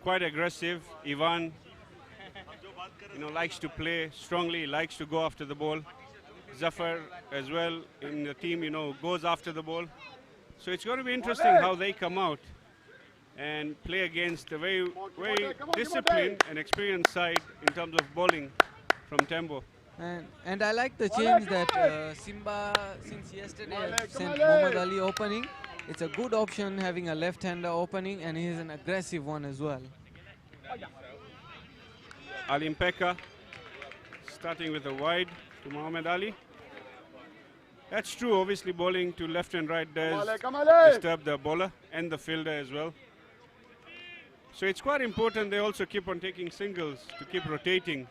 quite aggressive. Ivan, likes to play strongly, likes to go after the ball. Zafar as well in the team, goes after the ball. So it's going to be interesting how they come out and play against a very, very disciplined and experienced side in terms of bowling from Tembo. And I like the change that Simba since yesterday have sent Muhammad Ali opening. It's a good option having a left-hander opening, and he's an aggressive one as well. Alimpeka starting with a wide to Muhammad Ali. That's true, obviously bowling to left and right does disturb the bowler and the fielder as well. So it's quite important they also keep on taking singles to keep rotating.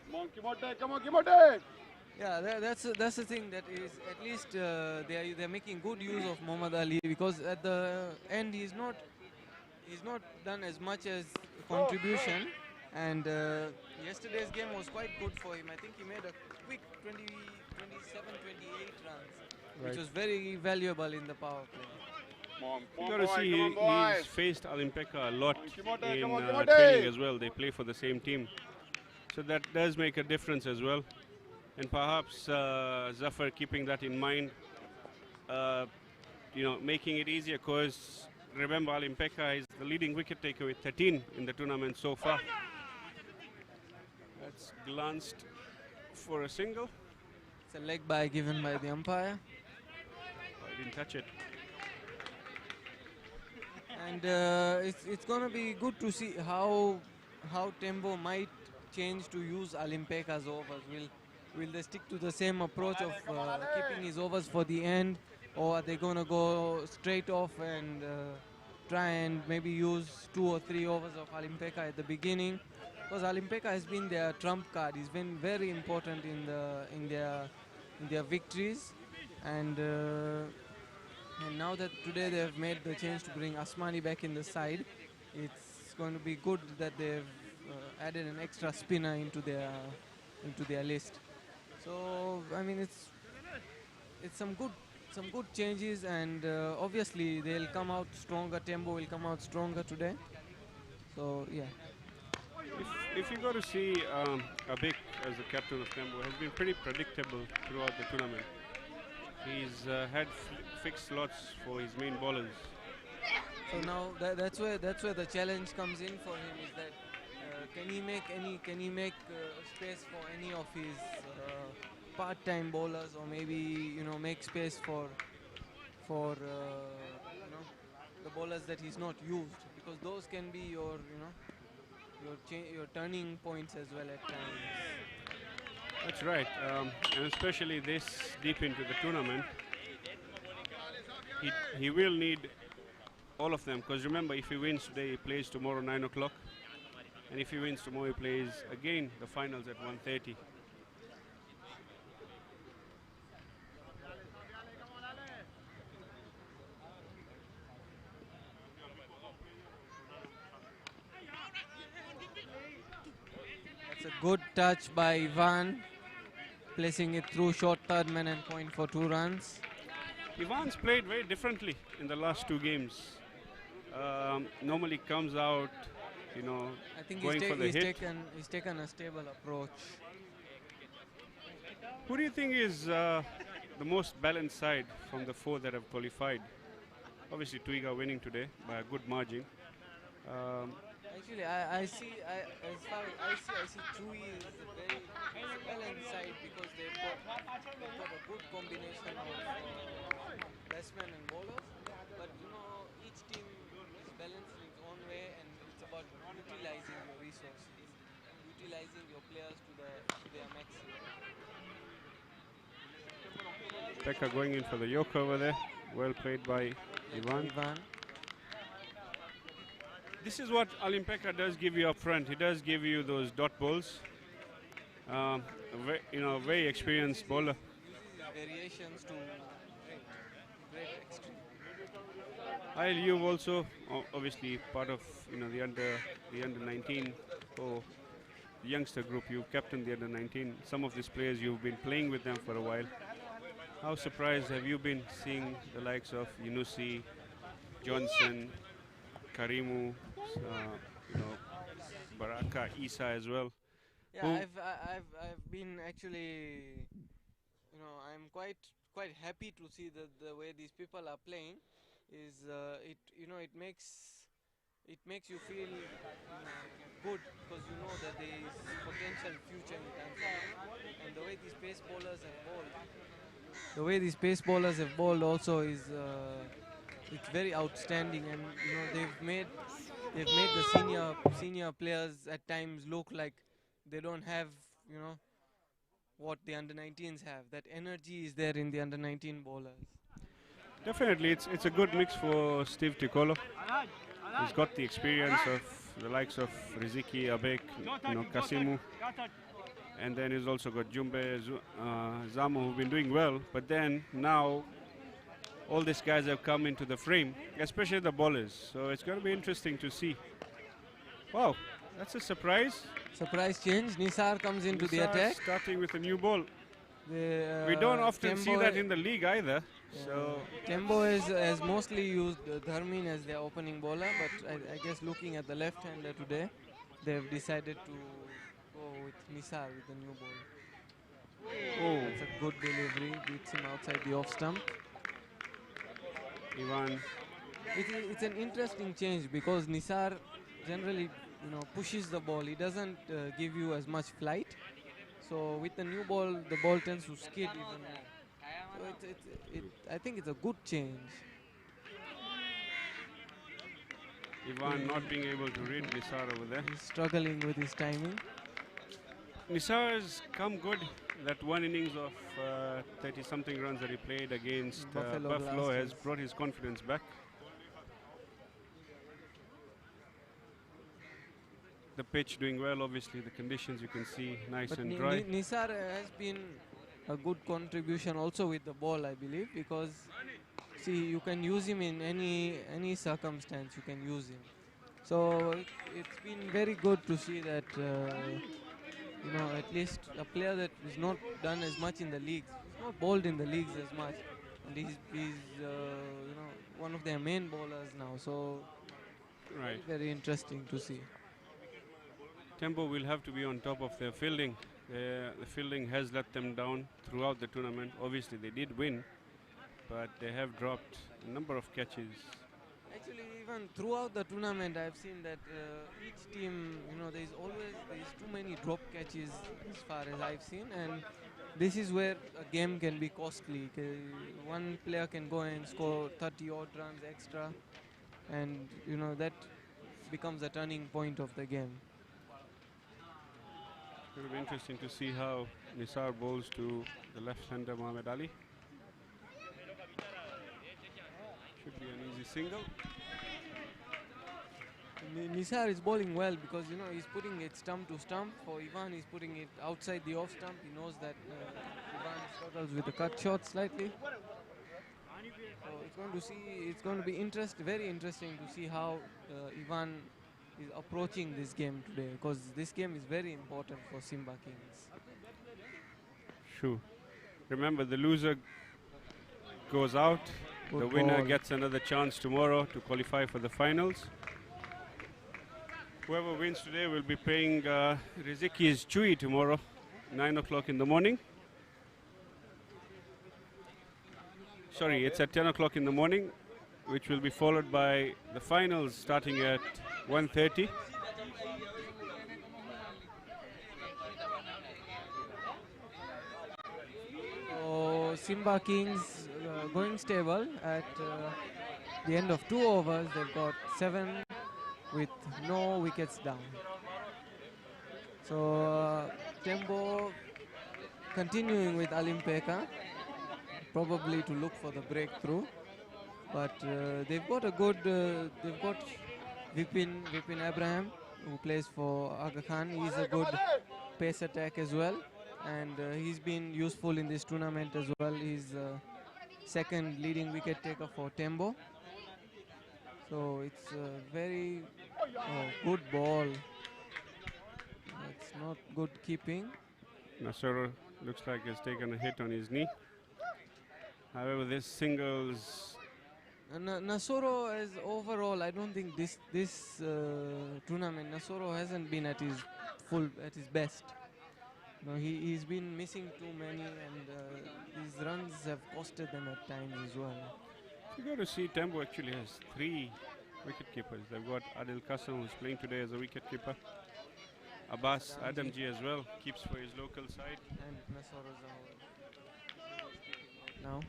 Yeah, that's the thing, that is at least they're making good use of Muhammad Ali, because at the end he's not done as much as contribution, and yesterday's game was quite good for him. I think he made a quick 27, 28 runs, which was very valuable in the power play. You got to see he's faced Alimpeka a lot in training as well. They play for the same team, so that does make a difference as well. And perhaps Zafar keeping that in mind, making it easier, because remember Alimpeka is the leading wicket taker with 13 in the tournament so far. That's glanced for a single. It's a leg bye given by the umpire. I didn't touch it. And it's going to be good to see how Tembo might change to use Alimpeka's overs. Will they stick to the same approach of keeping his overs for the end, or are they going to go straight off and try and maybe use 2 or 3 overs of Alimpeka at the beginning? Because Alimpeka has been their trump card. He's been very important in their victories, and now that today they have made the change to bring Asmani back in the side, it's going to be good that they've added an extra spinner into their list. So I mean, it's some good changes, and obviously they'll come out stronger. Tembo will come out stronger today. So yeah. If you go to see Abik as the captain of Tembo, has been pretty predictable throughout the tournament. He's had fixed slots for his main bowlers. So now that's where the challenge comes in for him, is that can he make space for any of his part-time bowlers, or maybe make space for the bowlers that he's not used, because those can be your turning points as well at times. That's right, and especially this deep into the tournament, he will need all of them, because remember, if he wins today, he plays tomorrow 9 o'clock, and if he wins tomorrow, he plays again the finals at 1:30. That's a good touch by Ivan, placing it through short third man and point for 2 runs. Ivan's played very differently in the last 2 games. Normally comes out, I think going for the hit. he's taken a stable approach. Who do you think is the most balanced side from the 4 that have qualified? Obviously, Twiga winning today by a good margin. Actually, I see Chui is a very balanced side, because they've got a good combination of batsmen and bowlers. But each team is balanced in its own way, and it's about utilizing your resources, utilizing your players to their maximum. Pekka going in for the yoke over there. Well played by Ivan. This is what Alimpeka does give you up front. He does give you those dot balls. A very experienced bowler. Variations to great extreme. You've also obviously part of the under 19 or the youngster group. You've captained the under 19. Some of these players you've been playing with them for a while. How surprised have you been seeing the likes of Yunusi, Johnson, Karimu, Aka Isa as well. Yeah, Who I've been actually, I'm quite happy to see that the way these people are playing is it makes you feel good because you know that there is potential future in Tanzania, and the way these pace bowlers have bowled also is it's very outstanding, and they've made the senior players at times look like they don't have you know what the under 19s have. That energy is there in the under 19 bowlers. definitely it's a good mix for Steve Tikolo. He's got the experience of the likes of Riziki, Abek, Kasimu, and then he's also got Jumbe, Zamu, who've been doing well. But then now all these guys have come into the frame, especially the bowlers. So it's going to be interesting to see. Wow, that's a surprise. Surprise change. Nisar comes into the Nisar attack. starting with a new ball. The, We don't often see that Tembo, in the league either. So Tembo has mostly used Dharmin as their opening bowler, but I guess looking at the left-hander today, they've decided to go with Nisar with the new ball. oh, That's a good delivery, beats him outside the off stump. Ivan, It's an interesting change because Nisar generally pushes the ball. He doesn't give you as much flight. So with the new ball, the ball tends to skid even more. So I think it's a good change. Ivan not being able to read Nisar over there. He's struggling with his timing. Nisar has come good. That one innings of 30-something runs that he played against Buffalo has Blasters. brought his confidence back. The pitch doing well, obviously. The conditions you can see nice But and dry. Nisar has been a good contribution also with the ball, I believe, because see, you can use him in any circumstance. You can use him. So it's been very good to see that at least a player that is not done as much in the leagues, he's not bowled in the leagues as much, and he's one of their main bowlers now. So Right. very interesting to see. Tempo will have to be on top of their fielding. The fielding has let them down throughout the tournament. Obviously, they did win, but they have dropped a number of catches. Actually, even throughout the tournament, I've seen that each team, there's too many drop catches as far as I've seen, and this is where a game can be costly. One player can go and score 30 odd runs extra, and that becomes a turning point of the game. It will be interesting to see how Nisar bowls to the left-hander Mohamed Ali. Should be an easy single. Nisar is bowling well because he's putting it stump to stump. For Ivan, he's putting it outside the off stump. He knows that Ivan struggles with the cut shot slightly. So it's going to be very interesting to see how Ivan is approaching this game today, because this game is very important for Simba Kings. Sure. Remember, the loser goes out. Good The winner ball. gets another chance tomorrow to qualify for the finals. Whoever wins today will be playing Riziki's Chui tomorrow, 9 o'clock in the morning. Sorry, it's at 10 o'clock in the morning, which will be followed by the finals starting at 1:30. So Simba Kings going stable at the end of 2 overs. They've got 7 with no wickets down. So Tembo continuing with Alimpeka, probably to look for the breakthrough. But they've got they've got Vipin Abraham, who plays for Aga Khan. He's a good pace attack as well, and he's been useful in this tournament as well. He's second leading wicket taker for Tembo. So it's a very good ball. It's not good keeping. Nasser looks like he's taken a hit on his knee. However, this singles Nasoro as overall, I don't think this tournament Nasoro hasn't been at his best. No, he's been missing too many, and these runs have costed them at times as well. You got to see Tembo actually has 3 wicket-keepers. They've got Adil Kasam, who's playing today as a wicket-keeper. Abbas Adamji as well, keeps for his local side. And Nasoro's right now.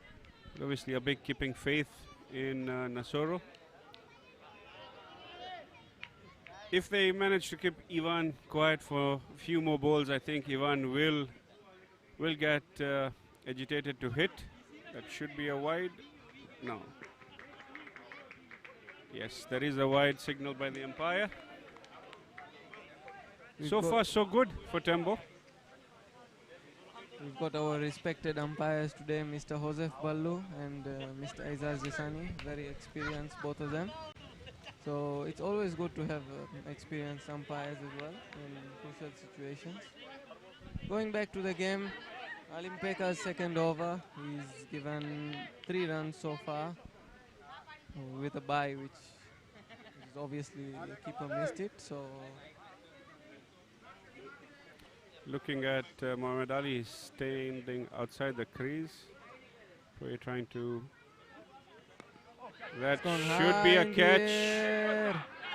Obviously a big keeping faith in Nasoro. If they manage to keep Ivan quiet for a few more balls, I think Ivan will get agitated to hit. That should be a wide. No. Yes, there is a wide signal by the umpire. So far, so good for Tembo. We've got our respected umpires today, Mr. Joseph Ballu and Mr. Aizaz Zisani, very experienced, both of them. So it's always good to have experienced umpires as well in crucial situations. Going back to the game, Alimpeka's second over, he's given 3 runs so far with a bye, which is obviously the keeper missed it. So looking at Mohammad Ali, he's standing outside the crease. We're trying to. That should be a catch.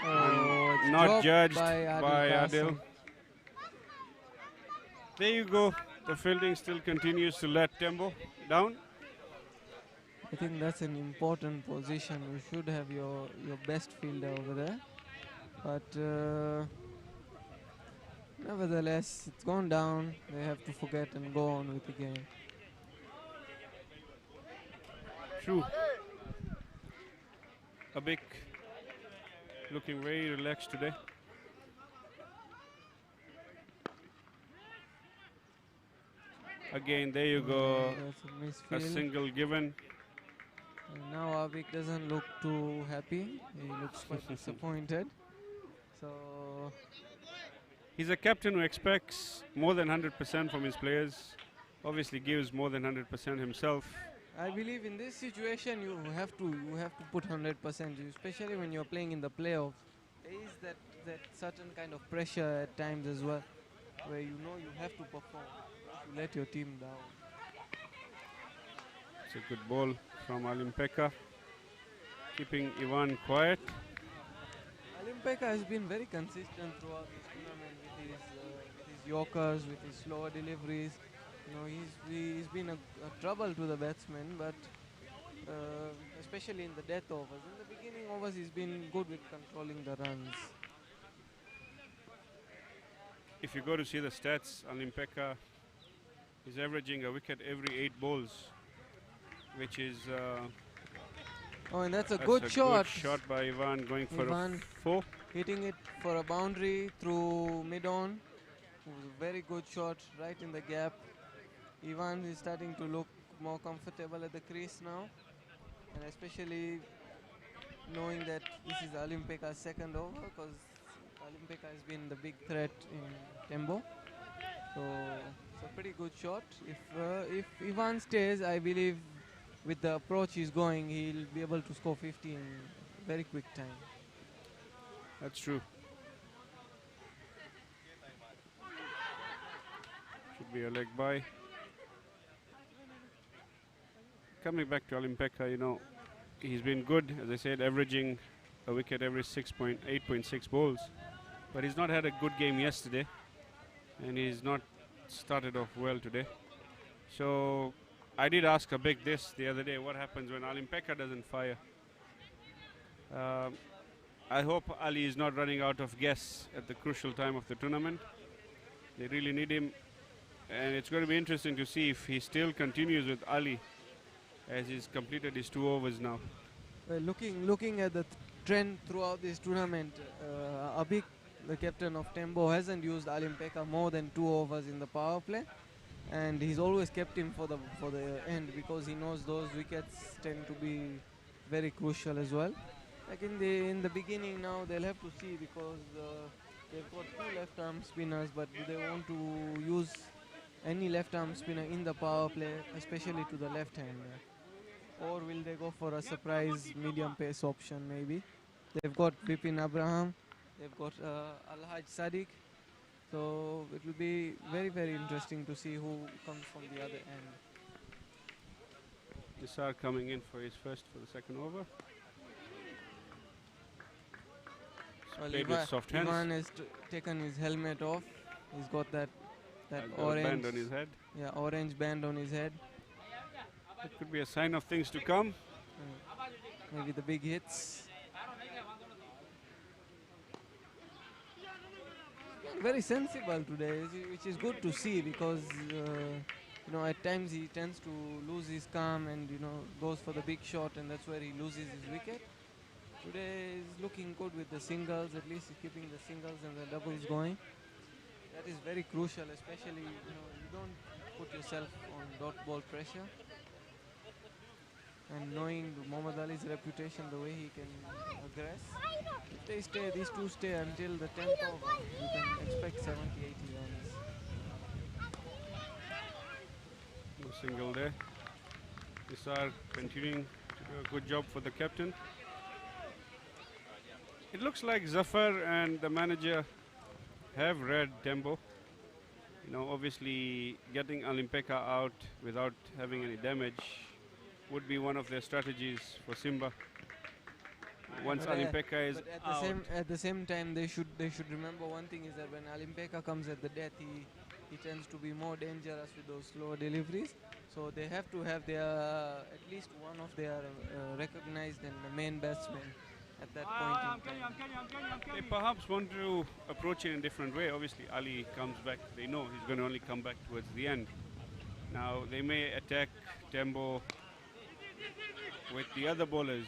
Oh, Not judged by Adil. There you go. The fielding still continues to let Tembo down. I think that's an important position. You should have your best fielder over there. But nevertheless, it's gone down. They have to forget and go on with the game. True. Abik looking very relaxed today. Again, there you go. That's a single given. And now Avik doesn't look too happy. He looks quite disappointed. So he's a captain who expects more than 100% from his players. Obviously gives more than 100% himself. I believe in this situation you have to put 100%, especially when you're playing in the playoffs. There is that certain kind of pressure at times as well, where you know you have to perform, to let your team down. It's a good ball from Alimpeka, keeping Ivan quiet. Alimpeka has been very consistent throughout this tournament with his Yorkers, with his slower deliveries. You know, he's been a trouble to the batsmen, but especially in the death overs. In the beginning overs, he's been good with controlling the runs. If you go to see the stats, Alimpeka is averaging a wicket every 8 balls, which is oh, and that's a good shot. Good shot by Ivan, going for a 4. Hitting it for a boundary through mid-on. It was a very good shot right in the gap. Ivan is starting to look more comfortable at the crease now, and especially knowing that this is Alimpeka's second over, because Alimpeka has been the big threat in Tembo. So it's a pretty good shot. If Ivan stays, I believe with the approach he's going, he'll be able to score 50 in very quick time. That's true. Should be a leg by. Coming back to Alimpeka, you know, he's been good, as I said, averaging a wicket every 8.6 balls. But he's not had a good game yesterday, and he's not started off well today. So I did ask Abik this the other day, what happens when Alimpeka doesn't fire? I hope Ali is not running out of gas at the crucial time of the tournament. They really need him, and it's going to be interesting to see if he still continues with Ali, as he's completed his 2 overs now. Well, looking at the trend throughout this tournament, Abik, the captain of Tembo, hasn't used Alimpeka more than 2 overs in the power play, and he's always kept him for the end, because he knows those wickets tend to be very crucial as well. Like in the beginning now, they'll have to see, because they've got 2 left arm spinners, but do they want to use any left arm spinner in the power play, especially to the left hander? or will they go for a surprise medium pace option maybe? They've got Vipin Abraham, they've got Alhaj Sadiq, so it will be very, very interesting to see who comes from the other end. Nisar coming in for his first for the second over. Well, Played with soft hands. Ivan has taken his helmet off. He's got that Got a orange band on his head. Yeah, orange band on his head. It could be a sign of things to come. Maybe the big hits. Very sensible today, which is good to see because at times he tends to lose his calm and goes for the big shot, and that's where he loses his wicket. Today he's looking good with the singles. At least he's keeping the singles and the doubles going. That is very crucial, especially you don't put yourself on dot ball pressure. And knowing Mohammad Ali's reputation, the way he can aggress, if these two stay until the 10th over, you can expect 70, 80 runs. No single there. Nisar continuing to do a good job for the captain. It looks like Zafar and the manager have read tempo. Obviously getting Alimpeka out without having any damage would be one of their strategies for Simba. Once Alimpeka is out. At the same time, they should remember one thing is that when Alimpeka comes at the death, he tends to be more dangerous with those slower deliveries. So they have to have their at least one of their recognized and the main batsmen at that point in time. They perhaps want to approach it in a different way. Obviously, Ali comes back. They know he's going to only come back towards the end. Now they may attack Tembo with the other bowlers,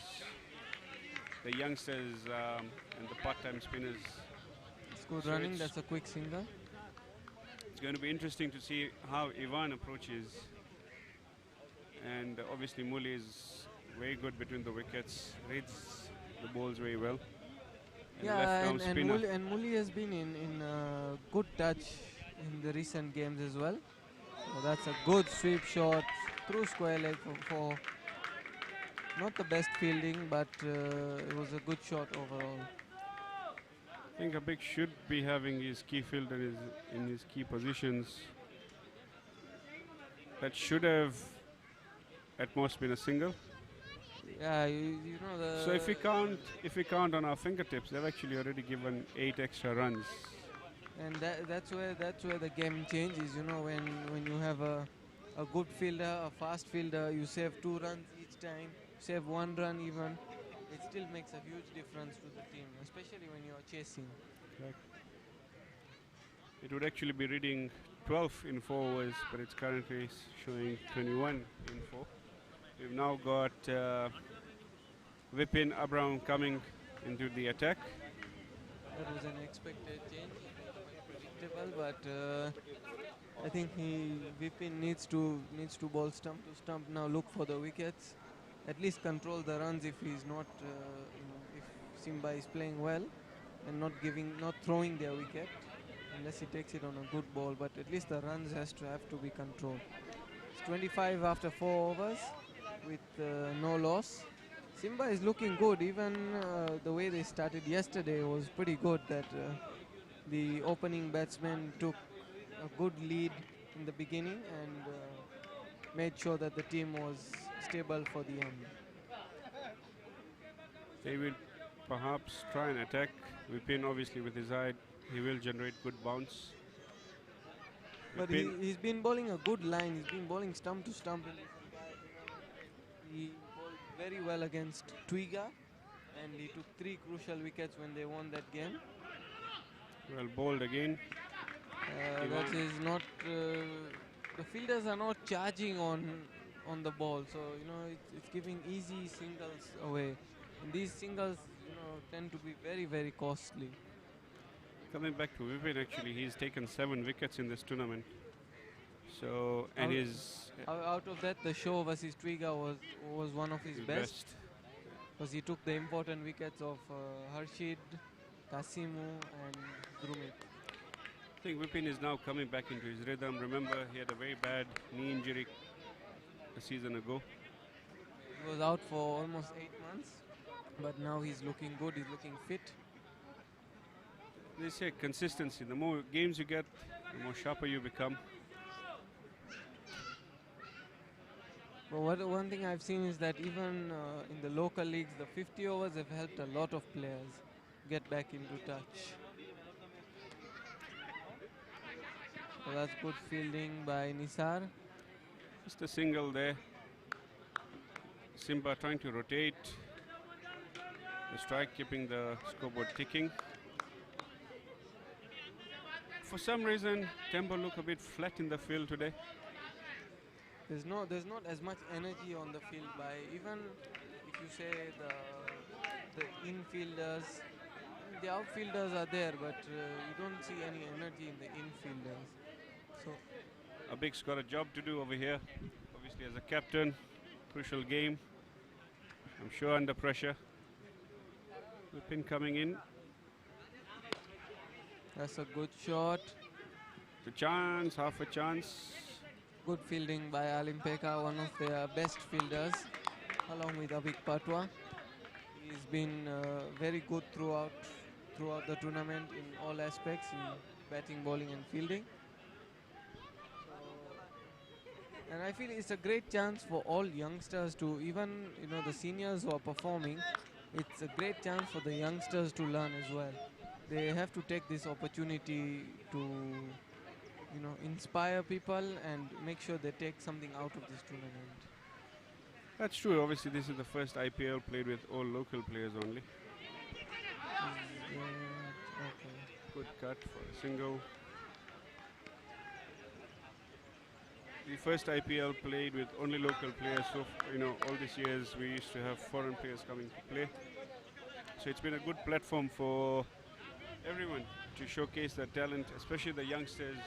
the youngsters and the part-time spinners. It's good running. That's a quick single. It's going to be interesting to see how Ivan approaches. And obviously Muli is very good between the wickets, reads the balls very well. And Muli has been in good touch in the recent games as well. So that's a good sweep shot through square leg for not the best fielding, but it was a good shot overall. I think Abik should be having his key fielder in his key positions. That should have at most been a single. Yeah, So if we count on our fingertips, they've actually already given 8 extra runs. And that's where the game changes. When you have a good fielder, a fast fielder, you save 2 runs each time, save 1 run even. It still makes a huge difference to the team, especially when you are chasing. Correct. It would actually be reading 12 in 4 overs, but it's currently showing 21 in 4. We've now got Vipin Abraham coming into the attack. That was an expected change, quite predictable, but I think Vipin needs to bowl stump to stump now. Look for the wickets, at least control the runs if he's not, if Simba is playing well and not throwing their wicket, unless he takes it on a good ball. But at least the runs have to be controlled. It's 25 after 4 overs. With no loss. Simba is looking good. Even the way they started yesterday was pretty good. That the opening batsman took a good lead in the beginning and made sure that the team was stable for the end. They will perhaps try and attack. Vipin obviously with his height, he will generate good bounce. But he's been bowling a good line. He's been bowling stump to stump. He bowled very well against Twiga, and he took 3 crucial wickets when they won that game. Well bowled again. That is not. The fielders are not charging on the ball, so it's giving easy singles away. And these singles, tend to be very, very costly. Coming back to Vipin, actually, he's taken 7 wickets in this tournament. So and out of that, the show versus Twiga was one of his best. Because he took the important wickets of Harshid, Kasimu and Grumit. I think Vipin is now coming back into his rhythm. Remember, he had a very bad knee injury a season ago. He was out for almost 8 months, but now he's looking good. He's looking fit. They say consistency. The more games you get, the more sharper you become. But one thing I've seen is that even in the local leagues, the 50 overs have helped a lot of players get back into touch. So that's good fielding by Nisar. Just a single there. Simba trying to rotate. The strike keeping the scoreboard ticking. For some reason, Tembo look a bit flat in the field today. There's not as much energy on the field by even if you say the infielders, the outfielders are there, but you don't see any energy in the infielders. So A big's got a job to do over here. Obviously, as a captain, crucial game. I'm sure under pressure. The pin coming in. that's a good shot. The chance, half a chance. Good fielding by Alimpeka, one of their best fielders, along with Avik Patwa. He's been very good throughout the tournament in all aspects, in batting, bowling, and fielding. And I feel it's a great chance for all youngsters to, even the seniors who are performing, it's a great chance for the youngsters to learn as well. They have to take this opportunity to inspire people and make sure they take something out of this tournament. That's true. Obviously, this is the first IPL played with all local players only. Okay. Good cut for a single. The first IPL played with only local players. So, all these years we used to have foreign players coming to play. So it's been a good platform for everyone to showcase their talent, especially the youngsters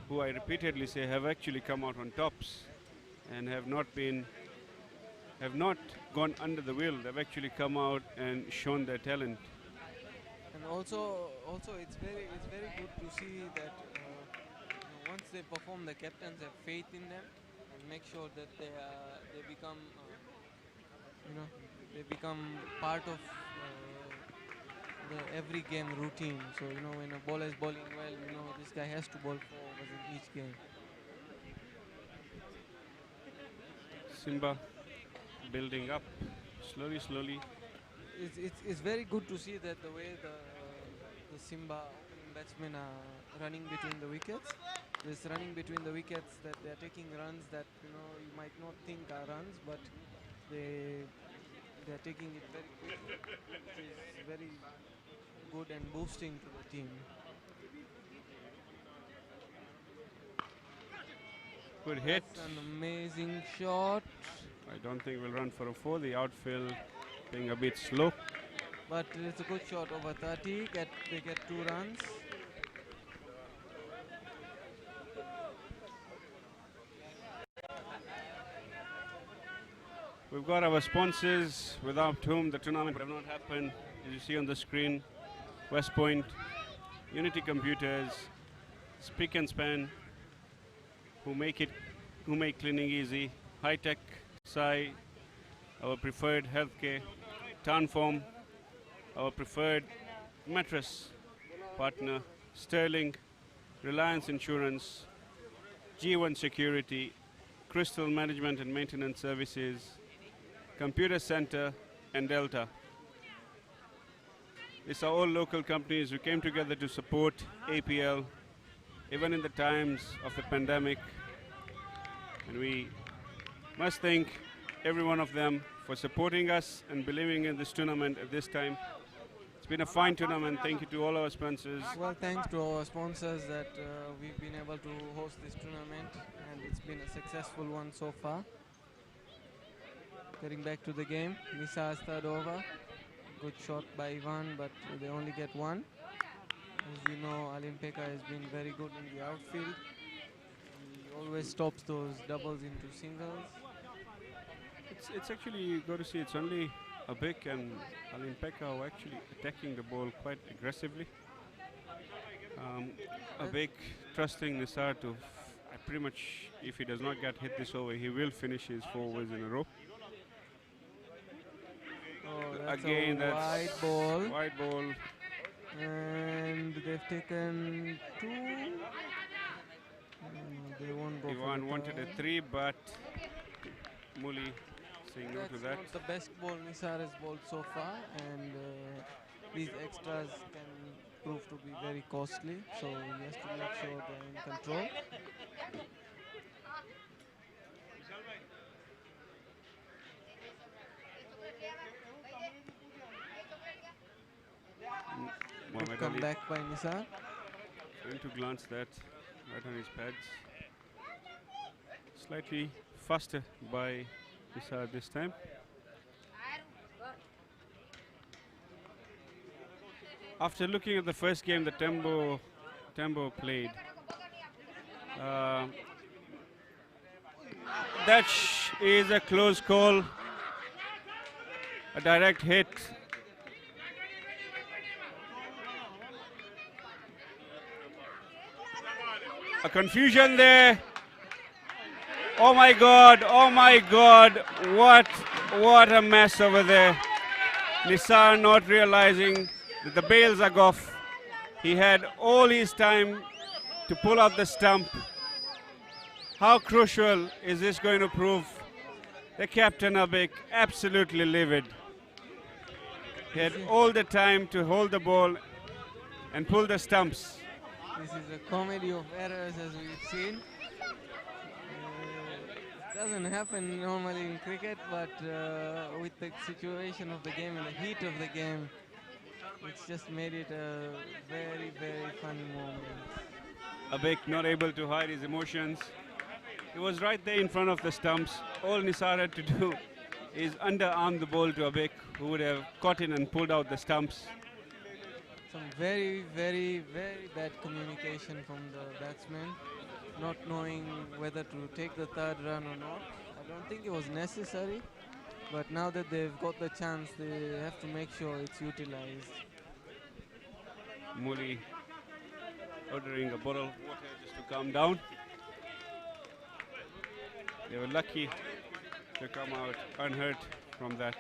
who I repeatedly say have actually come out on tops and have not gone under the wheel. They've actually come out and shown their talent. And also it's very good to see that once they perform, the captains have faith in them and make sure that they become part of the every game routine. So when a bowler is bowling well, this guy has to bowl 4 overs in each game. Simba building up slowly. It's very good to see that the way the Simba opening batsmen are running between the wickets. This running between the wickets, that they're taking runs that you might not think are runs, but they're taking it very quickly, which is very good and boosting to the team. Good hit. That's an amazing shot. I don't think we'll run for a 4. The outfield being a bit slow. But it's a good shot over 30. They get 2 runs. We've got our sponsors without whom the tournament would have not happened. As you see on the screen, West Point, Unity Computers, Spick and Span, who make cleaning easy, High Tech, Sai, our preferred healthcare, Tanform, our preferred mattress partner, Sterling, Reliance Insurance, G1 Security, Crystal Management and Maintenance Services, Computer Center, and Delta. These are all local companies who came together to support APL, even in the times of the pandemic. And we must thank every one of them for supporting us and believing in this tournament at this time. It's been a fine tournament. Thank you to all our sponsors. Well, thanks to our sponsors that we've been able to host this tournament, and it's been a successful one so far. Getting back to the game, Nisa's third over. Good shot by Ivan, but they only get 1. As you know, Alimpeka has been very good in the outfield. He always stops those doubles into singles. It's actually, you got to see, it's only Abik and Alimpeka who are actually attacking the ball quite aggressively. Abik trusting Nisar to pretty much, if he does not get hit this over, he will finish his 4 overs in a row. That's Again, a wide ball. Wide ball. And they've taken 2. They won't go for Ivan the wanted a third. 3, but Muli saying no to That's that. not the best ball Nisar has bowled so far, and these extras can prove to be very costly. So he has to make sure they're in control. Good Mohammad Ali comeback by Nisar. trying to glance that right on his pads. Slightly faster by Nisar this time. After looking at the first game that Tembo played, that is a close call, a direct hit. A confusion there. Oh my God, what a mess over there. Nisar not realizing that the bails are off. He had all his time to pull out the stump. How crucial is this going to prove? The captain Abik absolutely livid. He had all the time to hold the ball and pull the stumps. This is a comedy of errors as we've seen. It doesn't happen normally in cricket, but with the situation of the game and the heat of the game, it's just made it a very, very funny moment. Abik not able to hide his emotions. He was right there in front of the stumps. All Nisar had to do is underarm the ball to Abik, who would have caught in and pulled out the stumps. Some very, very, very bad communication from the batsman, not knowing whether to take the third run or not. I don't think it was necessary, but now that they've got the chance, they have to make sure it's utilized. Muli ordering a bottle of water just to calm down. They were lucky to come out unhurt from that.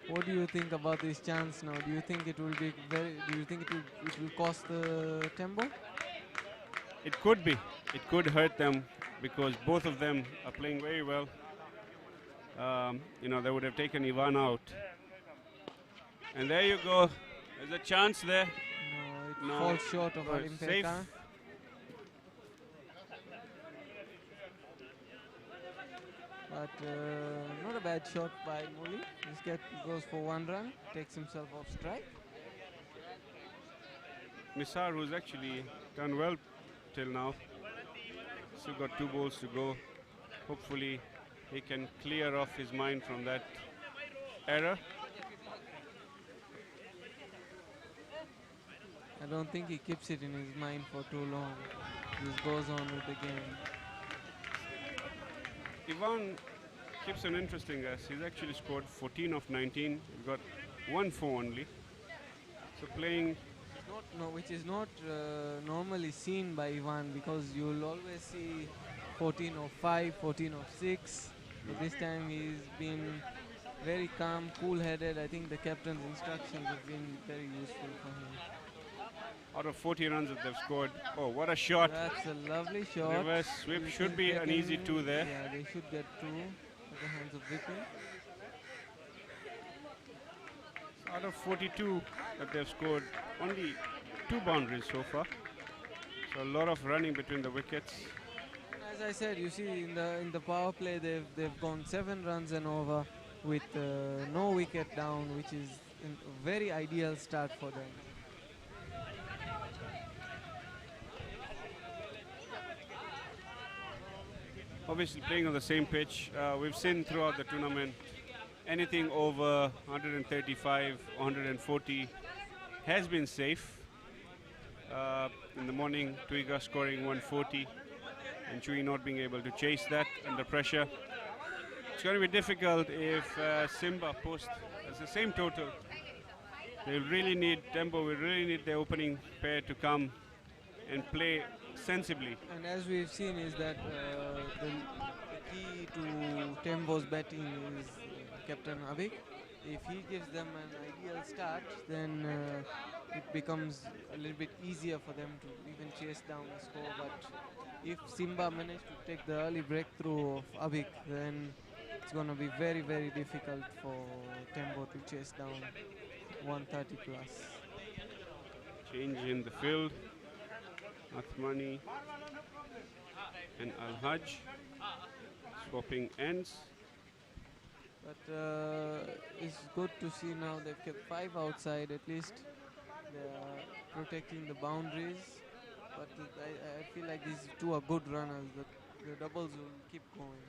What do you think about this chance now? Do you think it will be very? Do you think it will cost the tempo? It could be. It could hurt them because both of them are playing very well. They would have taken Ivan out. And there you go. There's a chance there. No, it falls short of Safe. Olimpeka. But not a bad shot by Muli. This goes for 1 run, takes himself off strike. Nisar, who's actually done well till now. Still got 2 balls to go. Hopefully he can clear off his mind from that error. I don't think he keeps it in his mind for too long. Just goes on with the game. Ivan keeps on interesting us. He's actually scored 14 of 19. He's got 1 4 only. So playing, Which is not normally seen by Ivan, because you'll always see 14 of 5, 14 of 6. But this time he's been very calm, cool-headed. I think the captain's instructions have been very useful for him. out of 40 runs that they've scored. Oh, what a shot. That's a lovely shot. Reverse sweep This should is be an easy 2 there. Yeah, they should get 2 at the hands of Vipin. Out of 42 that they've scored, only 2 boundaries so far. So a lot of running between the wickets. As I said, you see in the power play they've gone 7 runs and over with no wicket down, which is a very ideal start for them. Obviously playing on the same pitch. We've seen throughout the tournament anything over 135, 140 has been safe. In the morning, Twiga scoring 140 and Chui not being able to chase that under pressure. It's going to be difficult if Simba post as the same total. They really need Tempo, we really need the opening pair to come and play sensibly. And as we've seen is that the key to Tembo's batting is Captain Abik. If he gives them an ideal start, then it becomes a little bit easier for them to even chase down the score. But if Simba manage to take the early breakthrough of Abik, then it's going to be very, very difficult for Tembo to chase down 130 plus. Change in the field. Athmani and Al Hajj swapping ends. But it's good to see now they've kept 5 outside. At least they're protecting the boundaries. But I feel like these two are good runners. The doubles will keep going.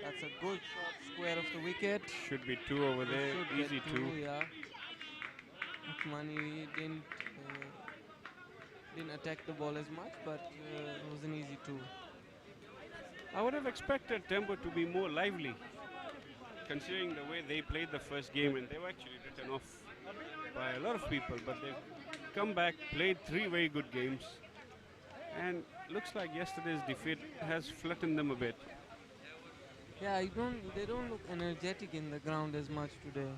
That's a good shot square of the wicket. Should be 2 over there. Easy 2. Yeah. Athmani didn't attack the ball as much, but it was an easy 2. I would have expected Tembo to be more lively, considering the way they played the first game, and they were actually written off by a lot of people, but they've come back, played 3 very good games, and looks like yesterday's defeat has flattened them a bit. Yeah, they don't look energetic in the ground as much today.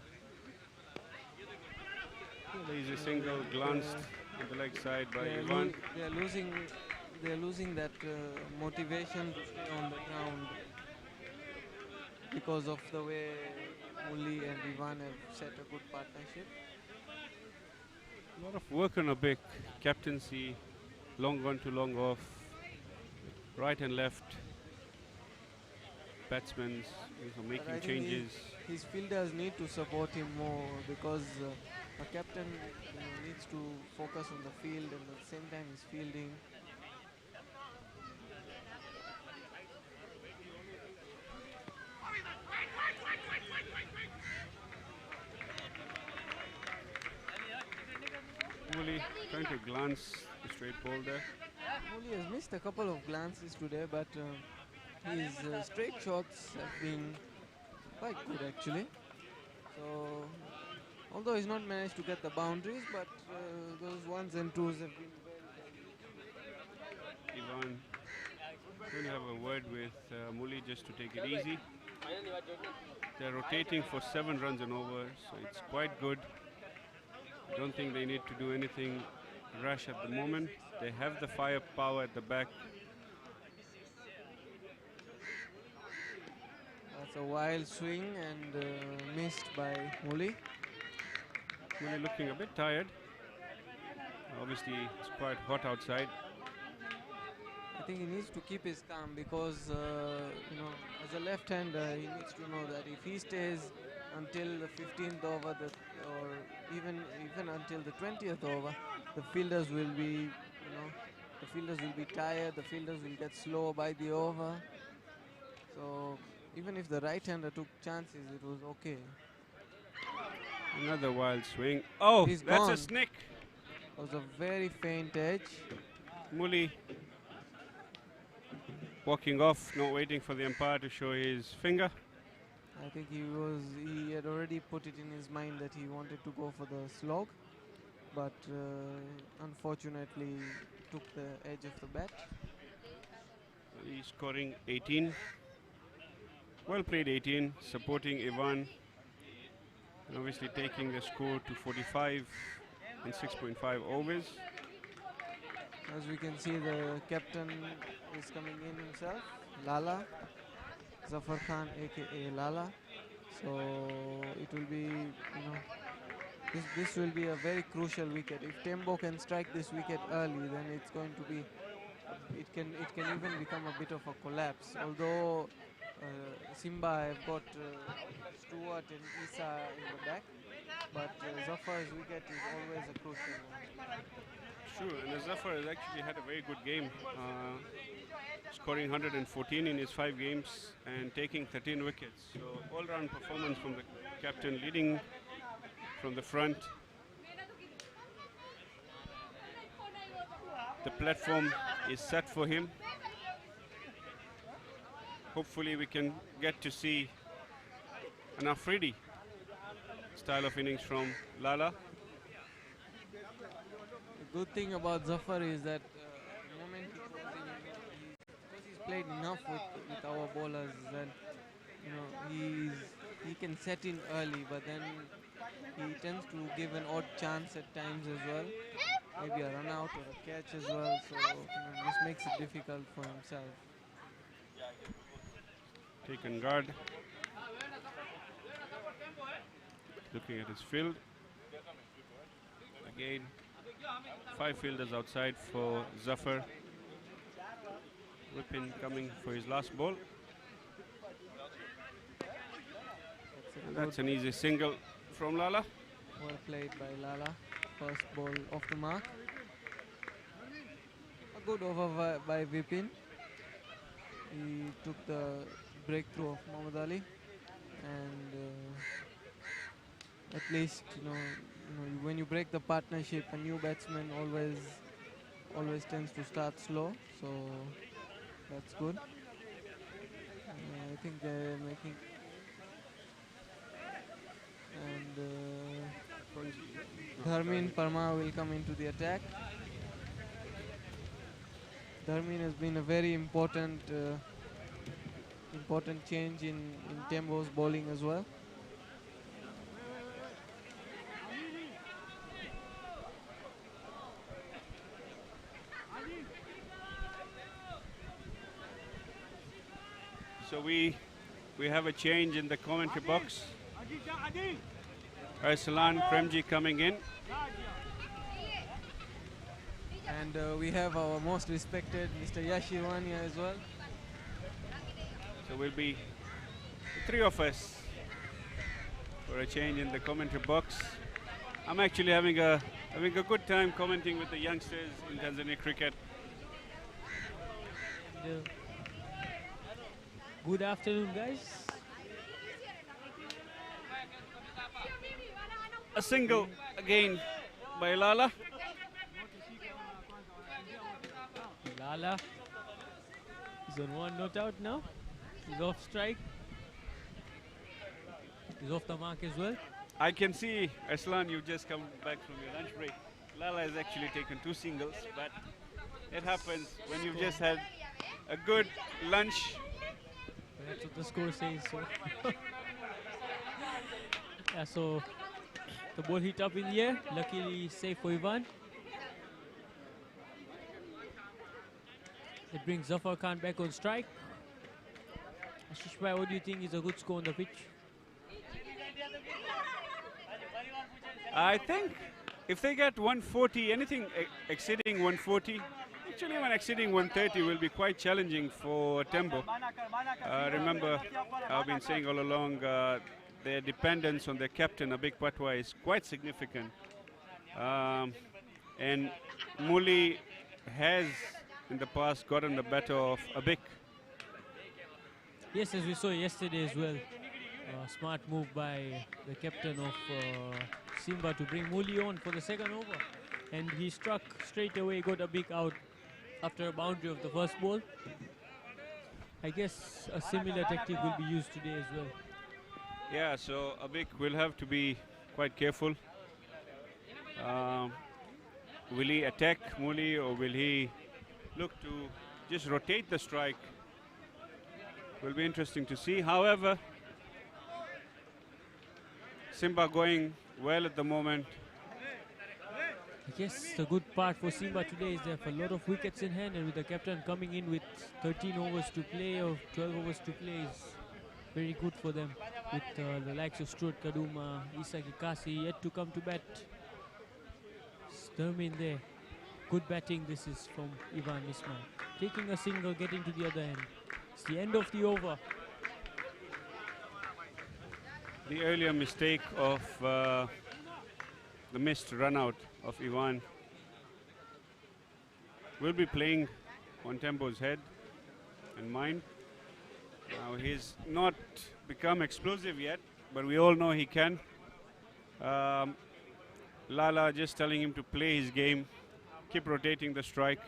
There is a single glanced on the leg side by Ivan. They're losing that motivation to stay on the ground because of the way Muli and Ivan have set a good partnership. A lot of work on a big captaincy, long on to long off, right and left. Batsmen making changes. His fielders need to support him more because a captain needs to focus on the field and at the same time he's fielding. Muli trying to glance the straight ball there. Muli has missed a couple of glances today, but his straight shots have been quite good actually. So, although he's not managed to get the boundaries, but those ones and twos have been very Ivan going to have a word with Muli just to take it easy. They're rotating for 7 runs and over, so it's quite good. I don't think they need to do anything rash at the moment. They have the firepower at the back. That's a wild swing and missed by Muli. Muli looking a bit tired. Obviously, it's quite hot outside. I think he needs to keep his calm because, as a left-hander, he needs to know that if he stays until the 15th over, or even until the 20th over, the fielders will be, tired. The fielders will get slow by the over. So even if the right-hander took chances, it was okay. Another wild swing. Oh, He's that's gone. a snick. It was a very faint edge. Muli walking off, not waiting for the umpire to show his finger. I think he had already put it in his mind that he wanted to go for the slog, but unfortunately took the edge of the bat. He's scoring 18. Well played 18, supporting Ivan, and obviously taking the score to 45 and 6.5 overs. As we can see, the captain is coming in himself, Lala, Zafar Khan aka Lala. So it will be, this will be a very crucial wicket. If Tembo can strike this wicket early, then it's going to be, it can even become a bit of a collapse. Although Simba have got Stewart and Isa in the back, but Zafar's wicket is always a crucial one. True, and Zafar has actually had a very good game, scoring 114 in his 5 games and taking 13 wickets. So all-round performance from the captain, leading from the front. The platform is set for him. Hopefully we can get to see an Afridi style of innings from Lala. The good thing about Zafar is that the moment he comes in, because he's played enough with our bowlers, that he's he can set in early, but then he tends to give an odd chance at times as well. Maybe a run out or a catch as well. So this makes it difficult for himself. Taken guard. Looking at his field. Again, 5 fielders outside for Zafar. Whippin coming for his last ball. And that's an easy single from Lala. Well played by Lala. First ball off the mark. A good over by Vipin. He took the breakthrough of Muhammad Ali, and at least when you break the partnership, a new batsman always tends to start slow. So that's good. I think they're making. And Dharmin Parma will come into the attack. Dharmin has been a very important change in Tembo's bowling as well. So we have a change in the commentary box. Arsalan Premji coming in. And we have our most respected Mr. Yashirwani as well. So we'll be the 3 of us for a change in the commentary box. I'm actually having a good time commenting with the youngsters in Tanzania cricket. Good afternoon, guys. A single again by Lala. Lala is on 1 not out now. He's off strike. He's off the mark as well. I can see, Aslan, you've just come back from your lunch break. Lala has actually taken 2 singles, but it happens when you've just had a good lunch. That's what the score says. So, yeah, so the ball hit up in the air. Luckily, safe for Ivan. It brings Zafar Khan back on strike. Ashish bhai, what do you think is a good score on the pitch? I think if they get 140, anything exceeding 140, actually even exceeding 130 will be quite challenging for Tembo. Remember, I've been saying all along, their dependence on their captain, Abik Patwa, is quite significant. And Muli has in the past gotten the better of Abik. Yes, as we saw yesterday as well. Smart move by the captain of Simba to bring Muli on for the second over. And he struck straight away, got a big out after a boundary of the first ball. I guess a similar tactic will be used today as well. Yeah, so Abik will have to be quite careful. Will he attack Muli or will he look to just rotate the strike? Will be interesting to see. However, Simba going well at the moment. I guess the good part for Simba today is they have a lot of wickets in hand, and with the captain coming in with 13 overs to play or 12 overs to play is very good for them. With the likes of Stuart Kaduma, Isa Kikasi yet to come to bat. Sturm there. Good batting this is from Ivan Ismail. Taking a single, getting to the other end. It's the end of the over. The earlier mistake of the missed run out of Ivan will be playing on Tembo's head and mind. Now he's not become explosive yet, but we all know he can. Lala just telling him to play his game, keep rotating the strike.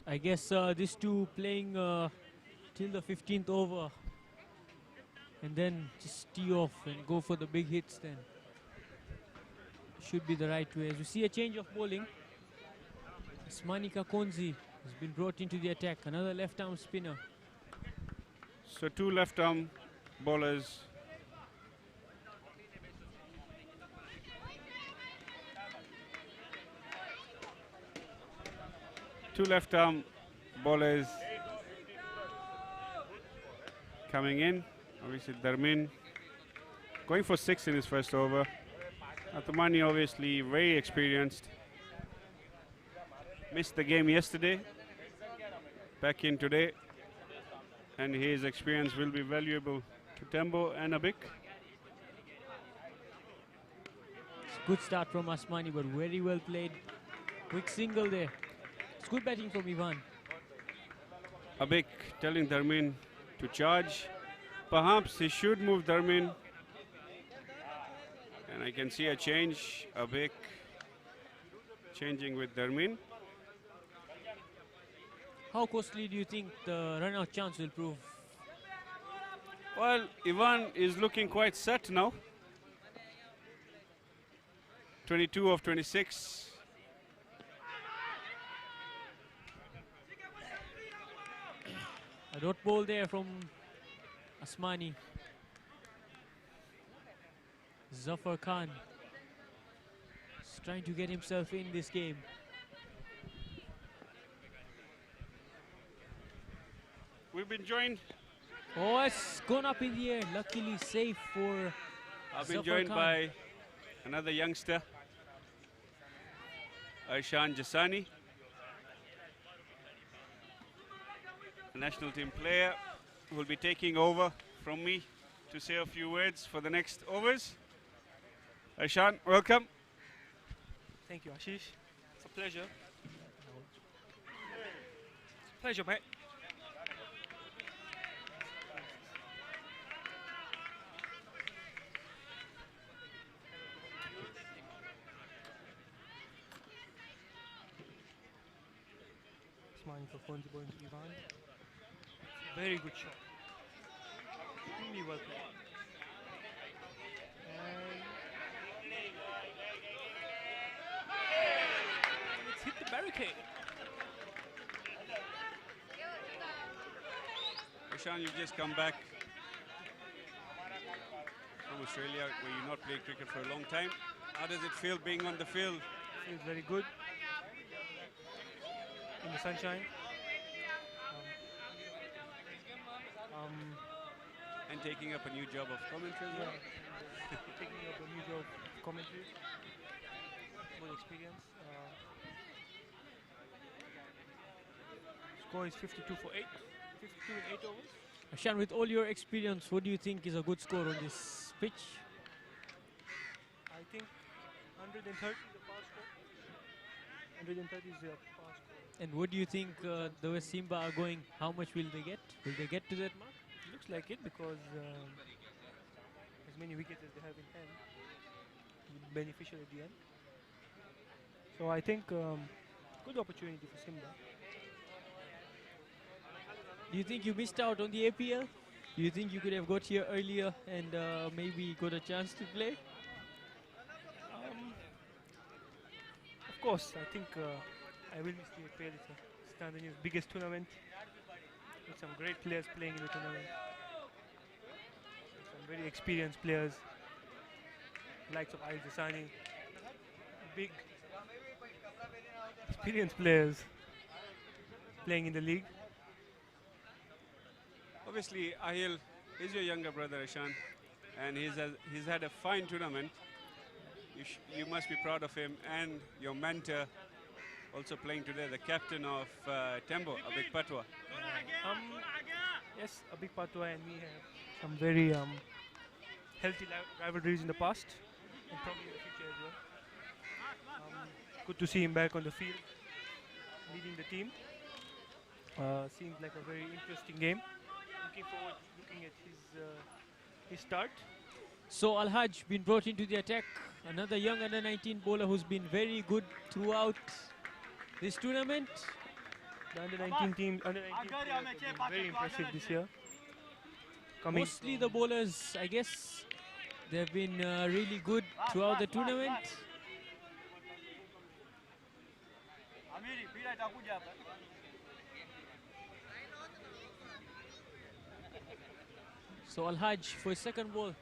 I guess these two playing till the 15th over and then just tee off and go for the big hits then. Should be the right way. As we see a change of bowling, Ismani Kakonzi has been brought into the attack. Another left arm spinner. So two left arm bowlers. Two left arm bowlers coming in. Obviously Dharmin going for 6 in his first over. Atamani obviously very experienced. Missed the game yesterday. Back in today. And his experience will be valuable to Tembo and Abik. Good start from Asmani, but very well played. Quick single there. It's good batting from Ivan. Abik telling Dharmin to charge. Perhaps he should move Dharmin. And I can see a change. Abik changing with Dharmin. How costly do you think the run-out chance will prove? Well, Ivan is looking quite set now. 22 of 26. A dot ball there from Asmani. Zafar Khan is trying to get himself in this game. We've been joined. Oh, it's gone up in the air. Luckily safe for I've been Zafar joined Khan. by another youngster, Aishan Jasani, a national team player who will be taking over from me to say a few words for the next overs. Aishan, welcome. Thank you, Ashish. It's a pleasure. Pleasure, mate. Smiling for phones going to Ivan. Very good shot. Really well played. And it's hit the barricade. Aishan, you've just come back from Australia where you've not played cricket for a long time. How does it feel being on the field? Feels very good. In the sunshine. And taking up a new job of commentary as well? Taking up a new job of commentary. Good experience. Score is 52 for 8. 52 in 8 overs. Ashan, with all your experience, what do you think is a good score on this pitch? I think 130 is a pass score. 130 is a pass score. And what do you think the West Simba are going? How much will they get? Will they get to that mark? Looks like it because as many wickets as they have in hand will be beneficial at the end. So I think good opportunity for Simba. Do you think you missed out on the APL? Do you think you could have got here earlier and maybe got a chance to play? Of course, I think I will miss the APL. It's Tanzania's biggest tournament with some great players playing in the tournament. Some very experienced players, likes of Ail Jasani, big experienced players playing in the league. Obviously, Ahil is your younger brother, Aishan, and he's had a fine tournament. You must be proud of him and your mentor also playing today, the captain of Tembo, Abik Patwa. Yes, Abik Patwa and me have some very healthy rivalries in the past and probably in the future as well. Good to see him back on the field, leading the team. Seems like a very interesting game. Looking forward to looking at his start. So Al-Hajj been brought into the attack. Another young under-19 bowler who's been very good throughout this tournament. The under-19 team, under-19 players have been very impressive this year. Mostly the bowlers, I guess, they've been really good throughout the tournament. So Al-Hajj for his second ball.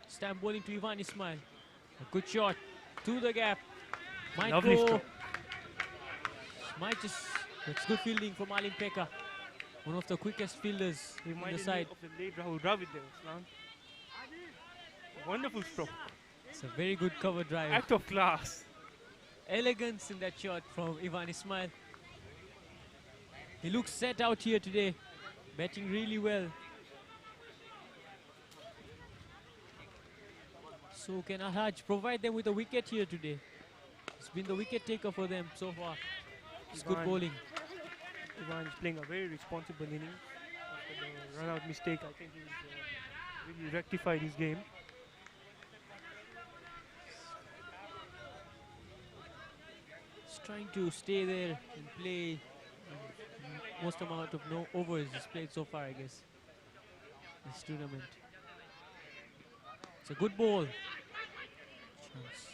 Stamp bowling to Ivan Ismail. A good shot to the gap. Might Lovely go. stroke. Might just. It's good fielding from Alim Pekka. One of the quickest fielders in the Reminded me side. of the late Rahul Dravid there, Aslan. Wonderful stroke. It's a very good cover drive. Act of class. Elegance in that shot from Ivan Ismail. He looks set out here today. Batting really well. So can Al-Hajj provide them with a wicket here today? It's been the wicket taker for them so far. It's good Ivan- bowling. Ivan is playing a very responsible inning. After the run-out mistake, I think he's really rectified his game. He's trying to stay there and play most amount of no overs he's played so far, I guess, this tournament. It's a good ball. Chance.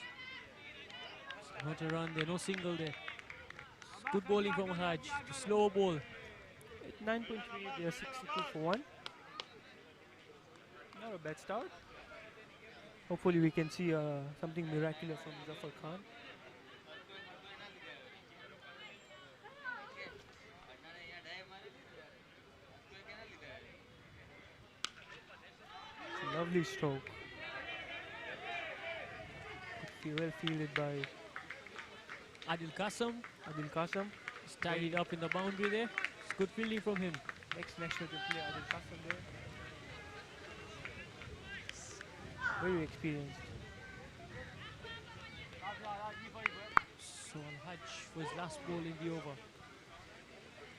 It's not a run there, no single there. It's good bowling from Hajj. To slow ball. At 9.3, they are 62 for 1. Not a bad start. Hopefully we can see something miraculous from Zafar Khan. It's a lovely stroke. Well fielded by Adil Qasim Adil Qasim. is tied it up in the boundary there. It's good fielding from him. Ex-national team player Adil Qasim there. Very experienced. So Al-Hajj for his last ball in the over.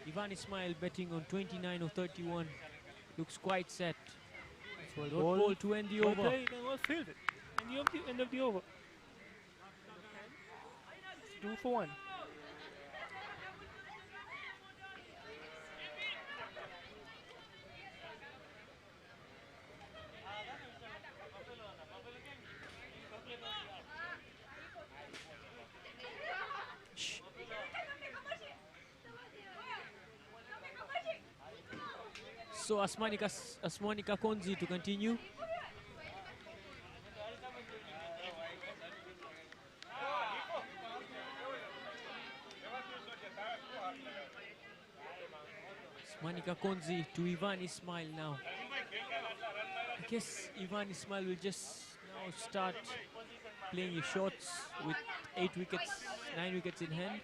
Ivan Ismail betting on 29 or 31. Looks quite set. Well Dot bowled. ball to end the Well over. played and well fielded. And the end of the over. 2 for 1. So Asmanika Konzi to continue. Asmanika Konzi to Ivan Ismail now. I guess Ivan Ismail will just now start playing his shots with 8 wickets, 9 wickets in hand.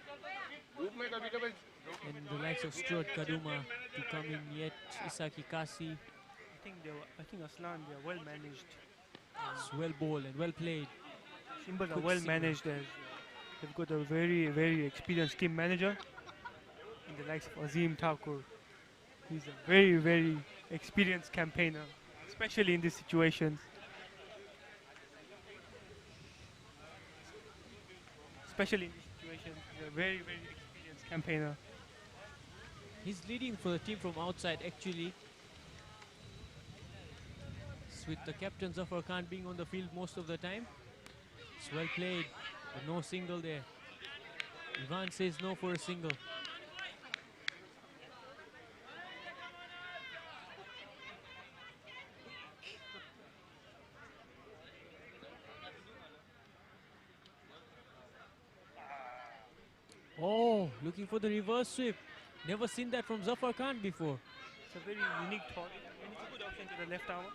And the likes of Stuart Kaduma to come in yet, Isaki Kasi. I think Aslan, they are well managed. It's well bowled and well played. Simbas are Good well Simba. managed as they've got a very, very experienced team manager in the likes of Azim Thakur. He's a very, very experienced campaigner, especially in these situations. Especially in these situations, he's a very, very experienced campaigner. He's leading for the team from outside actually. It's with the captain Zafar Khan being on the field most of the time. It's well played, but no single there. Ivan says no for a single. Oh, looking for the reverse sweep. Never seen that from Zafar Khan before. It's a very unique thought, and it's a good option to the left arm,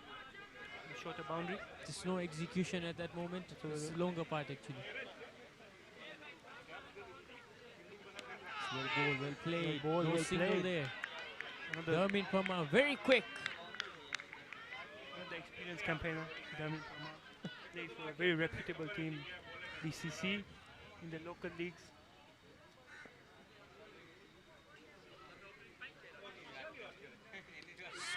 the shorter boundary. There's no execution at that moment. It's the longer part actually. It's well bowled, well played. Well bowled, no well single played. there. Another Darmin Parmar, very quick. experienced campaigner, Darmin Parmar, played for a very reputable team, BCC, in the local leagues.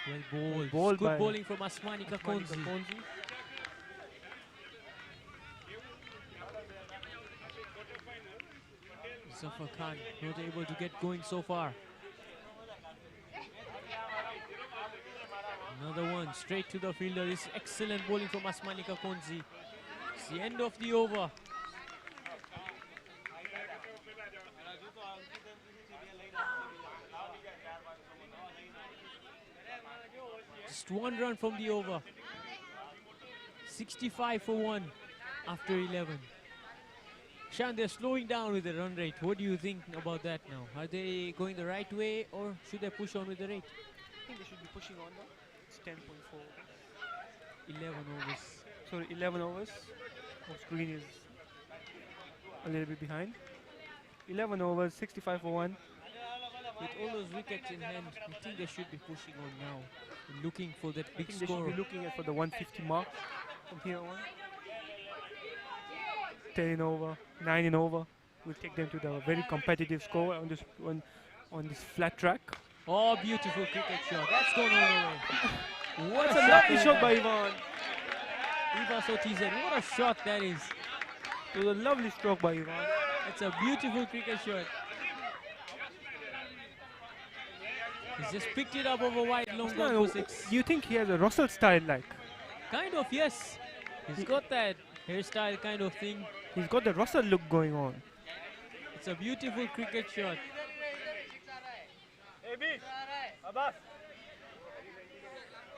Well bowled. Bowled Good by bowling from Asmanika Monica Konzi. Konzi. Zafar Khan not able to get going so far. Another one straight to the fielder. This excellent bowling from Asmanika Konzi. It's the end of the over. Just one run from the over. 65 for 1 after 11. Shan, they're slowing down with the run rate. What do you think about that now? Are they going the right way or should they push on with the rate? I think they should be pushing on now. It's 10.4. 11 overs. Sorry, 11 overs. Our screen is a little bit behind. 11 overs, 65 for 1. With all those wickets in hand, I think they should be pushing on now. Looking for that I big think they score. should be looking at for the 150 mark from here on. 10 in over, 9 in over. Will take them to the very competitive score on this flat track. Oh, beautiful cricket shot. That's gone all the way. What That's a lovely shot by Ivan. Ivan Sotizen. What a shot that is. It was a lovely stroke by Ivan. It's a beautiful cricket shot. He's just picked it up over wide, long run for 6. Do you think he has a Russell style like? Kind of, yes. He's got that hairstyle kind of thing. He's got the Russell look going on. It's a beautiful cricket shot.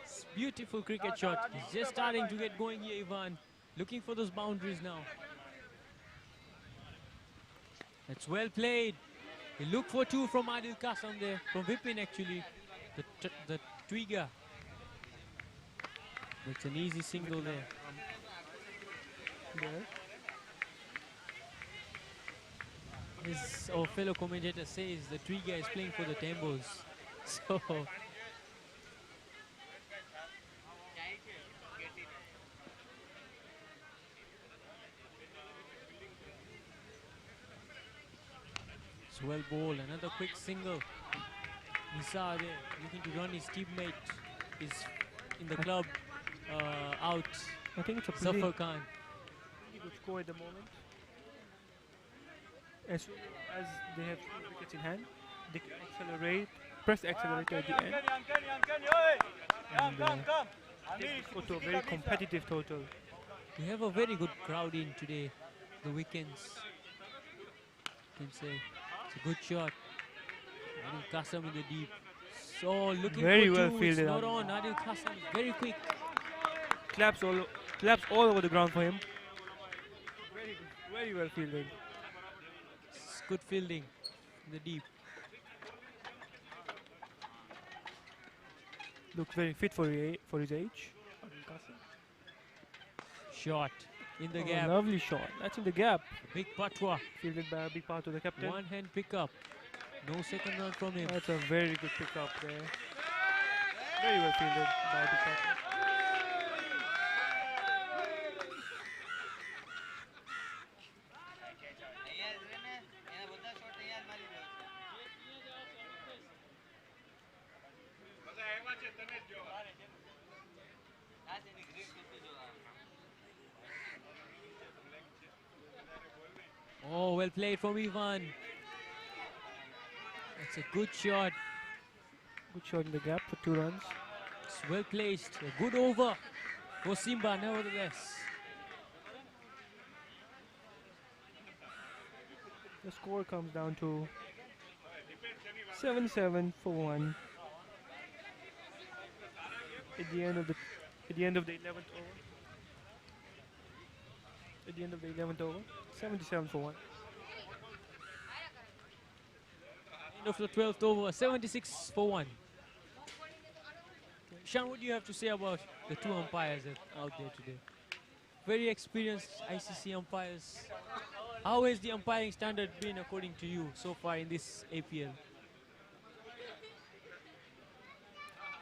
It's beautiful cricket shot. He's just starting to get going here, Ivan. Looking for those boundaries now. That's well played. He looked for 2 from Adil Kasam there, from Vipin actually, the Twiga. That's an easy single there. As our fellow commentator says, the Twiga is playing for the Tambos. So, it's well bowled. Another quick single. Nisa there, looking to run his teammate, is in the club out. I think it's a pretty Zafar Khan. good score at the moment. As soon as they have 3 wickets in hand, they can accelerate, press the accelerator at the end. And take this score to a very competitive total. We have a very good crowd in today, the weekends. You can say it's a good shot. Adil Kasam in the deep. So looking Very for well 2, it's fielded. not on. Adil Kasam is very quick. Claps all over the ground for him. Very good, very well fielded. It's good fielding in the deep. Looks very fit for his age. Shot in the Oh, gap. lovely shot. That's in the gap. Big patwa. Fielded by a big part of the captain. One hand pickup. No second run from him. That's a very good pickup there. Very well fielded by the captain. Oh, well played from Ivan. That's a good shot. Good shot in the gap for 2 runs. It's well placed. A good over for Simba, nevertheless. The score comes down to 77 for 1 at the end of the 11th over. At the end of the 11th over, 77 for 1. End of the 12th over, 76 for 1. Shan, what do you have to say about the 2 umpires out there today? Very experienced ICC umpires. How has the umpiring standard been according to you so far in this APL?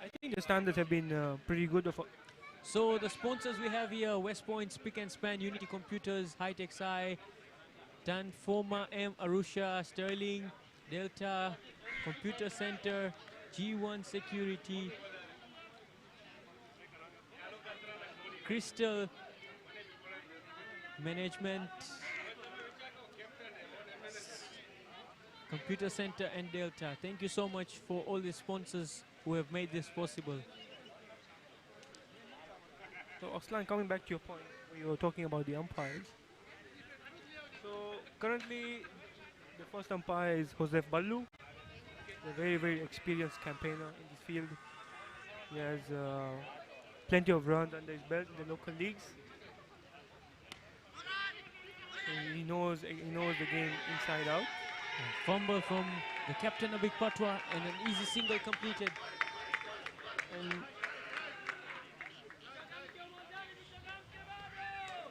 I think the standards have been pretty good. So the sponsors we have here, West Point, Spick and Span, Unity Computers, High-Tech Sci, Danforma M, Arusha, Sterling, Delta, Computer Center, G1 Security, Crystal Management, Computer Center and Delta. Thank you so much for all the sponsors who have made this possible. So Aslan, coming back to your point, where you were talking about the umpires. So currently, the first umpire is Josef Ballu, a very, very experienced campaigner in this field. He has plenty of runs under his belt in the local leagues. So he knows the game inside out. Fumble from the captain Abik Patwa and an easy single completed. And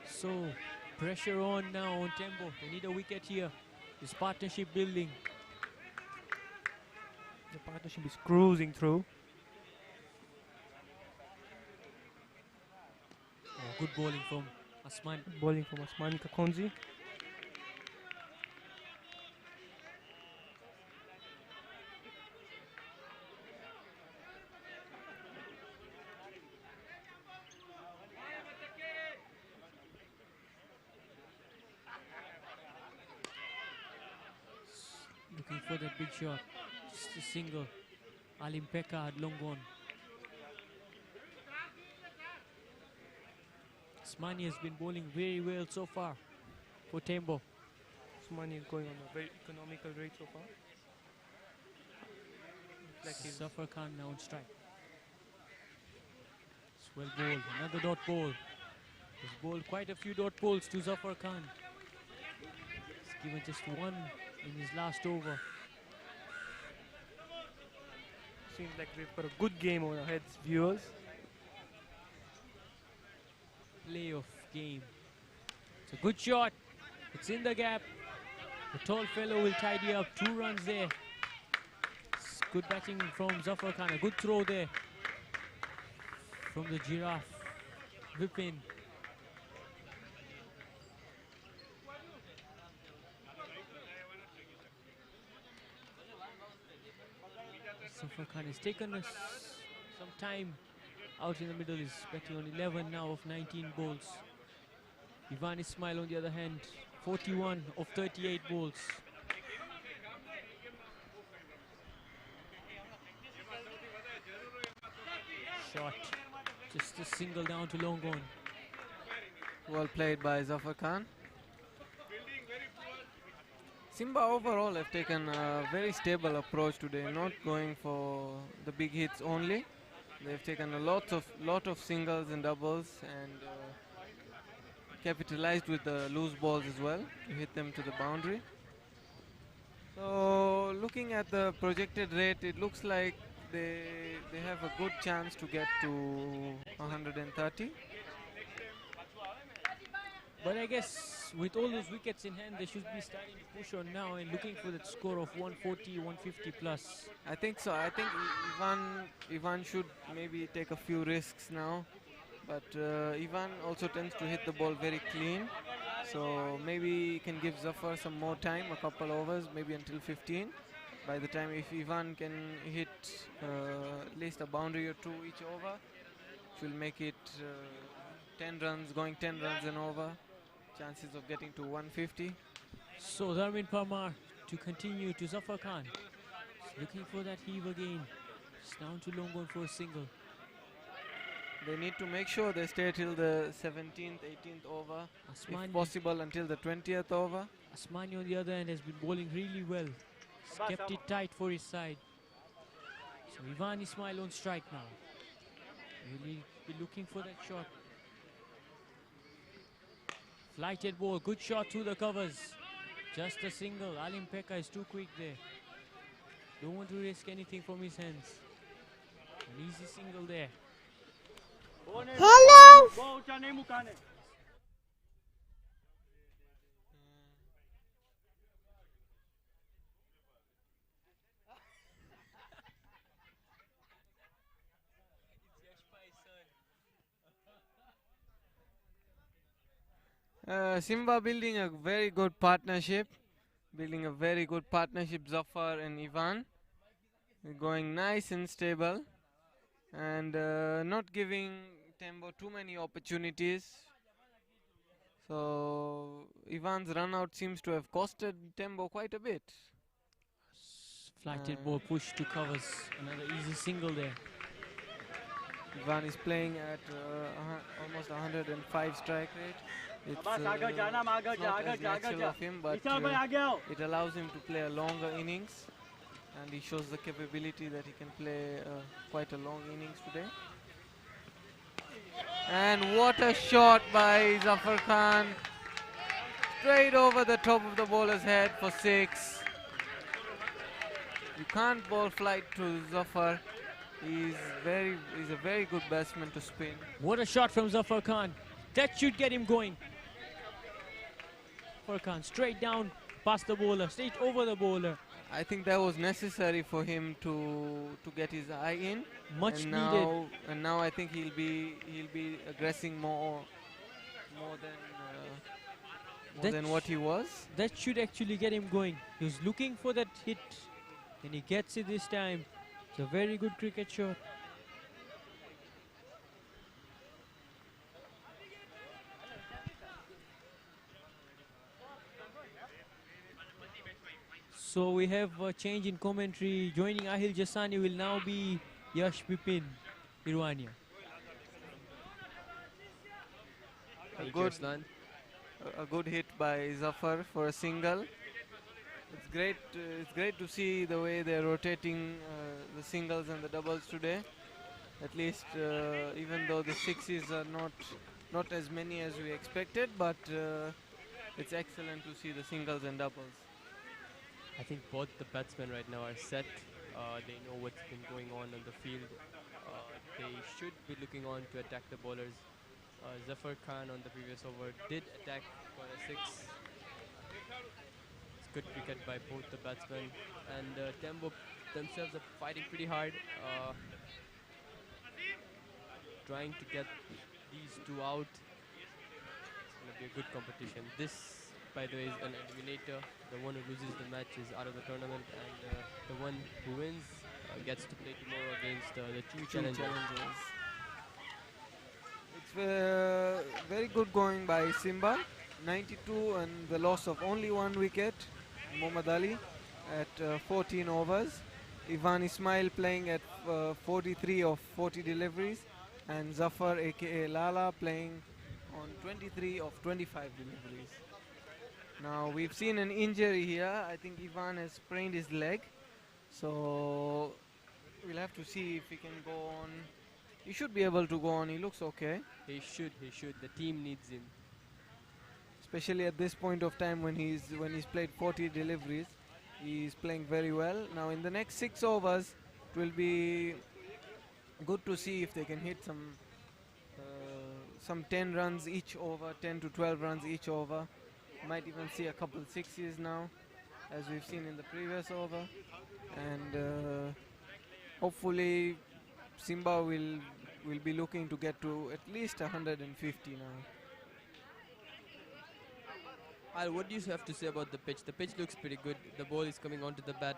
so pressure on now on Tembo. They need a wicket here. This partnership building. The partnership is cruising through. Oh, good bowling from Asman. Bowling from Asmani Kakonzi. Looking for that big shot. Just a single. Alim Pekka had long gone. Asmani has been bowling very well so far for Tembo. Asmani is going on a very economical rate so far. Like he's Zafar Khan now on strike. It's well bowled. Another dot ball. He's bowled quite a few dot balls to Zafar Khan. He's given just one in his last over. seems like we've got a good game on our heads, viewers. Playoff game. It's a good shot. It's in the gap. The tall fellow will tidy up. 2 runs there. It's good batting from Zafar Khan. A good throw there from the giraffe. Vipin. Zafar Khan has taken us some time out in the middle. Is batting on 11 now of 19 balls. Ivan Ismail on the other hand, 41 of 38 balls. Shot, just a single down to long on. Well played by Zafar Khan. Simba overall have taken a very stable approach today, not going for the big hits only. They've taken a lot of singles and doubles and capitalized with the loose balls as well to hit them to the boundary. So looking at the projected rate, it looks like they have a good chance to get to 130. But I guess with all those wickets in hand, they should be starting to push on now and looking for that score of 140, 150 plus. I think so. I think Ivan should maybe take a few risks now. But Ivan also tends to hit the ball very clean. So maybe he can give Zafar some more time, a couple overs, maybe until 15. By the time if Ivan can hit at least a boundary or 2 each over, it will make it 10 runs, going 10 runs and over. Chances of getting to 150. So Dharmin Parmar to continue to Zafar Khan. He's looking for that heave again. It's down to long on for a single. They need to make sure they stay till the 17th, 18th over. Asmani, If possible until the 20th over. Asmani on the other end has been bowling really well. He's kept it tight for his side. So Ivan Ismail on strike now. Will he be looking for that shot? Flighted ball, good shot through the covers. Just a single. Alim Pekka is too quick there. Don't want to risk anything from his hands. An easy single there. Hello. Simba building a very good partnership. Zafar and Ivan. They're going nice and stable. And not giving Tembo too many opportunities. So Ivan's run out seems to have costed Tembo quite a bit. Flighted ball pushed to covers. Another easy single there. Ivan is playing at almost 105 strike rate. It's not as natural of him, but it allows him to play a longer innings. and he shows the capability that he can play quite a long innings today. And what a shot by Zafar Khan, straight over the top of the bowler's head for 6. You can't bowl flight to Zafar. He's a very good batsman to spin. What a shot from Zafar Khan. That should get him going. Zafar Khan straight down past the bowler, straight over the bowler. I think that was necessary for him to get his eye in. Much and needed. And now I think he'll be aggressing more than what he was. That should actually get him going. He was looking for that hit and he gets it this time. It's a very good cricket shot. So we have a change in commentary. Joining Ahil Jasani will now be Yash Bipin Irwania. A good hit by Zafar for a single. It's great to see the way they're rotating the singles and the doubles today. At least even though the sixes are not as many as we expected, but it's excellent to see the singles and doubles. I think both the batsmen right now are set. They know what's been going on the field. They should be looking on to attack the bowlers. Zafar Khan on the previous over did attack for a 6. It's good cricket by both the batsmen. And Tembo themselves are fighting pretty hard. Trying to get these two out. It's going to be a good competition. This, by the way, is an eliminator. The one who loses the match is out of the tournament, and the one who wins gets to play tomorrow against the two challengers. It's very good going by Simba. 92 and the loss of only 1 wicket. Mohammad Ali at 14 overs. Ivan Ismail playing at 43 of 40 deliveries. And Zafar aka Lala playing on 23 of 25 deliveries. Now we've seen an injury here. I think Ivan has sprained his leg. So we'll have to see if he can go on. He should be able to go on. He looks okay. He should. The team needs him. Especially at this point of time when he's played 40 deliveries. He's playing very well. Now in the next 6 overs, it will be good to see if they can hit some 10 runs each over, 10 to 12 runs each over. Might even see a couple 6s now, as we've seen in the previous over. And hopefully Simba will be looking to get to at least 150 now. Al, what do you have to say about the pitch? The pitch looks pretty good. The ball is coming onto the bat.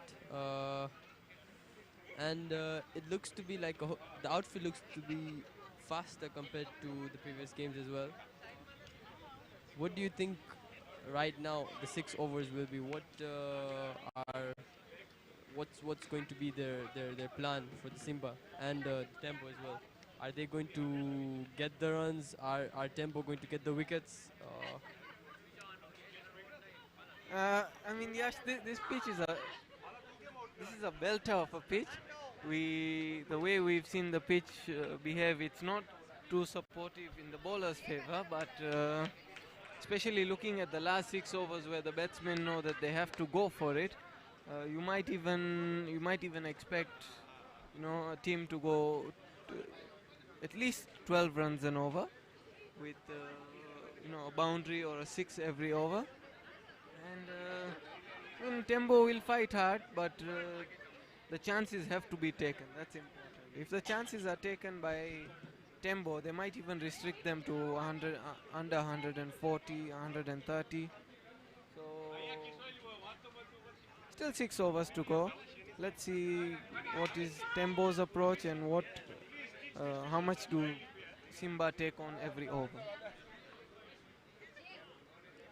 And it looks to be like the outfield looks to be faster compared to the previous games as well. What do you think right now the 6 overs will be? What's going to be their plan for the Simba and the Tempo as well? Are they going to get the runs? Are Tempo going to get the wickets? I mean, Yash, this pitch is a belter of a pitch. The way we've seen the pitch behave, it's not too supportive in the bowler's favor, but especially looking at the last 6 overs where the batsmen know that they have to go for it, you might even expect, a team to go to at least 12 runs and over with a boundary or a 6 every over. And Tembo will fight hard, but the chances have to be taken. That's important. If the chances are taken by Tembo, they might even restrict them to 100, under 140, 130. So still 6 overs to go. Let's see what is Tembo's approach and how much do Simba take on every over.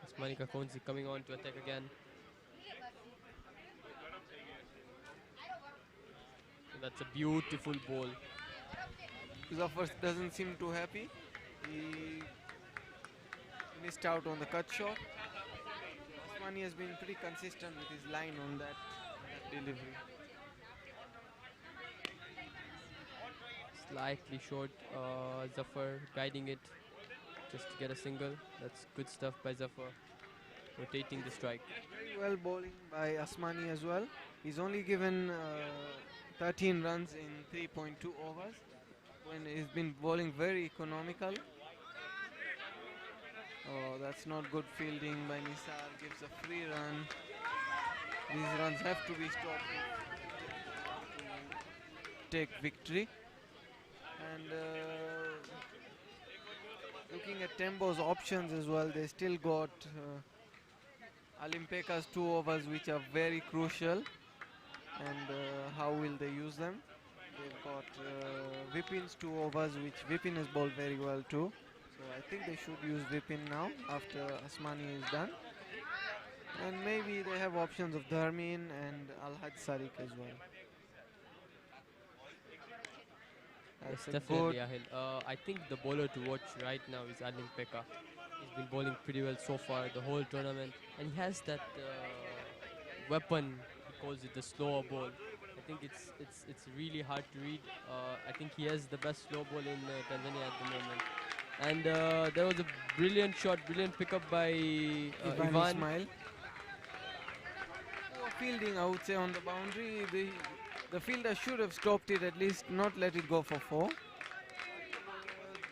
It's Manika Konzi coming on to attack again. So that's a beautiful ball. Zafar doesn't seem too happy. He missed out on the cut shot. Osmani has been pretty consistent with his line on that delivery. slightly short. Zafar guiding it just to get a single. That's good stuff by Zafar. Rotating the strike. Very well bowling by Asmani as well. He's only given 13 runs in 3.2 overs when he's been bowling very economical. Oh, that's not good fielding by Nisar. Gives a free run. These runs have to be stopped to take victory. And looking at Tembo's options as well, they still got Alimpeka's 2 overs, which are very crucial. And how will they use them? They've got Vipin's 2 overs, which Vipin has bowled very well too. So I think they should use Vipin now after Asmani is done. And maybe they have options of Dharmin and Alhaj Sariq as well. Yes, That's a definitely, good. Ahil. I think the bowler to watch right now is Alim Pekka. He's been bowling pretty well so far the whole tournament, and he has that weapon. He calls it the slower ball. I think it's really hard to read. I think he has the best slow ball in Tanzania at the moment. And there was a brilliant shot, brilliant pickup by Ivan. Ismail. Poor fielding, I would say, on the boundary. The fielder should have stopped it, at least not let it go for 4.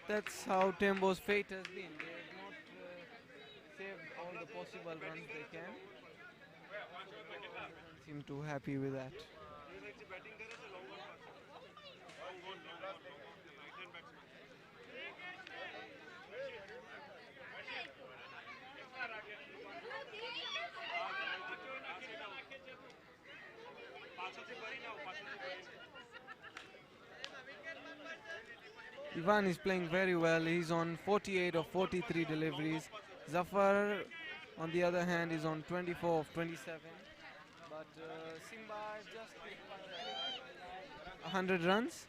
That's how Tembo's fate has been. They have not saved all the possible runs they can. Doesn't seem too happy with that. Ivan is playing very well. He's on 48 of 43 deliveries. Zafar, on the other hand, is on 24 of 27. But Simba has just 100 runs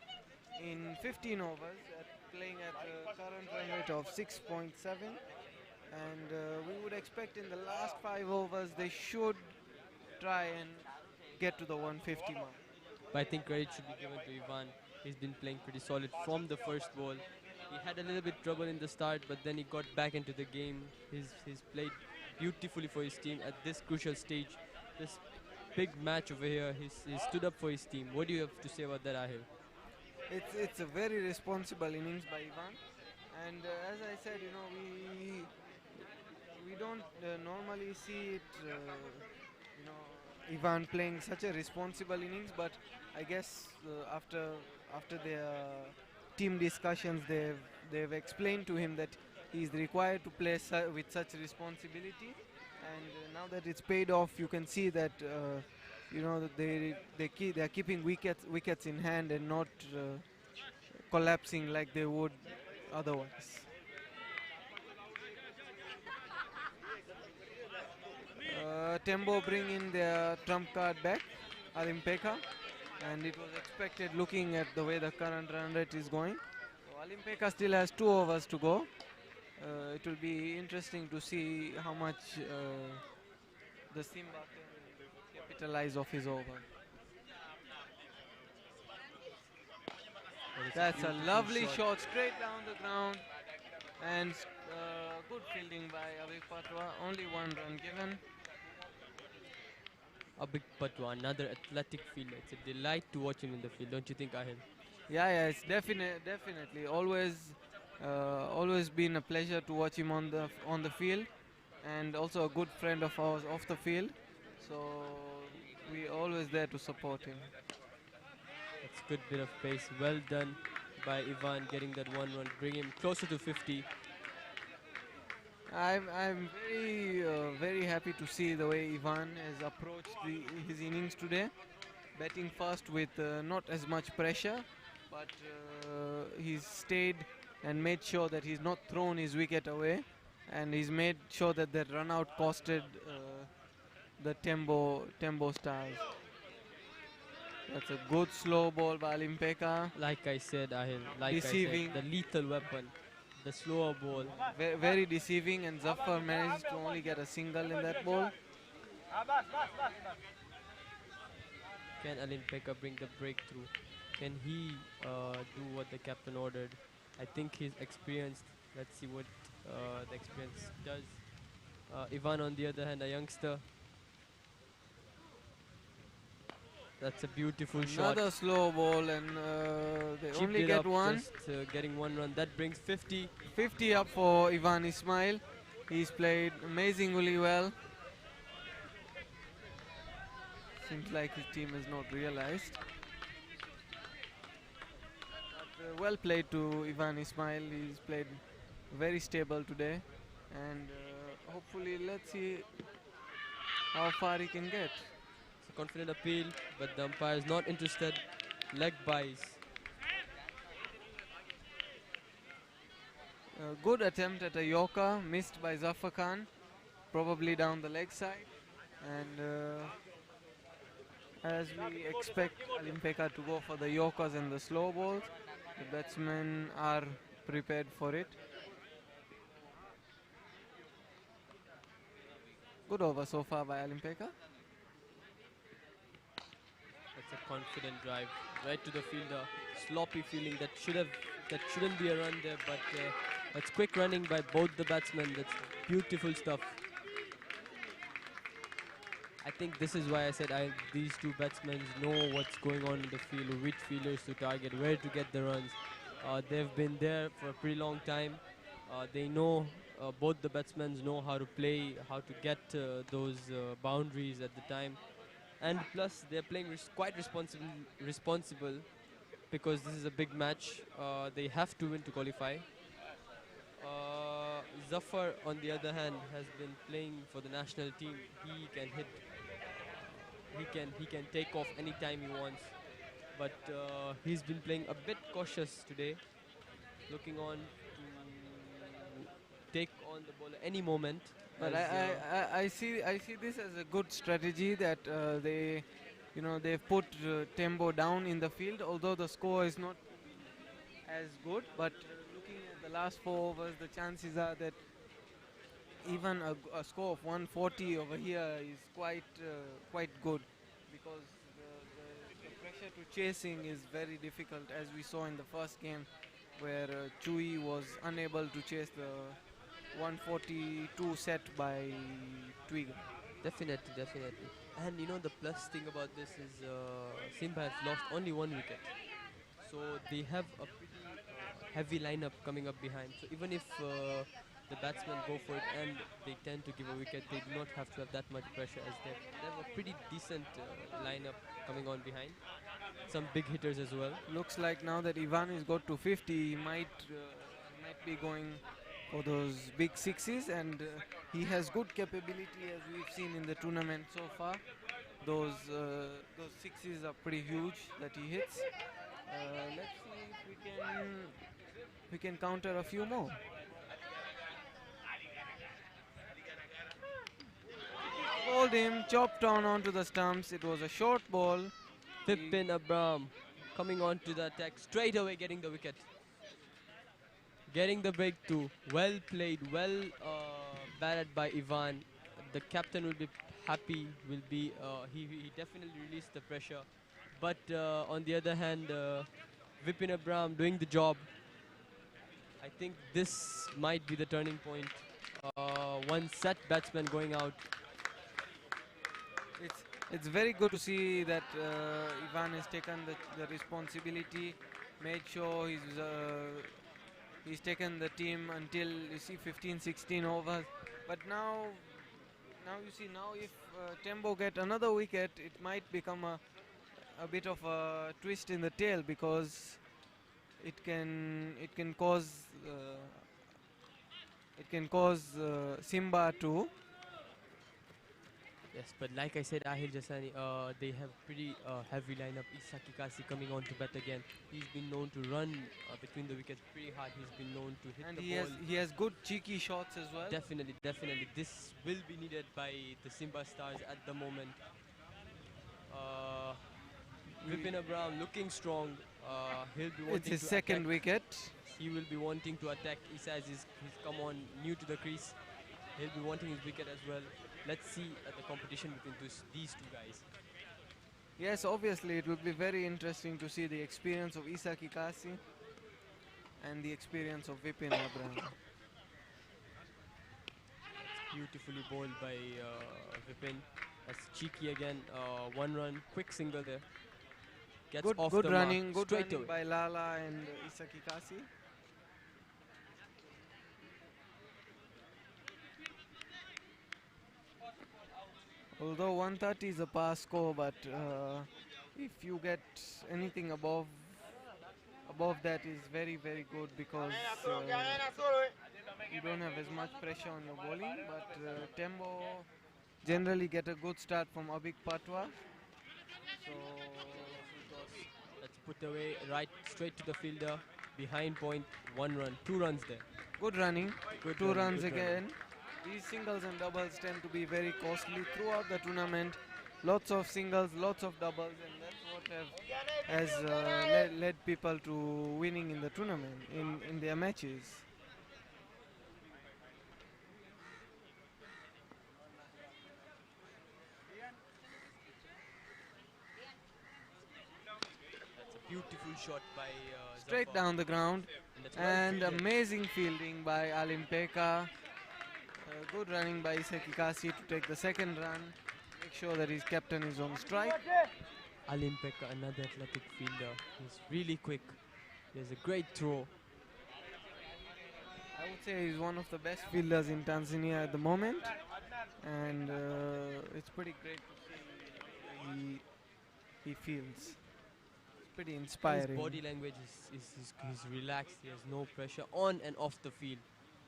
in 15 overs, playing at a current run rate of 6.7. And we would expect in the last 5 overs they should try and get to the 150 mark. But I think credit should be given to Ivan. He's been playing pretty solid from the first ball. He had a little bit trouble in the start, but then he got back into the game. He's played beautifully for his team at this crucial stage. This big match over here, he stood up for his team. What do you have to say about that, Ahil? It's a very responsible innings by Ivan, and as I said, we don't normally see it, Ivan playing such a responsible innings. But I guess after their team discussions, they've explained to him that he's required to play with such responsibility, and now that it's paid off, you can see that that they're keeping wickets in hand and not collapsing like they would otherwise. Tembo bring in their trump card back, Alimpeka, and it was expected looking at the way the current run rate is going. So Alimpeka still has 2 overs to go. It will be interesting to see how much the Simba can capitalize off his over. That's a lovely shot straight down the ground, and good fielding by Abhi Patwa. Only 1 run given. Abhi Patwa, another athletic fielder. It's a delight to watch him in the field, don't you think, Ahil? Yeah, it's definitely always been a pleasure to watch him on the field, and also a good friend of ours off the field. So we're always there to support him. That's a good bit of pace. Well done by Ivan getting that 1 run, bring him closer to 50. I'm very happy to see the way Ivan has approached his innings today, batting first with not as much pressure, but he's stayed and made sure that he's not thrown his wicket away, and he's made sure that that run out costed the Tembo Stars. That's a good slow ball by Alimpeka. Like I said, Ahil, Deceiving. the lethal weapon, the slower ball. Very deceiving, and Zafar managed to only get a single in that ball. Can Alimpeka bring the breakthrough? Can he do what the captain ordered? I think he's experienced. Let's see what the experience does. Ivan, on the other hand, a youngster. That's a beautiful shot. Another slow ball, and they Chipped only it get up, one. just getting one run. That brings 50. 50 up for Ivan Ismail. He's played amazingly well. Seems like his team has not realized. But, well played to Ivan Ismail. He's played very stable today, and hopefully let's see how far he can get. It's a confident appeal, but the umpire is not interested. Leg buys. A good attempt at a Yorker, missed by Zafar Khan, probably down the leg side. And as we expect Alimpeka to go for the Yorkers and the slow balls, the batsmen are prepared for it. Good over so far by Alimpeka. That's a confident drive right to the fielder. Sloppy feeling that shouldn't be a run there, but that's quick running by both the batsmen. That's beautiful stuff. I think this is why I said these two batsmen know what's going on in the field, which fielders to target, where to get the runs. They've been there for a pretty long time. They know, both the batsmen know how to play, how to get those boundaries at the time. And plus, they're playing quite responsible because this is a big match. They have to win to qualify. Zafar, on the other hand, has been playing for the national team. He can hit. He can take off anytime he wants. But he's been playing a bit cautious today, looking on to take on the ball at any moment. But I see this as a good strategy that they've put Tembo down in the field, although the score is not as good. But looking at the last 4 overs, the chances are that even a score of 140 over here is quite good, because the pressure to chasing is very difficult, as we saw in the first game, where Chui was unable to chase the 142 set by Twiga. Definitely. And you know, the plus thing about this is Simba has lost only 1 wicket. So they have a pretty heavy lineup coming up behind. So even if the batsmen go for it and they tend to give a wicket, they do not have to have that much pressure, as they have a pretty decent lineup coming on behind. Some big hitters as well. Looks like now that Ivan has got to 50, he might be going for those big sixes, and he has good capability, as we've seen in the tournament so far. Those sixes are pretty huge that he hits. Let's see if we can counter a few more. Bowled him, chopped on onto the stumps. It was a short ball. Vipin Abram coming on to the attack, straight away getting the wicket. Getting the breakthrough. Well played, well batted by Ivan. The captain will be happy. He definitely released the pressure. But on the other hand, Vipin Abram doing the job. I think this might be the turning point. One set batsman going out. It's very good to see that Ivan has taken the responsibility, made sure he's taken the team until, you see, 15-16 overs. But now you see, if Tembo get another wicket, it might become a bit of a twist in the tail, because it can cause Simba to. Yes, but like I said, Ahil Jasani, they have pretty heavy lineup. Isaki Kasi coming on to bat again. He's been known to run between the wickets pretty hard. He's been known to hit And the he ball. he has good cheeky shots as well. Definitely. This will be needed by the Simba Stars at the moment. Vipin Abram looking strong. He'll be wanting It's his to second attack. wicket. He will be wanting to attack Isa, as he's come on new to the crease. He'll be wanting his wicket as well. Let's see the competition between these two guys. Yes, obviously it will be very interesting to see the experience of Isa Kikasi and the experience of Vipin Abraham. Beautifully bowled by Vipin. That's cheeky again. One run, quick single there. Gets off the mark Good straight running away. by Lala and Isa Kikasi. Although 130 is a pass score, but if you get anything above that is very good because you don't have as much pressure on your bowling. But Tembo generally get a good start from Abik Patwa. So That's put away right straight to the fielder. Behind point, 1 run, 2 runs there. good running, Good two running, runs good running. again. These singles and doubles tend to be very costly throughout the tournament. Lots of singles, lots of doubles, and that's what has led people to winning in the tournament, in their matches. That's a beautiful shot by Straight Zafar. down the ground, And that's well and fielded. amazing fielding by Alim Peka. Good running by Iseki Kasi to take the second run. Make sure that his captain is on strike. Alim Pekka, another athletic fielder. He's really quick. He has a great throw. I would say he's one of the best fielders in Tanzania at the moment, and it's pretty great to see he fields. It's pretty His inspiring. body language he's relaxed. He has no pressure on and off the field.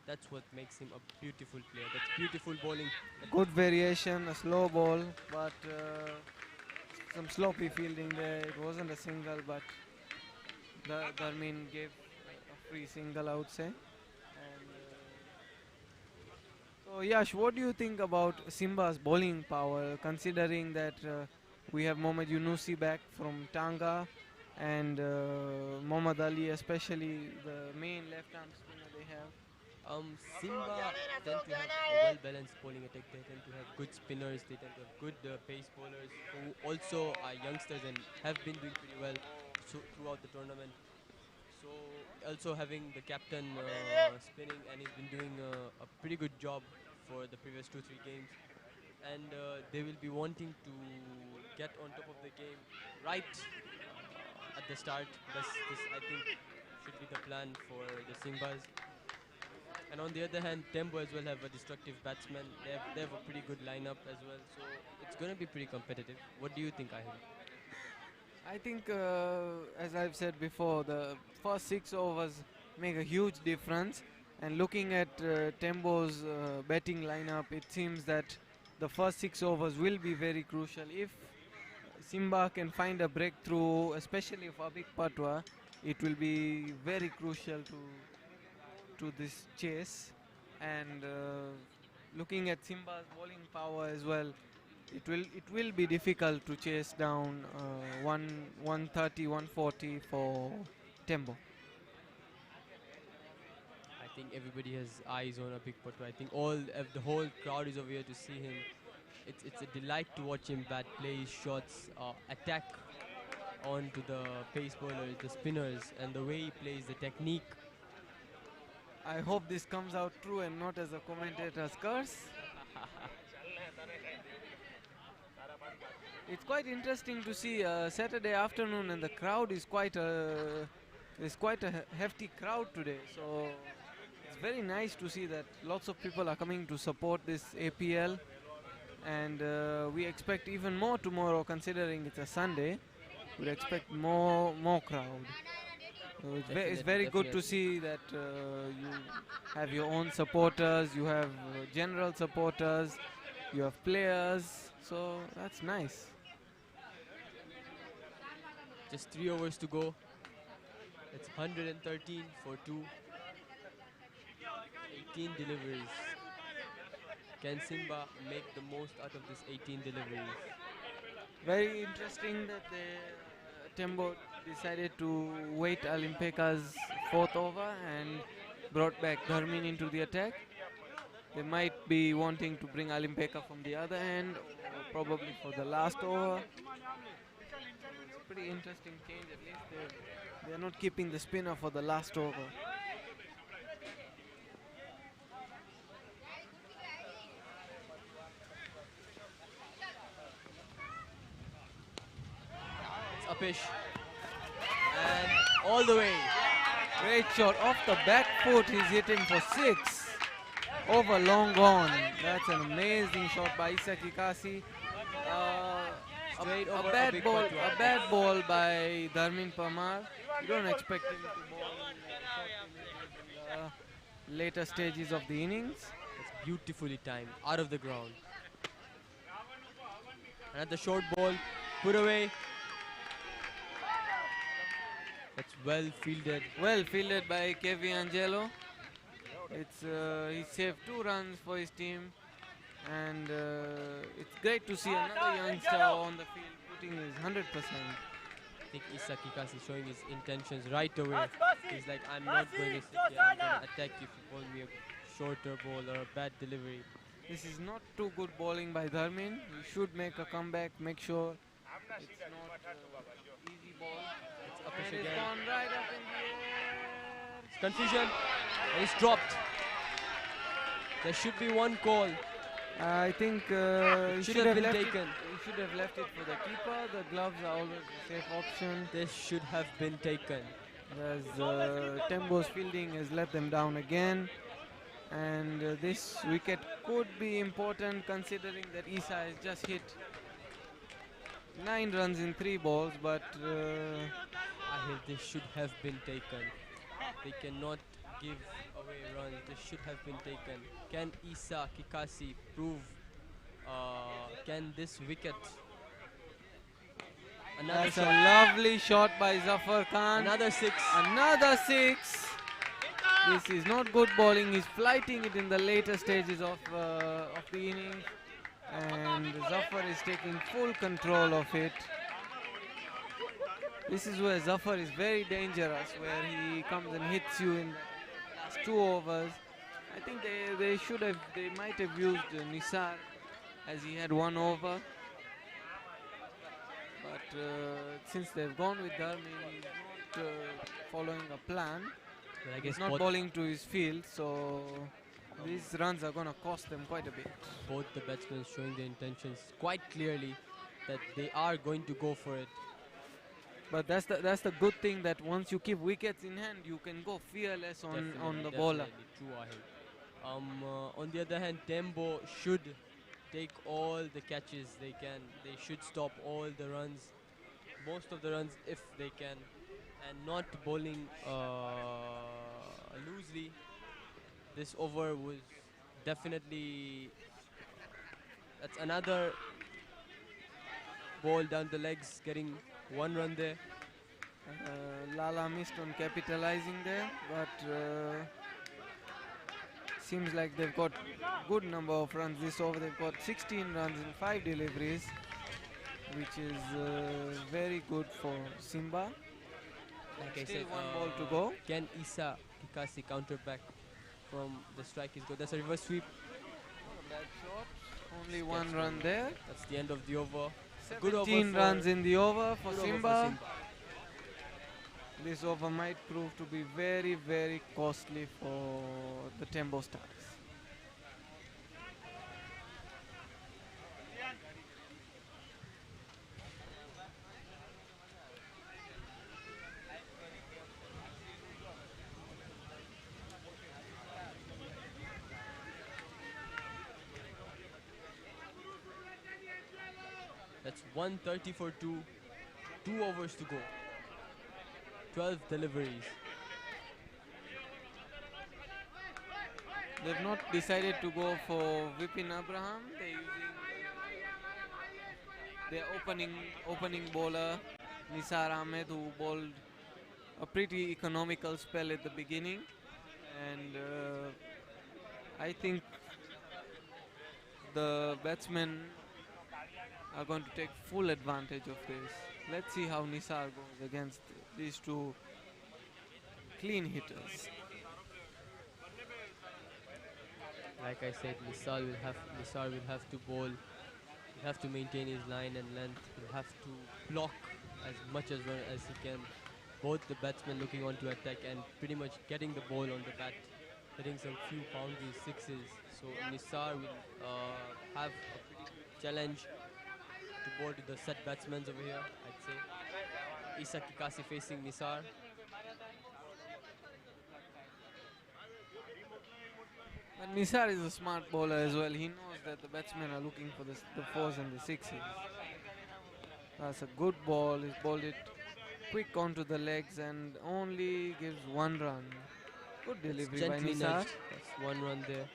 That's what makes him a beautiful player. That's beautiful bowling. Good variation, a slow ball, but some sloppy fielding there. It wasn't a single, but Dharmin gave a free single, I would say. And, so Yash, what do you think about Simba's bowling power, considering that we have Mohammad Yunusi back from Tanga and Mohammad Ali, especially the main left-arm spinner they have? Simba tend to have a well-balanced bowling attack. They tend to have good spinners. They tend to have good pace bowlers who also are youngsters and have been doing pretty well throughout the tournament. So also having the captain spinning, and he's been doing a pretty good job for the previous 2-3 games. And they will be wanting to get on top of the game right at the start. This I think should be the plan for the Simbas. And on the other hand, Tembo as well have a destructive batsman. They have a pretty good lineup as well. So it's going to be pretty competitive. What do you think, Ahil? I think, as I've said before, the first 6 overs make a huge difference. And looking at Tembo's batting lineup, it seems that the first 6 overs will be very crucial. If Simba can find a breakthrough, especially for Abik Patwa, it will be very crucial to this chase. And looking at Simba's bowling power as well, it will be difficult to chase down 130, 140 for Tembo. I think everybody has eyes on a big Patu. I think the whole crowd is over here to see him. It's a delight to watch him bat, play his shots, attack onto the pace bowlers, the spinners, and the way he plays, the technique. I hope this comes out true and not as a commentator's curse. It's quite interesting to see Saturday afternoon, and the crowd is there's quite a hefty crowd today. So it's very nice to see that lots of people are coming to support this APL, and we expect even more tomorrow, considering it's a Sunday. We expect more crowd. So it's very good to see that you have your own supporters, you have general supporters, you have players. So that's nice. Just 3 overs to go. It's 113 for 2. 18 deliveries. Can Simba make the most out of this 18 deliveries? Very interesting that Tembo decided to wait Alimpeka's 4th over and brought back Dharmin into the attack. They might be wanting to bring Alimpeka from the other end, or probably for the last over. It's a pretty interesting change. At least they're not keeping the spinner for the last over. It's Apish. And all the way. Great shot off the back foot. He's hitting for 6. Over long gone. That's an amazing shot by Isa Kikasi. Straight A over bad big ball, butt to a Apish. bad ball by Dharmin Parmar. You don't expect him to bowl in the later stages of the innings. It's beautifully timed. Out of the ground. Another short ball. Put away. That's well fielded. Well fielded by KV Angelo. He saved 2 runs for his team, and it's great to see another youngster on the field putting his 100%. I think Isa Kikasi showing his intentions right away. He's like, I'm not going to sit here. I'm going to attack you if you ball me a shorter ball or a bad delivery. This is not too good bowling by Dharmin. He should make a comeback, make sure it's not easy ball. It's And Apish it's again. gone right up in the air. It's confusion. And it's dropped. There should be one call. I think he should have been left taken. He should have left it for the keeper. The gloves are always the safe option. This should have been taken. As Tembo's fielding has let them down again, and this wicket could be important considering that Isa has just hit 9 runs in 3 balls, but I hear this should have been taken. They cannot give away runs. This should have been taken. Can Isa Kikasi prove? Can this wicket? Another that's a shot. lovely shot by Zafar Khan. Another 6. Another 6. This is not good bowling. He's flighting it in the later stages of the innings, and Zafar is taking full control of it. This is where Zafar is very dangerous, where he comes and hits you in the last 2 overs. I think they might have used Nisar as he had 1 over. But since they've gone with Dharmin, he's not following a plan. But I He's guess not both, bowling to his field, so these runs are going to cost them quite a bit. both the batsmen showing their intentions quite clearly that they are going to go for it. But that's the good thing, that once you keep wickets in hand, you can go fearless on the bowler. Definitely true, Ahil. On the other hand, Tembo should take all the catches they can. They should stop all the runs, most of the runs if they can, and not bowling loosely. This over was definitely, that's another ball down the legs, getting 1 run there. Lala missed on capitalizing there, but seems like they've got good number of runs this over. They've got 16 runs in 5 deliveries, which is very good for Simba. Like I Still said, 1 ball to go. Can Isa Kikasi counter back from the strike is good. That's a reverse sweep. Bad shot. Only 1 run there. That's the end of the over. Good over 17 for- runs in the over for Good over Simba. This over might prove to be very, very costly for the Tembo Stars. That's 130 for 2. 2 overs to go. 12 deliveries. They've not decided to go for Vipin Abraham. They're using their opening bowler Nisar Ahmed, who bowled a pretty economical spell at the beginning, and I think the batsmen are going to take full advantage of this. Let's see how Nisar goes against these 2 clean hitters. Like I said, Nisar will have to bowl. have to maintain his line and length. He'll have to block as much as he can. Both the batsmen looking on to attack and pretty much getting the ball on the bat, hitting some few boundaries, sixes. So Nisar will have a pretty good challenge to bowl to the set batsmen over here, I'd say. Isa Kikasi facing Nisar. But Nisar is a smart bowler as well. He knows that the batsmen are looking for the fours and the sixes. That's a good ball. He's bowled it quick onto the legs and only gives 1 run. Good delivery by Gently Nisar. nudged. That's 1 run there.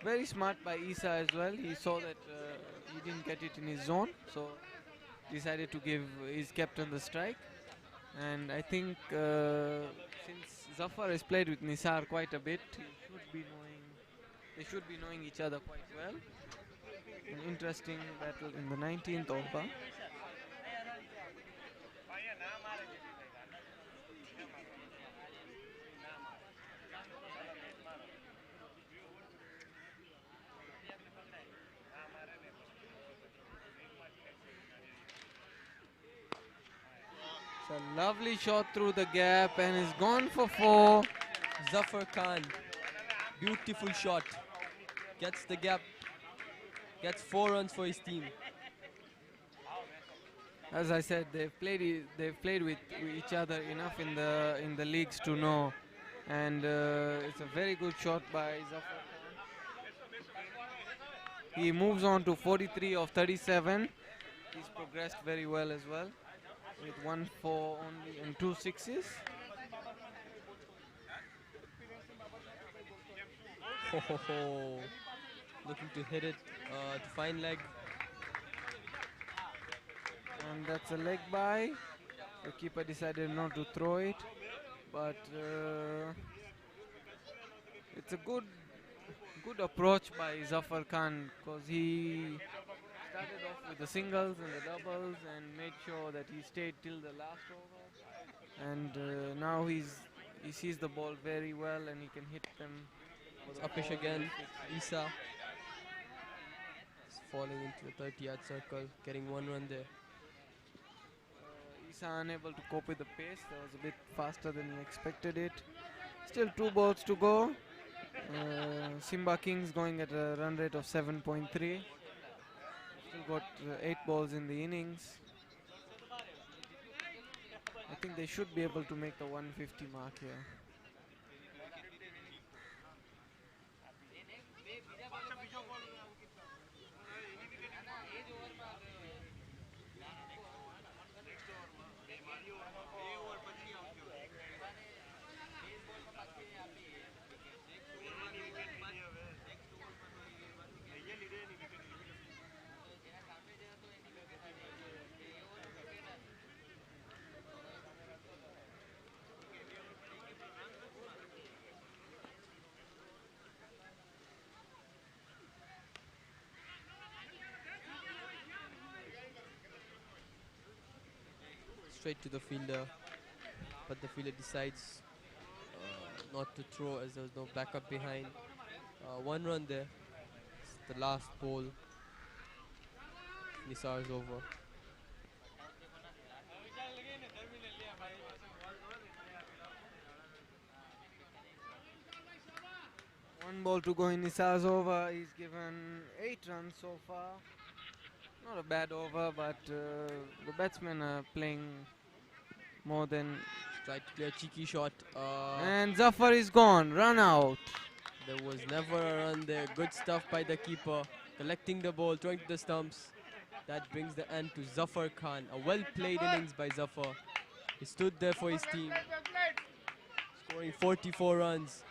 Very smart by Isa as well. He saw that he didn't get it in his zone, so decided to give his captain the strike. And I think since Zafar has played with Nisar quite a bit, they should be knowing each other quite well. An interesting battle in the 19th over. It's a lovely shot through the gap and is gone for 4. Zafar Khan, beautiful shot. Gets the gap. Gets 4 runs for his team. As I said, they've played with each other enough in the leagues to know, and it's a very good shot by Zafar Khan. He moves on to 43 of 37. He's progressed very well as well, with 1 4 only and 2 sixes. Ho, ho, ho. Looking to hit it to fine leg. And that's a leg by. The keeper decided not to throw it, but it's a good approach by Zafar Khan, because he started off with the singles and the doubles and made sure that he stayed till the last over. And now he sees the ball very well and he can hit them. It's uppish again. Isa is falling into the 30-yard circle, getting 1 run there. Isa unable to cope with the pace. That was a bit faster than he expected it. Still 2 balls to go. Simba Kings going at a run rate of 7.3. Still got 8 balls in the innings. I think they should be able to make the 150 mark here. Straight to the fielder, but the fielder decides not to throw as there was no backup behind. 1 run there. It's the last ball. Nisar is over. One ball to go in Nisar's over. He's given 8 runs so far. Not a bad over, but the batsmen are playing more than... Tried to play a cheeky shot. And Zafar is gone. Run out. There was never a run there. Good stuff by the keeper. Collecting the ball, throwing to the stumps. That brings the end to Zafar Khan. A well-played innings by Zafar. He stood there for his team, scoring 44 runs.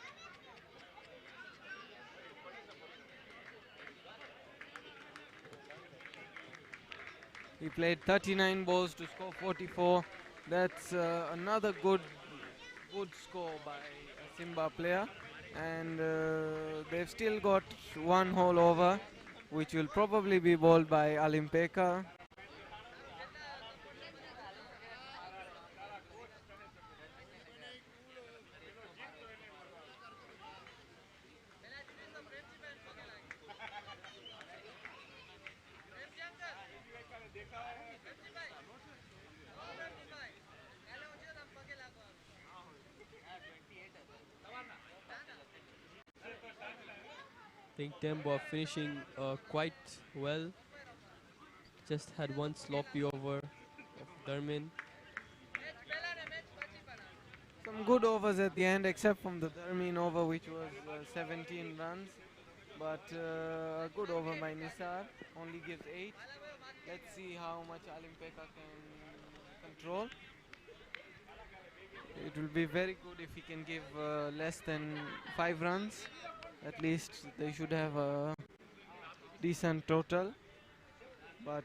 He played 39 balls to score 44. That's another good score by a Simba player. And they've still got 1 whole over, which will probably be bowled by Alimpeka. think Tembo are finishing quite well. Just had one sloppy over of Darmin. Some good overs at the end, except from the Darmin over, which was 17 runs. But a good over by Nisar, only gives 8. Let's see how much Alimpeka can control. It will be very good if he can give less than 5 runs. At least they should have a decent total. But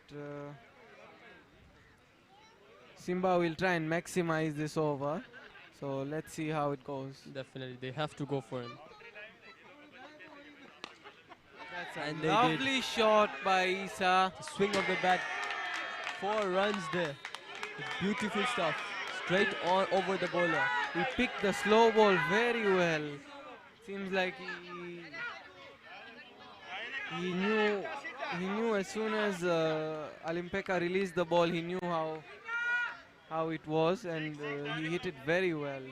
Simba will try and maximize this over. So let's see how it goes. Definitely, they have to go for him. That's And a they lovely shot by Isa. The swing of the bat, 4 runs there. Beautiful stuff. Straight on over the bowler. He picked the slow ball very well. Seems like he knew as soon as Alimpeka released the ball, he knew how it was, and he hit it very well.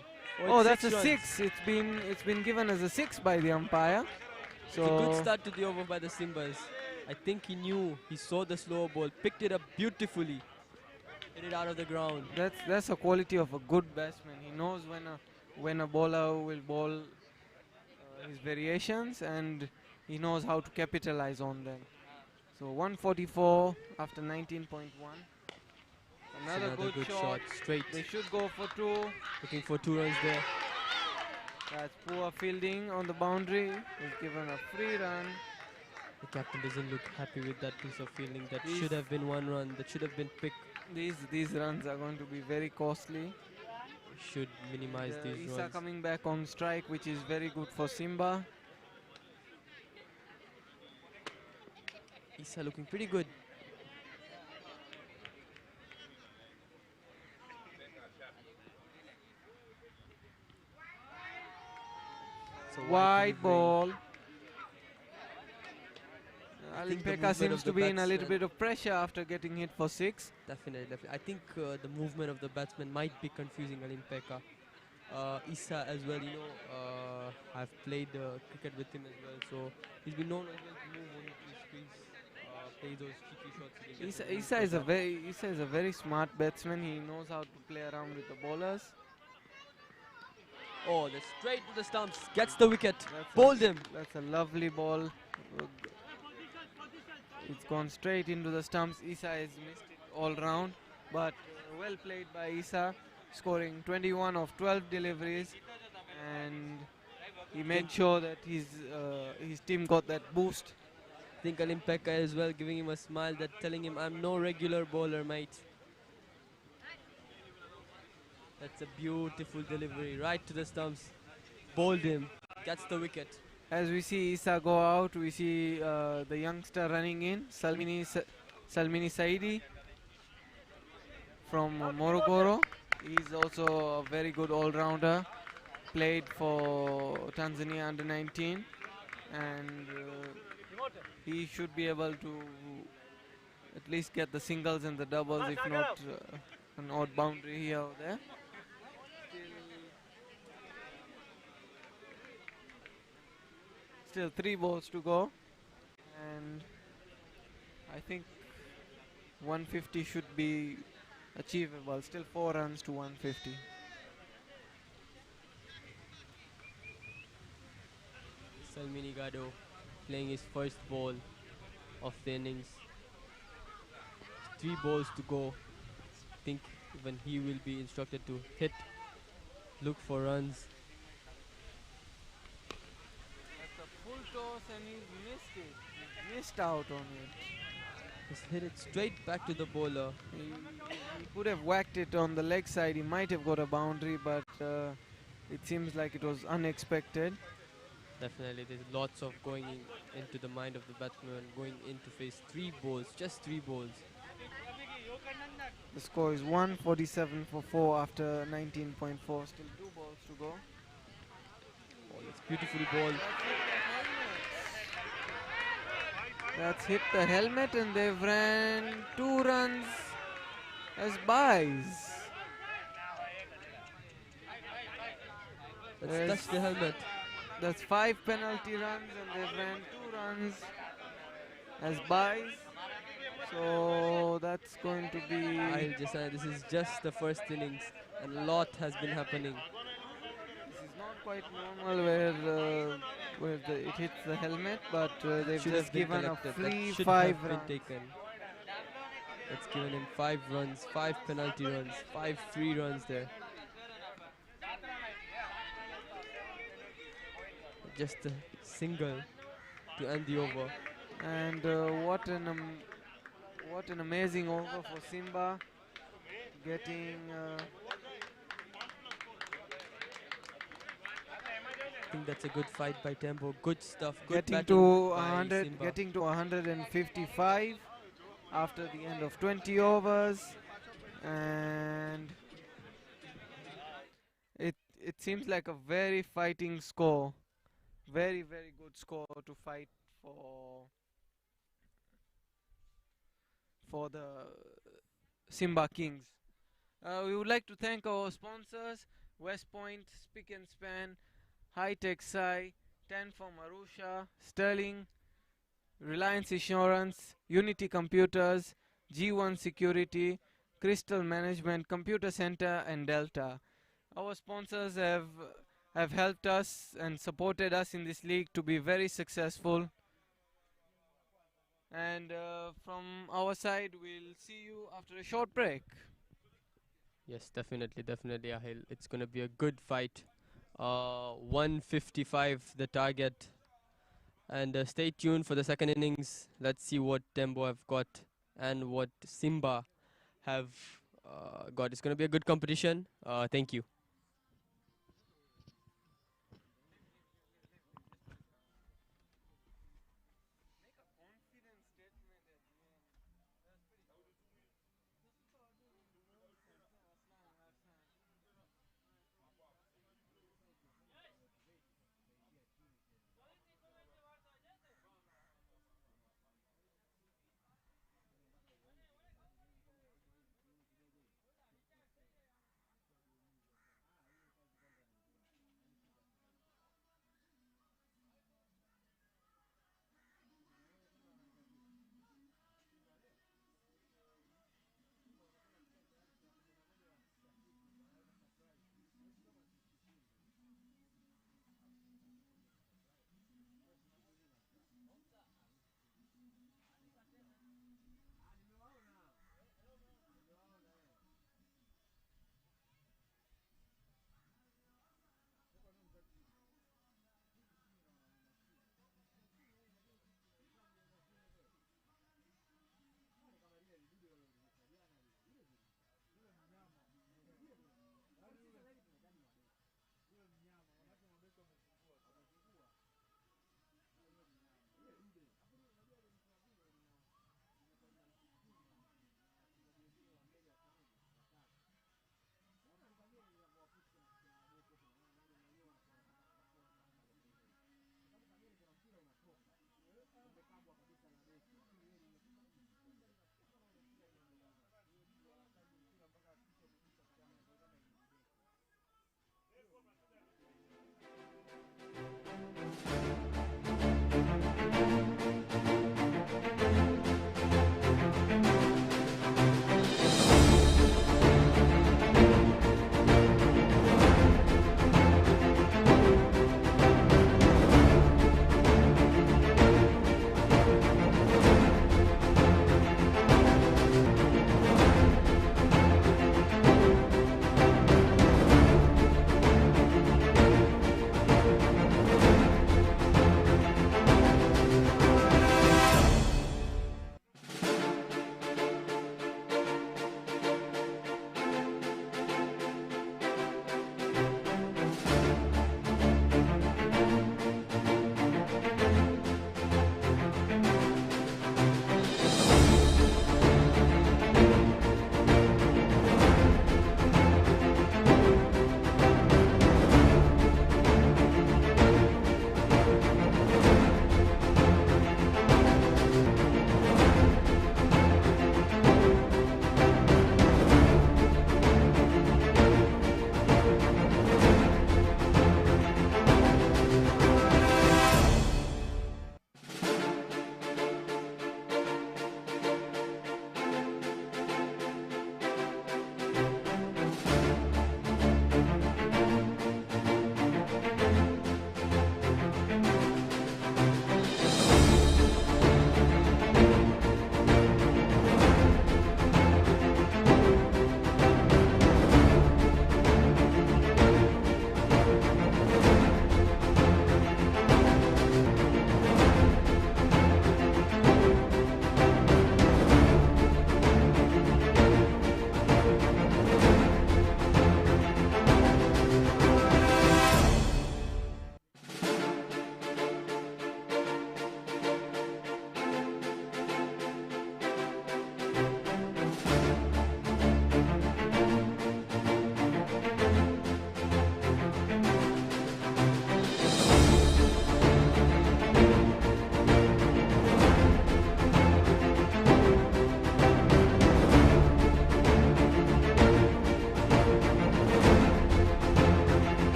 Oh, that's a 6. It's been given as a 6 by the umpire. So it's a good start to the over by the Simbas. I think he knew, he saw the slow ball, picked it up beautifully, hit it out of the ground. That's a quality of a good batsman. He knows when a bowler will bowl his variations, and he knows how to capitalize on them. So 144 after 19.1. Another good shot. Straight. They should go for 2. Looking for 2 runs there. That's poor fielding on the boundary. He's given a free run. The captain doesn't look happy with that piece of fielding. That These- should have been 1 run. That should have been picked. These runs are going to be very costly. Should minimize these Isa runs. coming back on strike, which is very good for Simba. Isa looking pretty good. So Wide ball. I think the Alimpeka movement seems of to the be in a little batsman- bit of pressure after getting hit for 6. Definitely. I think the movement of the batsman might be confusing Alimpeka. Isa as well, I've played cricket with him as well, so he's been known as well to move on his crease, play those cheeky shots. He can get the Isa ball is a back. very smart batsman. He knows how to play around with the bowlers. Oh, that's straight to the stumps. Gets the wicket. That's Bowled him. That's a lovely ball. It's gone straight into the stumps. Isa has missed it all round, but well played by Isa, scoring 21 of 12 deliveries, and he made sure that his team got that boost. I think Alimpeka as well giving him a smile, that telling him, I'm no regular bowler, mate. That's a beautiful delivery, right to the stumps. Bowled him. Gets the wicket. As we see Isa go out, we see the youngster running in, Salmini Saidi from Morogoro. He's also a very good all-rounder, played for Tanzania under 19, and he should be able to at least get the singles and the doubles, if not an odd boundary here or there. Still 3 balls to go, and I think 150 should be achievable. Still 4 runs to 150. Salmini Gado playing his first ball of the innings. 3 balls to go. I think even he will be instructed to hit, look for runs. That's a full toss and he's missed it. He's missed out on it. He's hit it straight back to the bowler. He could have whacked it on the leg side. He might have got a boundary, but it seems like it was unexpected. Definitely, there's lots of going into the mind of the batsman, going in to face 3 balls, just 3 balls. The score is 147 for 4 after 19.4. Still 2 balls to go. Oh, that's beautifully ball. That's hit the helmet, and they've ran 2 runs as buys. That's the helmet. That's 5 penalty runs, and they've ran 2 runs as buys. So that's going to be. I'll just say this is just the first innings, and a lot has been happening. This is not quite normal where it hits the helmet, but they've Should just have been given a collected. free That should 5 have been runs. taken. That's given him 5 runs, 5 penalty runs, 5 free runs there. Just a single to end the over. And what an amazing over for Simba, getting I think that's a good fight by Tembo. Good stuff. Good getting batting to by 100, Simba. getting to 155 after the end of 20 overs, and it seems like a very fighting score, very good score to fight for the Simba Kings. We would like to thank our sponsors: West Point, Spick and Span, High Tech Sai, 10 for Marusha, Sterling, Reliance Insurance, Unity Computers, G1 Security, Crystal Management, Computer Center, and Delta. Our sponsors have helped us and supported us in this league to be very successful. And from our side, we'll see you after a short break. Yes, definitely, Ahil. It's going to be a good fight. 155 the target. And stay tuned for the second innings. Let's see what Tembo have got and what Simba have got. It's going to be a good competition. Thank you.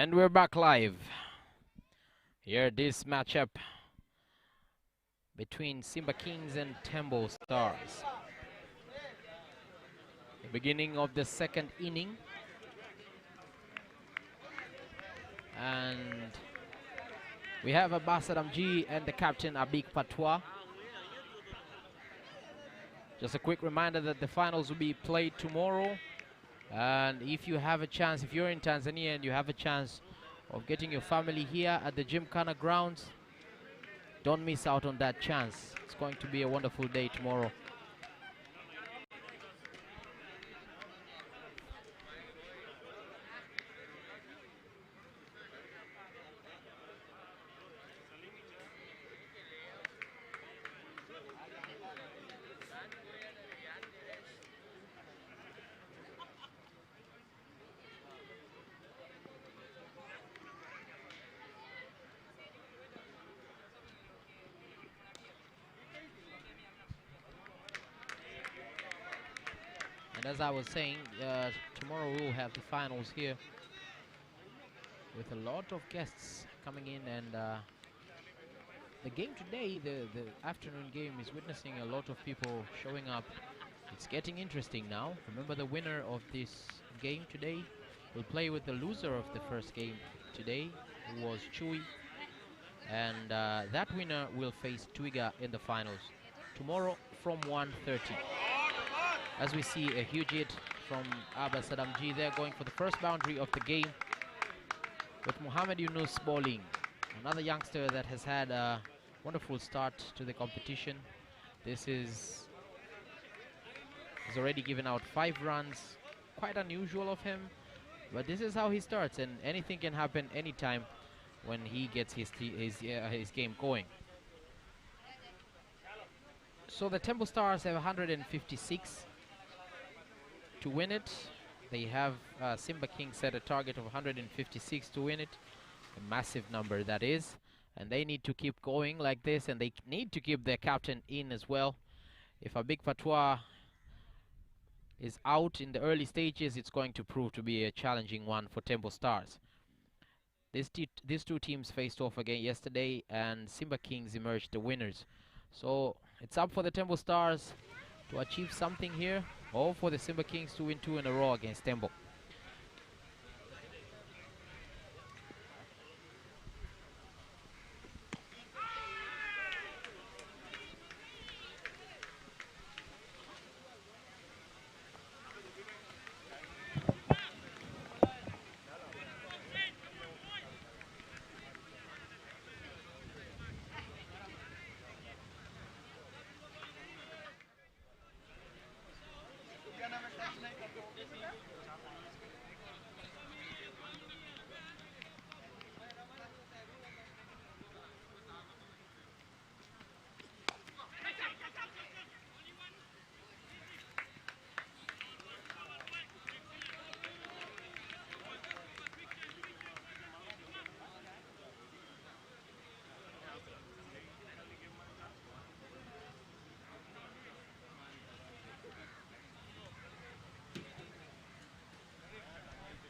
And we're back live. Here, this matchup between Simba Kings and Tembo Stars. The beginning of the second inning. And we have Abbas Adamji and the captain Abik Patois. Just a quick reminder that the finals will be played tomorrow. And if you have a chance, if you're in Tanzania and you have a chance of getting your family here at the Gymkhana grounds, don't miss out on that chance. It's going to be a wonderful day tomorrow. And as I was saying, tomorrow we'll have the finals here with a lot of guests coming in, and the game today, the afternoon game, is witnessing a lot of people showing up. It's getting interesting now. Remember, the winner of this game today will play with the loser of the first game today, who was Chui, and that winner will face Twiga in the finals tomorrow from 1:30. As we see a huge hit from Abbas Adamji there, going for the first boundary of the game, with Mohamed Yunus bowling. Another youngster that has had a wonderful start to the competition. This is he's already given out 5 runs. Quite unusual of him, but this is how he starts, and anything can happen anytime when he gets his game going. So the Temple Stars have 156 to win it. They have Simba King set a target of 156 to win it. A massive number that is. And they need to keep going like this, and they need to keep their captain in as well. If Abik Patois is out in the early stages, it's going to prove to be a challenging one for Temple Stars. These two teams faced off again yesterday, and Simba Kings emerged the winners. So it's up for the Temple Stars to achieve something here, or for the Simba Kings to win 2 in a row against Temple.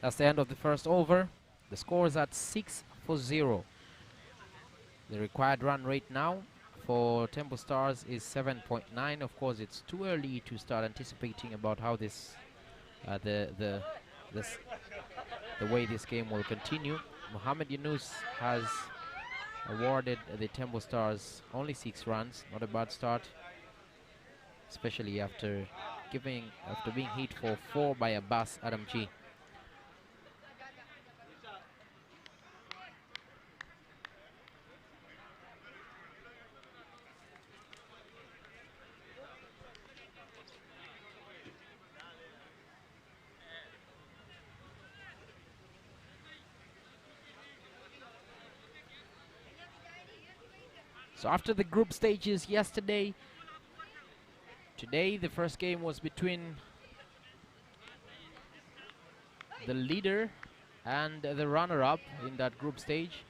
That's the end of the first over. The score is at 6-0. The required run rate now for Temple Stars is 7.9. Of course, it's too early to start anticipating about how this, the way this game will continue. Mohamed Yunus has awarded the Temple Stars only 6 runs. Not a bad start, especially after being hit for 4 by Abbas Adamji. So after the group stages yesterday, today the first game was between the leader and the runner-up in that group stage.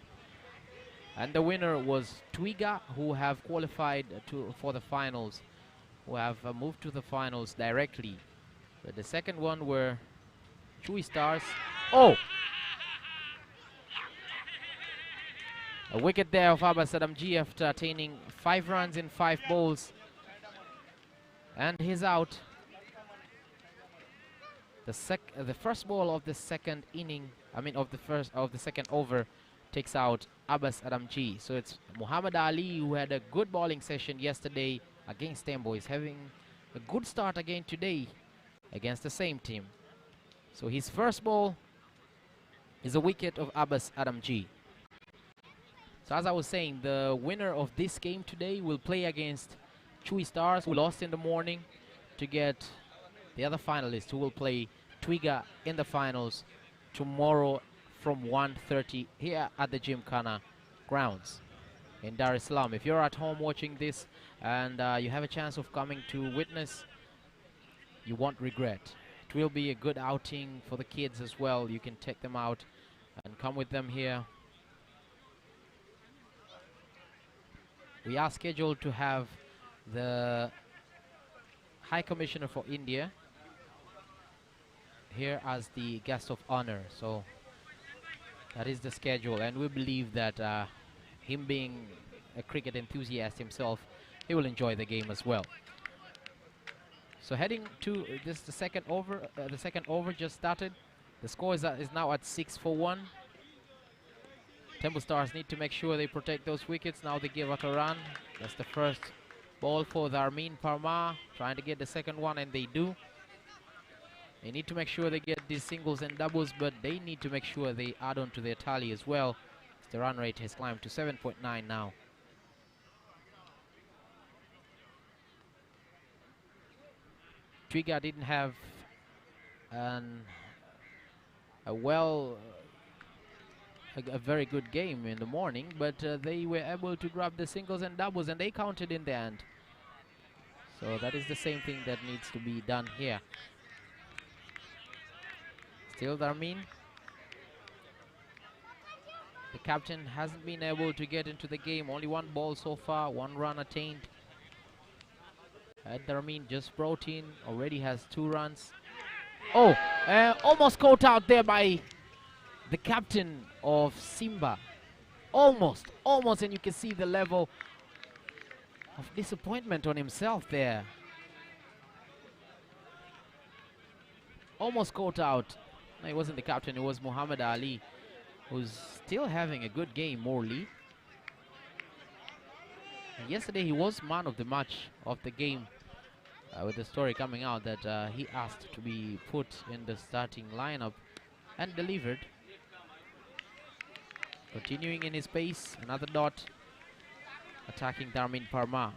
And the winner was Twiga, who have qualified for the finals, who have moved to the finals directly. But the second one were Chui Stars. Oh! A wicket there of Abbas Adamji after attaining 5 runs in 5 balls. And he's out. The first ball of the second inning, of the second over, takes out Abbas Adamji. So it's Muhammad Ali, who had a good bowling session yesterday against Tembo, is having a good start again today against the same team. So his first ball is a wicket of Abbas Adamji. So as I was saying, the winner of this game today will play against Chui Stars, who lost in the morning, to get the other finalists who will play Twiga in the finals tomorrow from 1:30 here at the Gymkhana grounds in Dar es Salaam. If you're at home watching this and you have a chance of coming to witness, you won't regret. It will be a good outing for the kids as well. You can take them out and come with them here. We are scheduled to have the High Commissioner for India here as the guest of honor. So that is the schedule, and we believe that him being a cricket enthusiast himself, he will enjoy the game as well. So heading to this, the second over just started. The score is now at 6-1. Temple Stars need to make sure they protect those wickets. Now they give out a run. That's the first ball for Dharmin Parmar, trying to get the second one, and they do. They need to make sure they get these singles and doubles, but they need to make sure they add on to their tally as well. The run rate has climbed to 7.9 now. Twiga didn't have a very good game in the morning, but they were able to grab the singles and doubles, and they counted in the end. So that is the same thing that needs to be done here. Still Dharmin. The captain hasn't been able to get into the game. Only 1 ball so far, 1 run attained. Dharmin just brought in, already has 2 runs. Oh, almost caught out there by the captain of Simba. Almost, and you can see the level of disappointment on himself there. Almost caught out. No, it wasn't the captain, it was Muhammad Ali, who's still having a good game, Morley. And yesterday he was man of the match of the game, with the story coming out that he asked to be put in the starting lineup and delivered. Continuing in his pace, another dot, attacking Dharmin Parmar.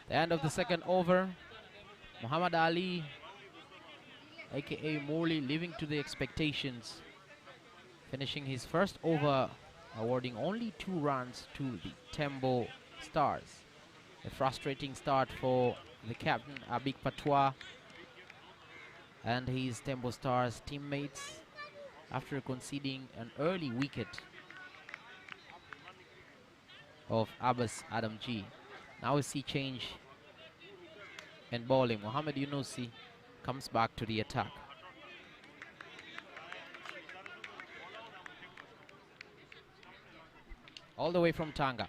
The end of the second over. Muhammad Ali, aka Morley, living to the expectations. Finishing his first over, awarding only 2 runs to the Tembo Stars. A frustrating start for the captain, Abik Patwa, and his Tembo Stars teammates after conceding an early wicket of Abbas Adamji. Now we see change in bowling. Mohamed Yunusi comes back to the attack. All the way from Tanga,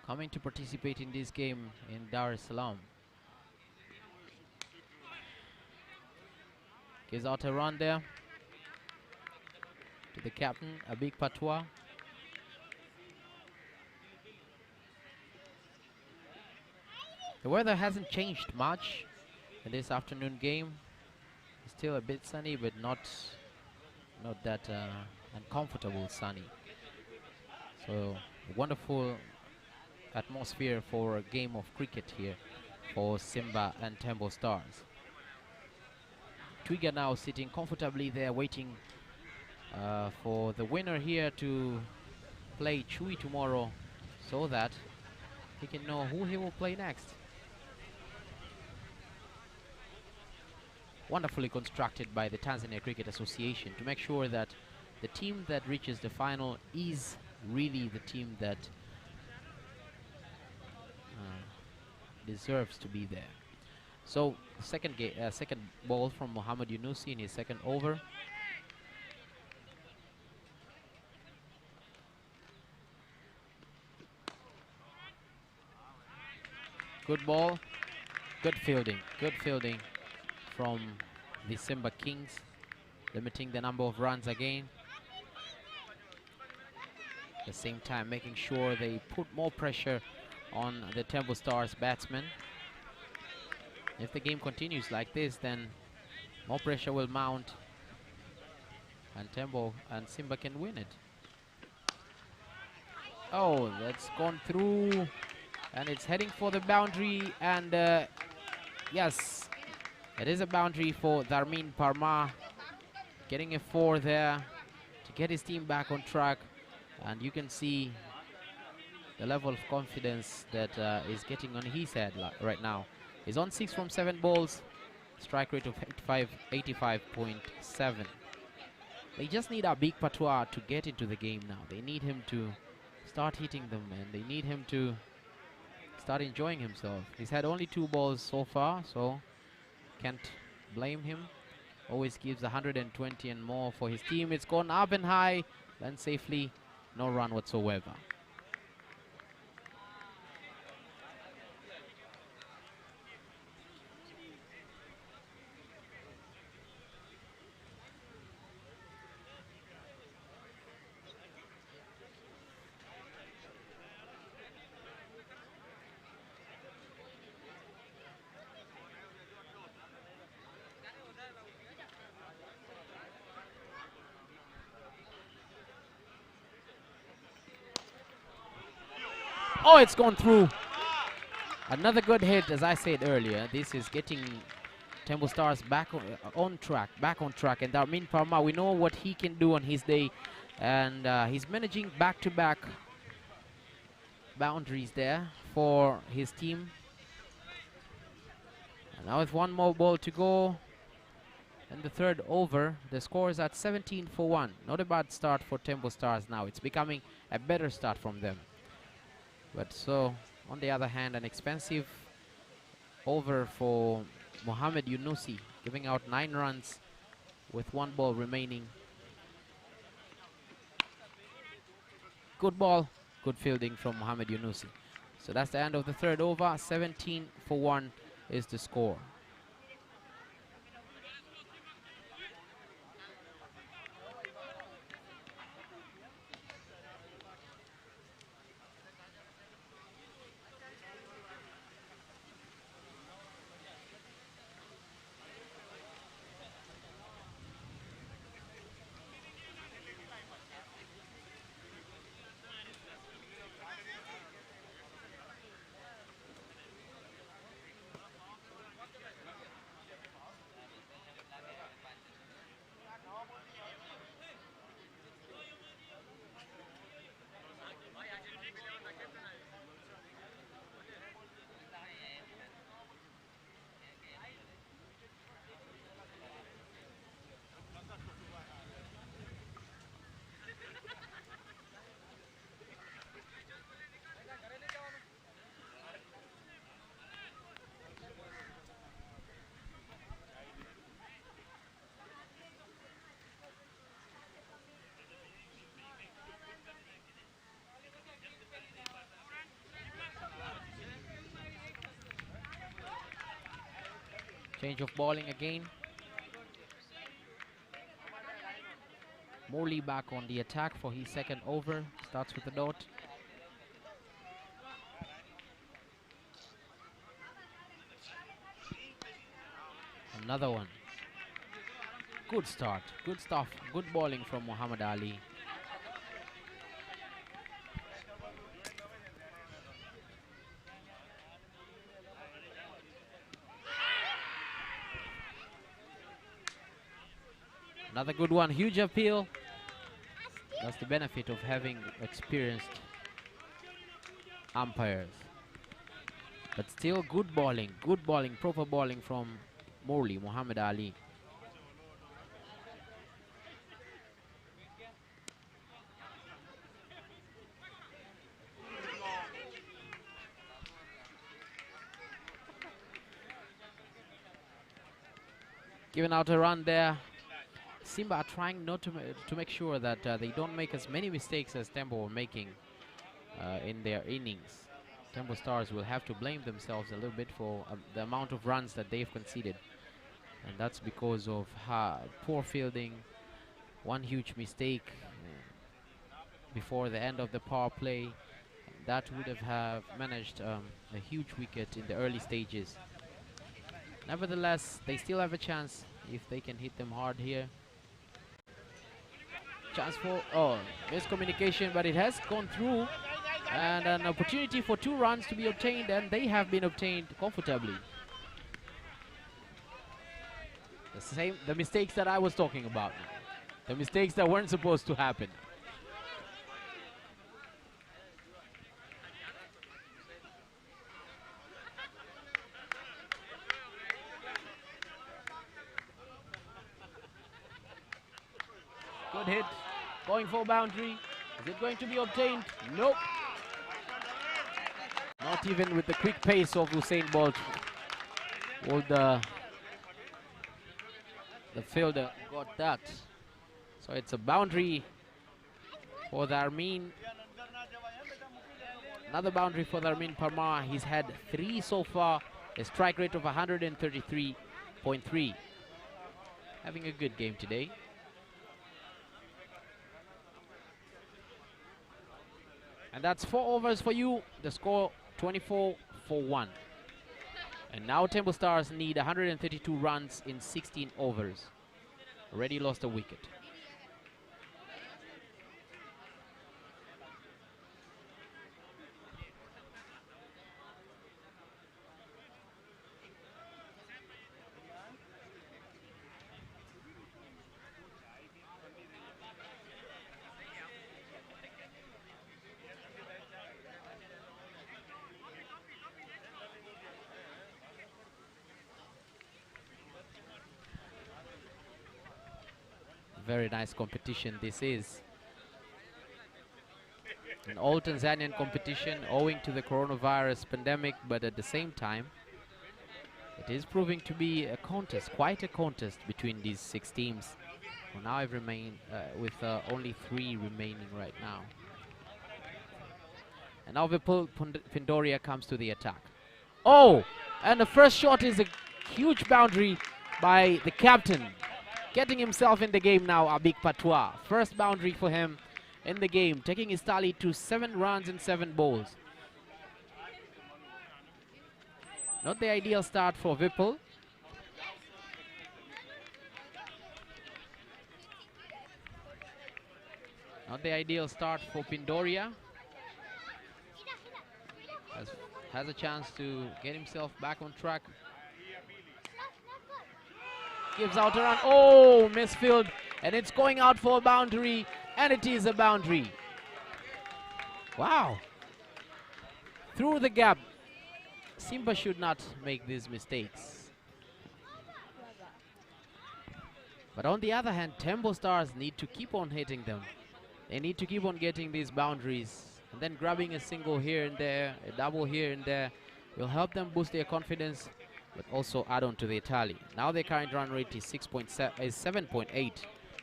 coming to participate in this game in Dar es Salaam. Gives out a run there to the captain, Abik Patwa. The weather hasn't changed much in this afternoon game. It's still a bit sunny, but not that uncomfortable sunny. So a wonderful atmosphere for a game of cricket here for Simba and Tembo Stars. SportsTiger now sitting comfortably there, waiting for the winner here to play Chui tomorrow, so that he can know who he will play next. Wonderfully constructed by the Tanzania Cricket Association to make sure that the team that reaches the final is really the team that deserves to be there. So second ball from Mohamed Yunusi in his second over. Good ball, good fielding from the Simba Kings, limiting the number of runs again. At the same time, making sure they put more pressure on the Tembo Stars batsmen. If the game continues like this, then more pressure will mount, and Tembo and Simba can win it. Oh, that's gone through, and it's heading for the boundary, and yes, it is a boundary for Dharmin Parmar, getting a 4 there to get his team back on track. And you can see the level of confidence that is getting on his head right now. He's on 6 from 7 balls, strike rate of 85.7. They just need a big Patois to get into the game now. They need him to start hitting them, and they need him to start enjoying himself. He's had only 2 balls so far, so can't blame him. Always gives 120 and more for his team. It's gone up and high, then safely, no run whatsoever. Oh, it's gone through. Another good hit, as I said earlier. This is getting Tembo Stars back on track. And Dharmin Parmar, we know what he can do on his day. And he's managing back-to-back boundaries there for his team. And now with 1 more ball to go in the 3rd over, the score is at 17 for 1. Not a bad start for Tembo Stars now. It's becoming a better start from them. But so, on the other hand, an expensive over for Mohamed Yunusi, giving out 9 runs with 1 ball remaining. Good ball, good fielding from Mohamed Yunusi. So that's the end of the 3rd over. 17 for 1 is the score. Change of bowling again. Morley back on the attack for his 2nd over. Starts with a dot. Another one. Good start. Good stuff. Good bowling from Muhammad Ali. Another good one, huge appeal. That's the benefit of having experienced umpires. But still good bowling, proper bowling from Morley, Muhammad Ali. Giving out a run there. Simba are trying not to make sure that they don't make as many mistakes as Tembo are making in their innings. Tembo Stars will have to blame themselves a little bit for the amount of runs that they've conceded. And that's because of poor fielding, one huge mistake before the end of the power play. That would have managed a huge wicket in the early stages. Nevertheless, they still have a chance if they can hit them hard here. Chance for, miscommunication, but it has gone through. And an opportunity for 2 runs to be obtained, and they have been obtained comfortably. The mistakes that I was talking about now. The mistakes that weren't supposed to happen. Good hit, going for boundary. Is it going to be obtained? Nope. Not even with the quick pace of Usain Bolt would the fielder got that. So it's a boundary for the Armin. Another boundary for the Armin Parmar. He's had 3 so far, a strike rate of 133.3. Having a good game today. And that's 4 overs for you. The score 24 for 1. And now Temple Stars need 132 runs in 16 overs. Already lost a wicket. Very nice competition this is. An all Tanzanian competition owing to the coronavirus pandemic, but at the same time it is proving to be a contest, quite a contest between these 6 teams who now have remained with only 3 remaining right now. And now Vipul Pindoria comes to the attack. Oh, and the first shot is a huge boundary by the captain. Getting himself in the game now, Abik Patwa. First boundary for him in the game, taking his tally to 7 runs and 7 balls. Not the ideal start for Vipul. Not the ideal start for Pindoria. Has a chance to get himself back on track. Gives out a run. Oh, misfield. And it's going out for a boundary. And it is a boundary. Wow. Through the gap. Simba should not make these mistakes. But on the other hand, Tembo Stars need to keep on hitting them. They need to keep on getting these boundaries. And then grabbing a single here and there, a double here and there, will help them boost their confidence, but also add on to the tally. Now their current run rate is 7.8.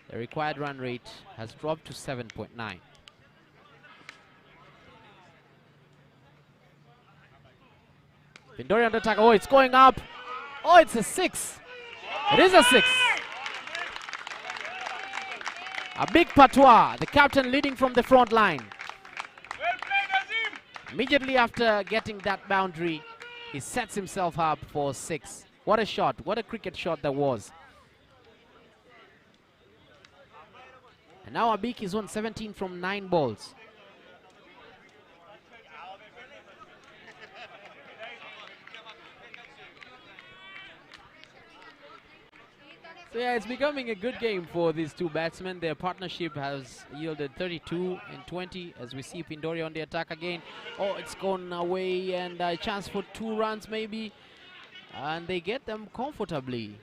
The required run rate has dropped to 7.9. Pindoria under attack. Oh, it's going up. Oh, it's a 6. It is a 6. A big Patois, the captain leading from the front line. Immediately after getting that boundary, he sets himself up for 6. What a shot. What a cricket shot that was. And now Abik is on 17 from 9 balls. So yeah, it's becoming a good game for these two batsmen. Their partnership has yielded 32 and 20 as we see Pindori on the attack again. Oh, it's gone away and a chance for 2 runs maybe. And they get them comfortably.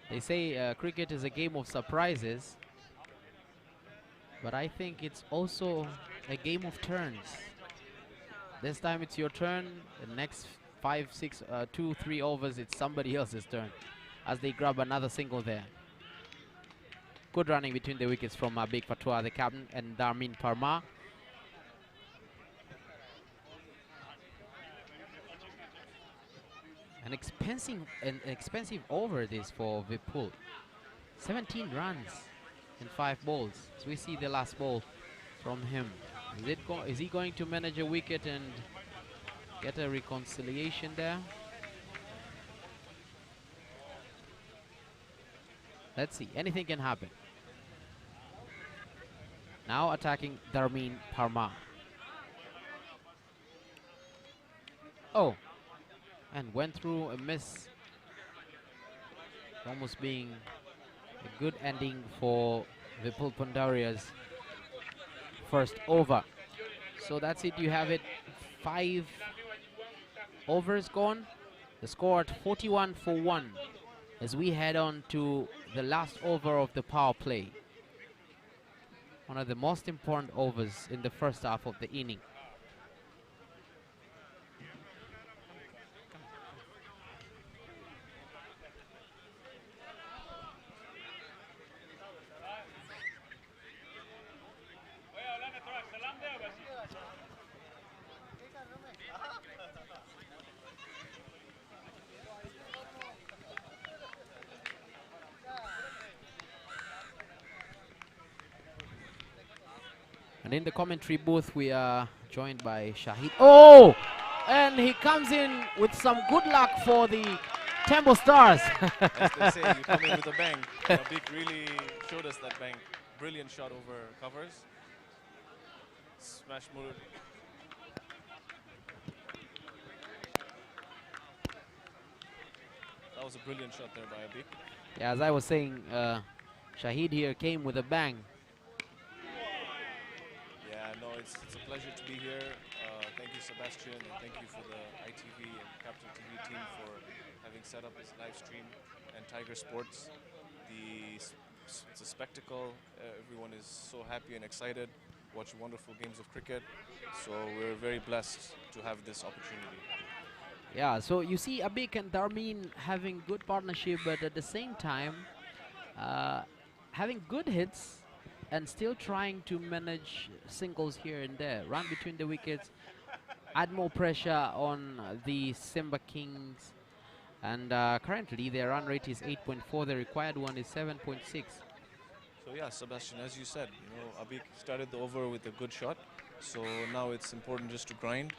They say cricket is a game of surprises, but I think it's also a game of turns. This time it's your turn. The next 5, 6, 2, 3 overs, it's somebody else's turn as they grab another single there. Good running between the wickets from Big Fatwa, the captain, and Darmin Parmar. An expensive over this for Vipul. 17 runs in 5 balls. So we see the last ball from him. Is he going to manage a wicket and get a reconciliation there? Let's see. Anything can happen. Now attacking Darmin Parmar. Oh, and went through a miss. Almost being a good ending for Vipul Pandaria's first over. So that's it. You have it. 5 overs gone. The score at 41 for 1 as we head on to the last over of the power play. One of the most important overs in the first half of the inning. And in the commentary booth, we are joined by Shahid. Oh! And he comes in with some good luck for the Tembo Stars. As they say, you come in with a bang. Abik really showed us that bang. Brilliant shot over covers. Smash Murud. That was a brilliant shot there by Abik. Yeah, as I was saying, Shahid here came with a bang. Yeah, no, it's a pleasure to be here. Thank you, Sebastian, and thank you for the ITV and Capital TV team for having set up this live stream, and Tiger Sports. It's a spectacle. Everyone is so happy and excited. Watch wonderful games of cricket. So we're very blessed to have this opportunity. Yeah, so you see Abik and Darmin having good partnership, but at the same time, having good hits and still trying to manage singles here and there. Run between the wickets, add more pressure on the Simba Kings. And currently their run rate is 8.4, the required one is 7.6. So yeah, Sebastian, as you said, Abik started the over with a good shot. So now it's important just to grind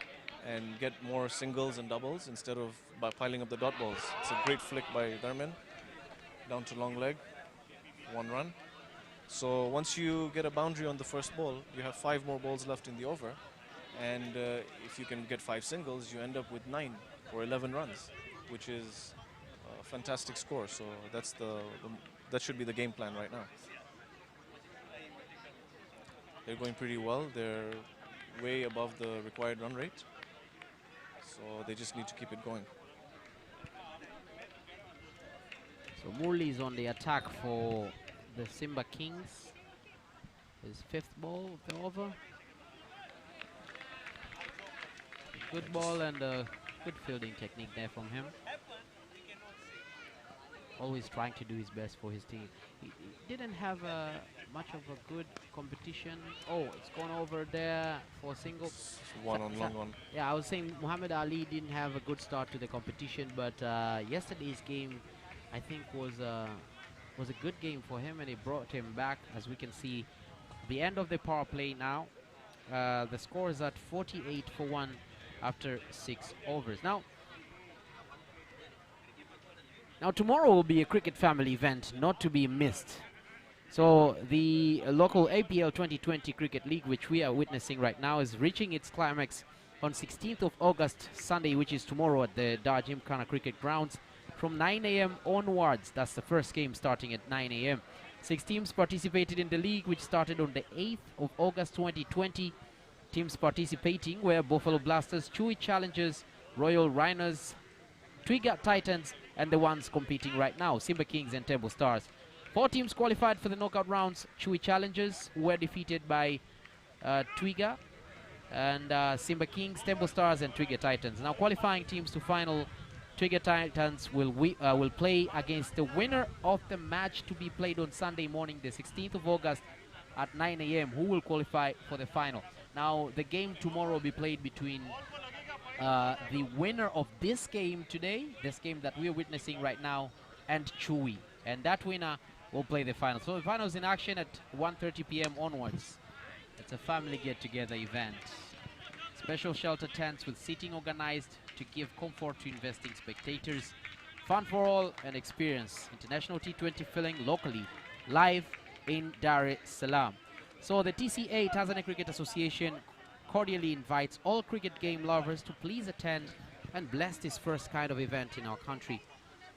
and get more singles and doubles instead of by piling up the dot balls. It's a great flick by Darmin, down to long leg, 1 run. So once you get a boundary on the first ball, you have 5 more balls left in the over. And if you can get 5 singles, you end up with 9 or 11 runs, which is a fantastic score. So that's that should be the game plan right now. They're going pretty well. They're way above the required run rate. So they just need to keep it going. So Murli is on the attack for the Simba Kings. His 5th ball of the over. Good ball and a good fielding technique there from him. Always trying to do his best for his team. He didn't have much of a good competition. Oh, it's gone over there for a single. One on long one. Yeah, I was saying Muhammad Ali didn't have a good start to the competition, but yesterday's game, I think, was a good game for him, and it brought him back. As we can see, the end of the power play now. The score is at 48 for 1 after 6 overs. Now tomorrow will be a cricket family event not to be missed. So the local APL 2020 Cricket League, which we are witnessing right now, is reaching its climax on 16th of August, Sunday, which is tomorrow at the Dar Gymkhana Cricket Grounds from 9 a.m. onwards. That's the first game starting at 9 a.m. 6 teams participated in the league, which started on the 8th of August 2020. Teams participating were Buffalo Blasters, Chewy Challengers, Royal Rhinos, Twiga Titans, and the ones competing right now, Simba Kings and Temple Stars. 4 teams qualified for the knockout rounds. Chewy Challengers were defeated by Twiga and Simba Kings, Temple Stars, and Twiga Titans. Now qualifying teams to final, Twiga Titans will play against the winner of the match to be played on Sunday morning, the 16th of August at 9 a.m. who will qualify for the final. Now the game tomorrow will be played between the winner of this game today, this game that we are witnessing right now, and Chewy. And that winner will play the final. So the final is in action at 1:30 p.m. onwards. It's a family get-together event. Special shelter tents with seating organized to give comfort to investing spectators. Fun for all and experience international T20 filling locally, live in Dar es Salaam. So the TCA, Tanzania Cricket Association, cordially invites all cricket game lovers to please attend and bless this first kind of event in our country.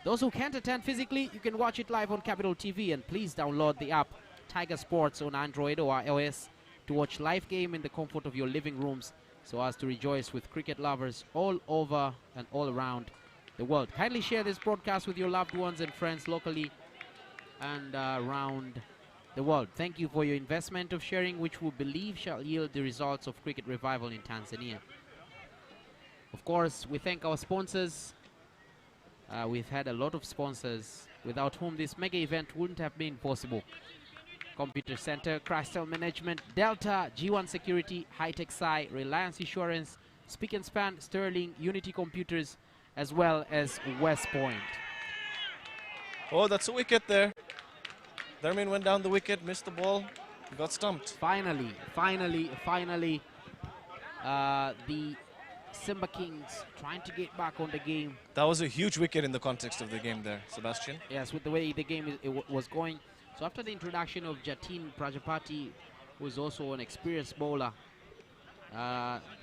Those who can't attend physically, you can watch it live on Capital TV, and please download the app Tiger Sports on Android or iOS to watch live game in the comfort of your living rooms, so as to rejoice with cricket lovers all over and all around the world. Kindly share this broadcast with your loved ones and friends locally and around the world. Thank you for your investment of sharing, which we believe shall yield the results of cricket revival in Tanzania. Of course, we thank our sponsors. We've had a lot of sponsors without whom this mega event wouldn't have been possible. Computer Center, Crystal Management, Delta, G1 Security, High-Tech Sci, Reliance Insurance, Speak and Span, Sterling, Unity Computers, as well as West Point. Oh, that's a wicket there. Dharmin went down the wicket, missed the ball, got stumped. Finally, the Simba Kings trying to get back on the game. That was a huge wicket in the context of the game there, Sebastian. Yes, with the way the game was going. So after the introduction of Jatin Prajapati, who is also an experienced bowler,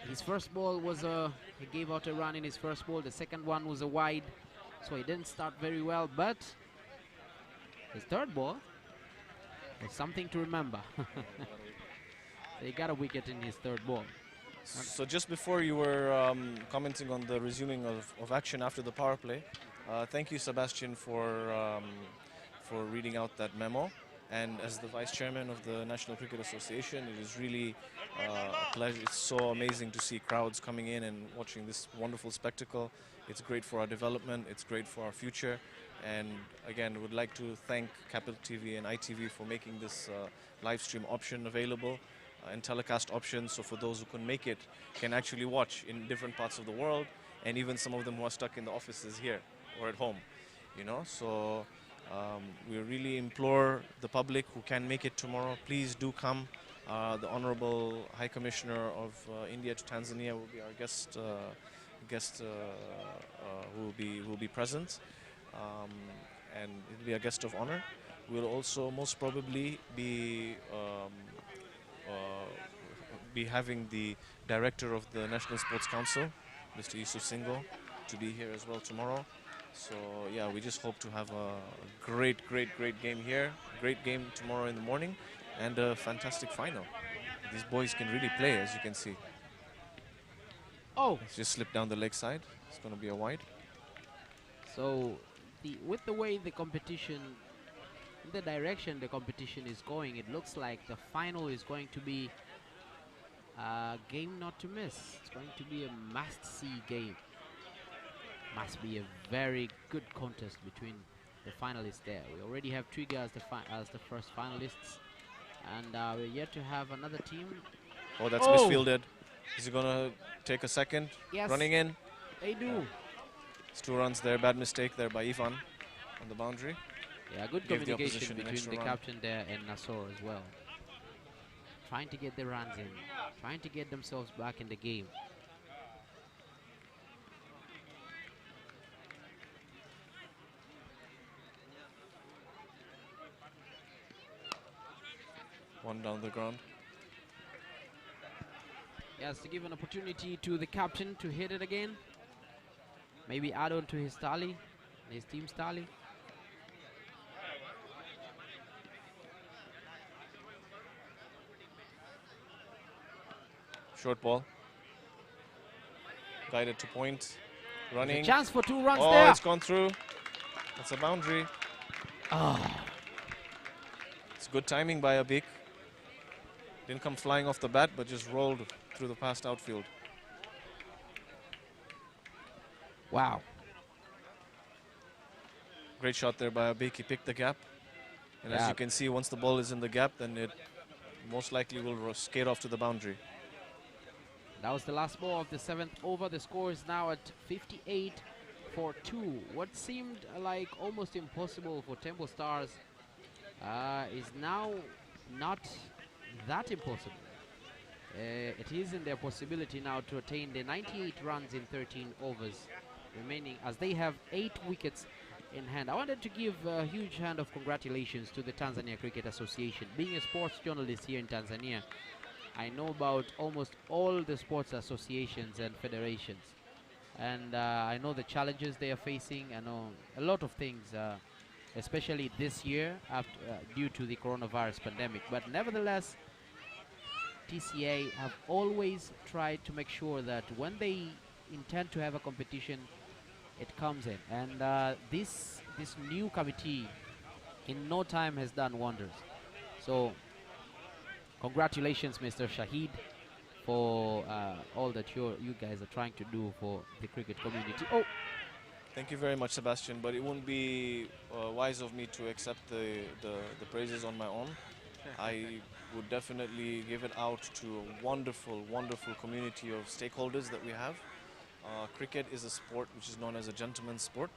his first ball was he gave out a run in his first ball. The second one was a wide, so he didn't start very well. But his third ball was something to remember. He got a wicket in his third ball. So just before you were commenting on the resuming of action after the power play, thank you, Sebastian, for reading out that memo. And as the Vice Chairman of the National Cricket Association, it is really a pleasure. It's so amazing to see crowds coming in and watching this wonderful spectacle. It's great for our development. It's great for our future. And again, would like to thank Capital TV and ITV for making this live stream option available and telecast option. So for those who couldn't make it, can actually watch in different parts of the world, and even some of them who are stuck in the offices here or at home, you know. So we really implore the public who can make it tomorrow, please do come. The Honorable High Commissioner of India to Tanzania will be our guest who will be present, and it will be a guest of honor. We'll also most probably be having the director of the National Sports Council, Mr. Yusuf Singo, to be here as well tomorrow. So yeah, we just hope to have a great game here, great game tomorrow in the morning, and a fantastic final. These boys can really play, as you can see. Oh, It's just slipped down the leg side. It's going to be a wide. so with the way the competition, the direction the competition is going, it looks like the final is going to be a game not to miss. It's going to be a must-see game. Must be a very good contest between the finalists there. We already have Twiga as the first finalists, and we're yet to have another team. Oh, that's misfielded. Is he going to take a second? Yes. Running in. They do. It's 2 runs there. Bad mistake there by Ivan on the boundary. Yeah, good Gave the communication opposition an between extra the run. captain there and Nassor as well. Trying to get the runs in, trying to get themselves back in the game. One down the ground. Yes, to give an opportunity to the captain to hit it again. Maybe add on to his tally, his team's tally. Short ball. Guided to point. Running. Chance for 2 runs Oh, there. it's gone through. That's a boundary. It's good timing by Abik. Didn't come flying off the bat, but just rolled through the past outfield. Wow. Great shot there by Abik. He picked the gap. And as Yeah. you can see, once the ball is in the gap, then it most likely will skate off to the boundary. That was the last ball of the 7th over. The score is now at 58-2. What seemed like almost impossible for Temple Stars is now not that impossible. It is in their possibility now to attain the 98 runs in 13 overs remaining, as they have 8 wickets in hand. I wanted to give a huge hand of congratulations to the Tanzania Cricket Association. Being a sports journalist here in Tanzania, I know about almost all the sports associations and federations, and I know the challenges they are facing. I know a lot of things, especially this year after, due to the coronavirus pandemic. But nevertheless, TCA have always tried to make sure that when they intend to have a competition, it comes in. And this new committee in no time has done wonders. So congratulations, Mr. Shahid, for all that you guys are trying to do for the cricket community. Oh, Thank you very much, Sebastian, but it wouldn't be wise of me to accept the praises on my own. I would definitely give it out to a wonderful, wonderful community of stakeholders that we have. Cricket is a sport which is known as a gentleman's sport,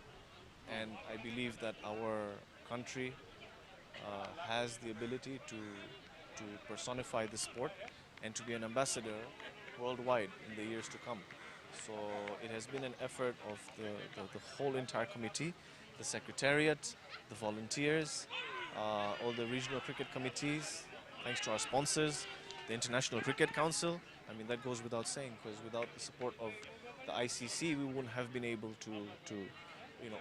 and I believe that our country has the ability to personify the sport and to be an ambassador worldwide in the years to come. So it has been an effort of the whole entire committee, the secretariat, the volunteers, all the regional cricket committees, thanks to our sponsors, the International Cricket Council. I mean, that goes without saying, because without the support of the ICC, we wouldn't have been able to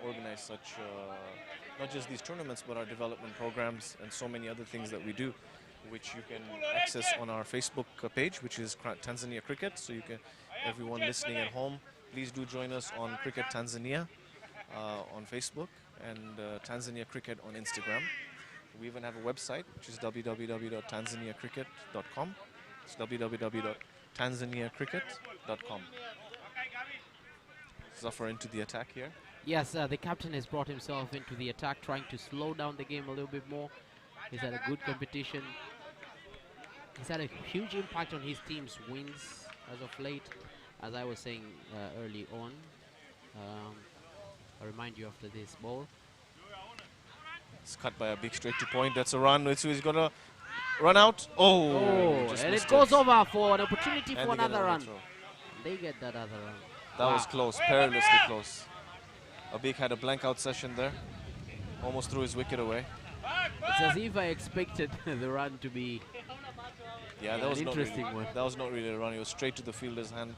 organize such, not just these tournaments, but our development programs and so many other things that we do, which you can access on our Facebook page, which is Tanzania Cricket. So you can, everyone listening at home, please do join us on Cricket Tanzania on Facebook and Tanzania Cricket on Instagram. We even have a website, which is www.tanzaniacricket.com. It's www.tanzaniacricket.com. Zafar into the attack here. yes, the captain has brought himself into the attack, trying to slow down the game a little bit more. He's had a good competition. He's had a huge impact on his team's wins as of late, as I was saying early on. I'll remind you after this ball. It's cut by a big straight to point. That's a run. He's going to run out. Oh, just And it missed goes over for an opportunity And for they get another run. throw. They get that other run. That Wow. was close, perilously close. Abik had a blank out session there. Almost threw his wicket away. It's as if I expected the run to be Yeah, that an was not interesting really, one. that was not really a run. It was straight to the fielder's hand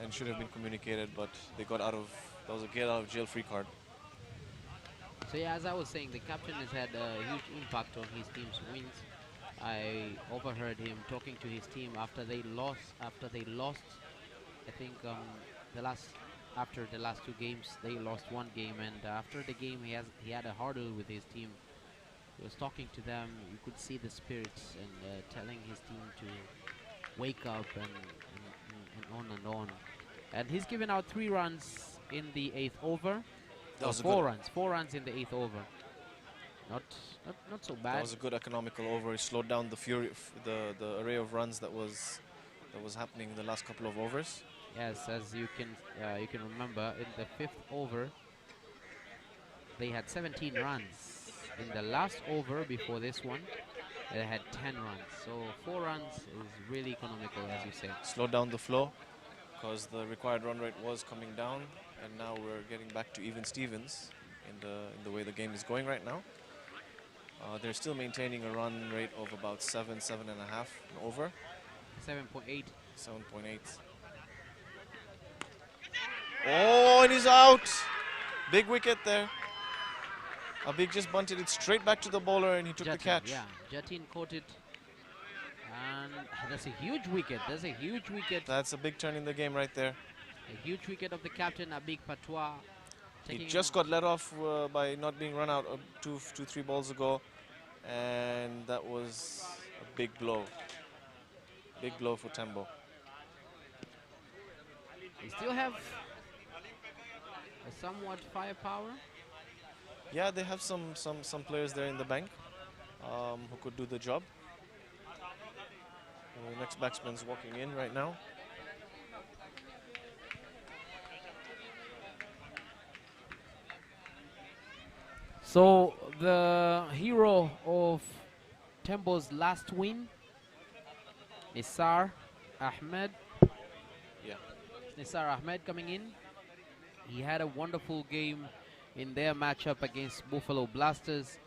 and should have been communicated, but they got out of, that was a get out of jail free card. So yeah, as I was saying, the captain has had a huge impact on his team's wins. I overheard him talking to his team after they lost. I think after the last 2 games, they lost 1 game, and after the game, he had a huddle with his team. He was talking to them. You could see the spirits and telling his team to wake up and on and on. And he's given out 3 runs in the 8th over. That was a 4 good- runs. 4 runs in the 8th over. Not so bad. That was a good economical over. He slowed down the fury, the array of runs that was happening in the last couple of overs. Yes, as you can remember, in the 5th over, they had 17 runs. In the last over before this one, they had 10 runs. So 4 runs is really economical, as you say. Slowed down the flow because the required run rate was coming down, and now we're getting back to even Stevens in the way the game is going right now. They're still maintaining a run rate of about 7.5 over. 7.8. 7.8. Oh, and he's out. Big wicket there. Abik just bunted it straight back to the bowler and he took the catch. Yeah, Jatin caught it. And that's a huge wicket. That's a huge wicket. That's a big turn in the game right there. A huge wicket of the captain, Abik Patois. He just got let off by not being run out 2-3 balls ago. And that was a big blow. Big blow for Tembo. They still have a somewhat firepower. Yeah, they have some players there in the bank who could do the job. The next batsman's walking in right now. So the hero of Tembo's last win, Nisar Ahmed. Yeah. Nisar Ahmed coming in. He had a wonderful game in their matchup against Buffalo Blasters.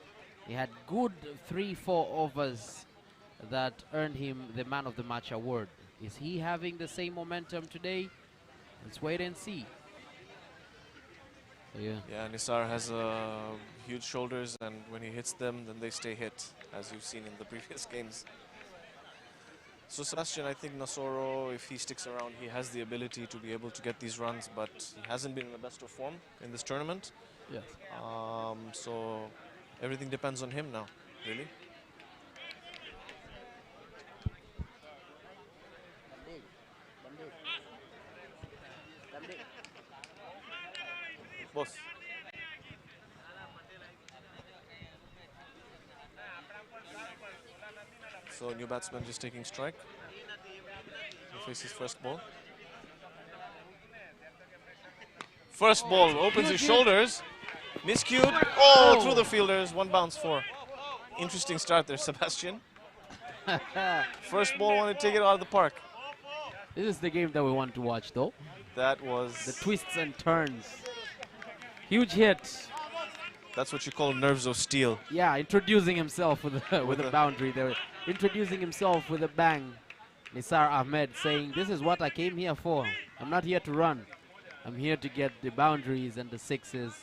He had good 3-4 overs that earned him the Man of the Match award. Is he having the same momentum today? Let's wait and see. Yeah, Nisar has huge shoulders, and when he hits them, then they stay hit, as you've seen in the previous games. So Sebastian, I think Nasoro, if he sticks around, he has the ability to be able to get these runs, but he hasn't been in the best of form in this tournament. Yes. So everything depends on him now, really. Boss. So new batsman just taking strike. He faces first ball. First ball opens his shoulders. Miscued. Oh, through the fielders. One bounce for. Interesting start there, Sebastian. First ball, wanted to take it out of the park. This is the game that we want to watch, though. That was the twists and turns. Huge hit. That's what you call nerves of steel. Yeah, introducing himself with a boundary there. Introducing himself with a bang. Nisar Ahmed saying, this is what I came here for. I'm not here to run. I'm here to get the boundaries and the sixes.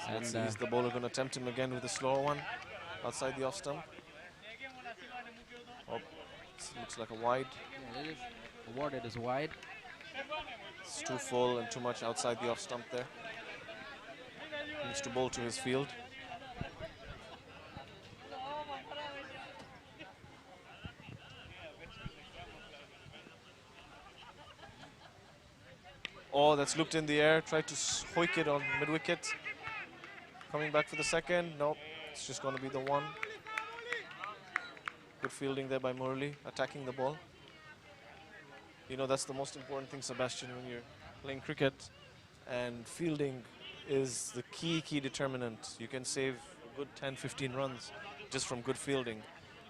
So let's see, is the bowler going to tempt him again with a slower one outside the off stump? Oh, looks like a wide. Yeah, it is awarded as wide. It's too full and too much outside the off stump there. He needs to bowl to his field. Oh, that's looped in the air. Tried to hoik it on mid-wicket. Coming back for the second. Nope, it's just going to be the one. Good fielding there by Murli, attacking the ball. You know, that's the most important thing, Sebastian, when you're playing cricket. And fielding is the key determinant. You can save a good 10, 15 runs just from good fielding.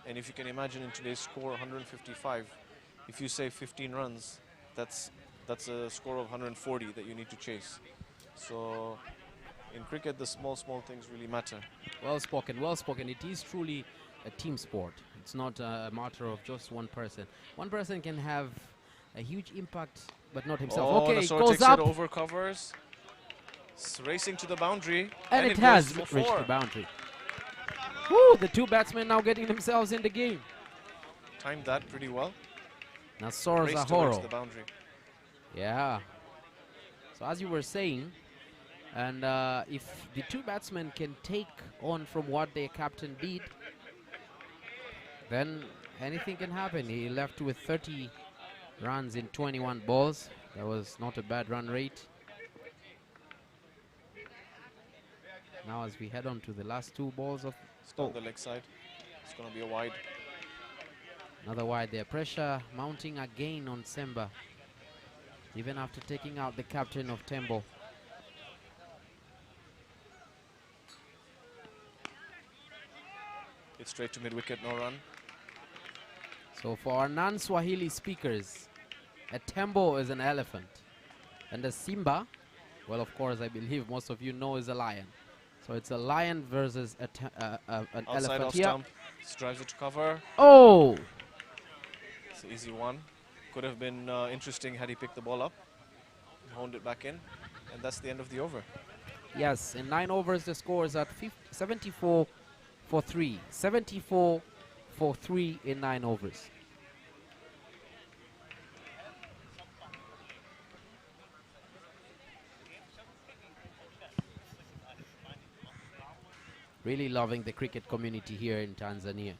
And if you can imagine in today's score, 155, if you save 15 runs, that's a score of 140 that you need to chase. So in cricket, the small things really matter. Well spoken, well spoken. It is truly a team sport. It's not a matter of just one person. One person can have a huge impact, but not himself. Oh, okay, Nasor goes takes up. it over covers. It's racing to the boundary. And it has reached the boundary. Woo, the two batsmen now getting themselves in the game. Timed that pretty well. Nasor Raced towards Zahoro. the boundary. Yeah. So as you were saying, and if the two batsmen can take on from what their captain did, then anything can happen. He left with 30 runs in 21 balls. That was not a bad run rate. Now as we head on to the last two balls of... It's down the leg side. It's going to be a wide. Another wide there. Pressure mounting again on Semba, even after taking out the captain of Tembo. It's straight to mid-wicket, no run. So for our non-Swahili speakers, a Tembo is an elephant. And a Simba, well, of course, I believe most of you know is a lion. So it's a lion versus an Outside elephant off here. stump. Drives it to cover. Oh! It's an easy one. Could have been interesting had he picked the ball up, honed it back in, and that's the end of the over. Yes, in 9 overs the score is at 74 for 3. 74 for 3 in 9 overs. Really loving the cricket community here in Tanzania.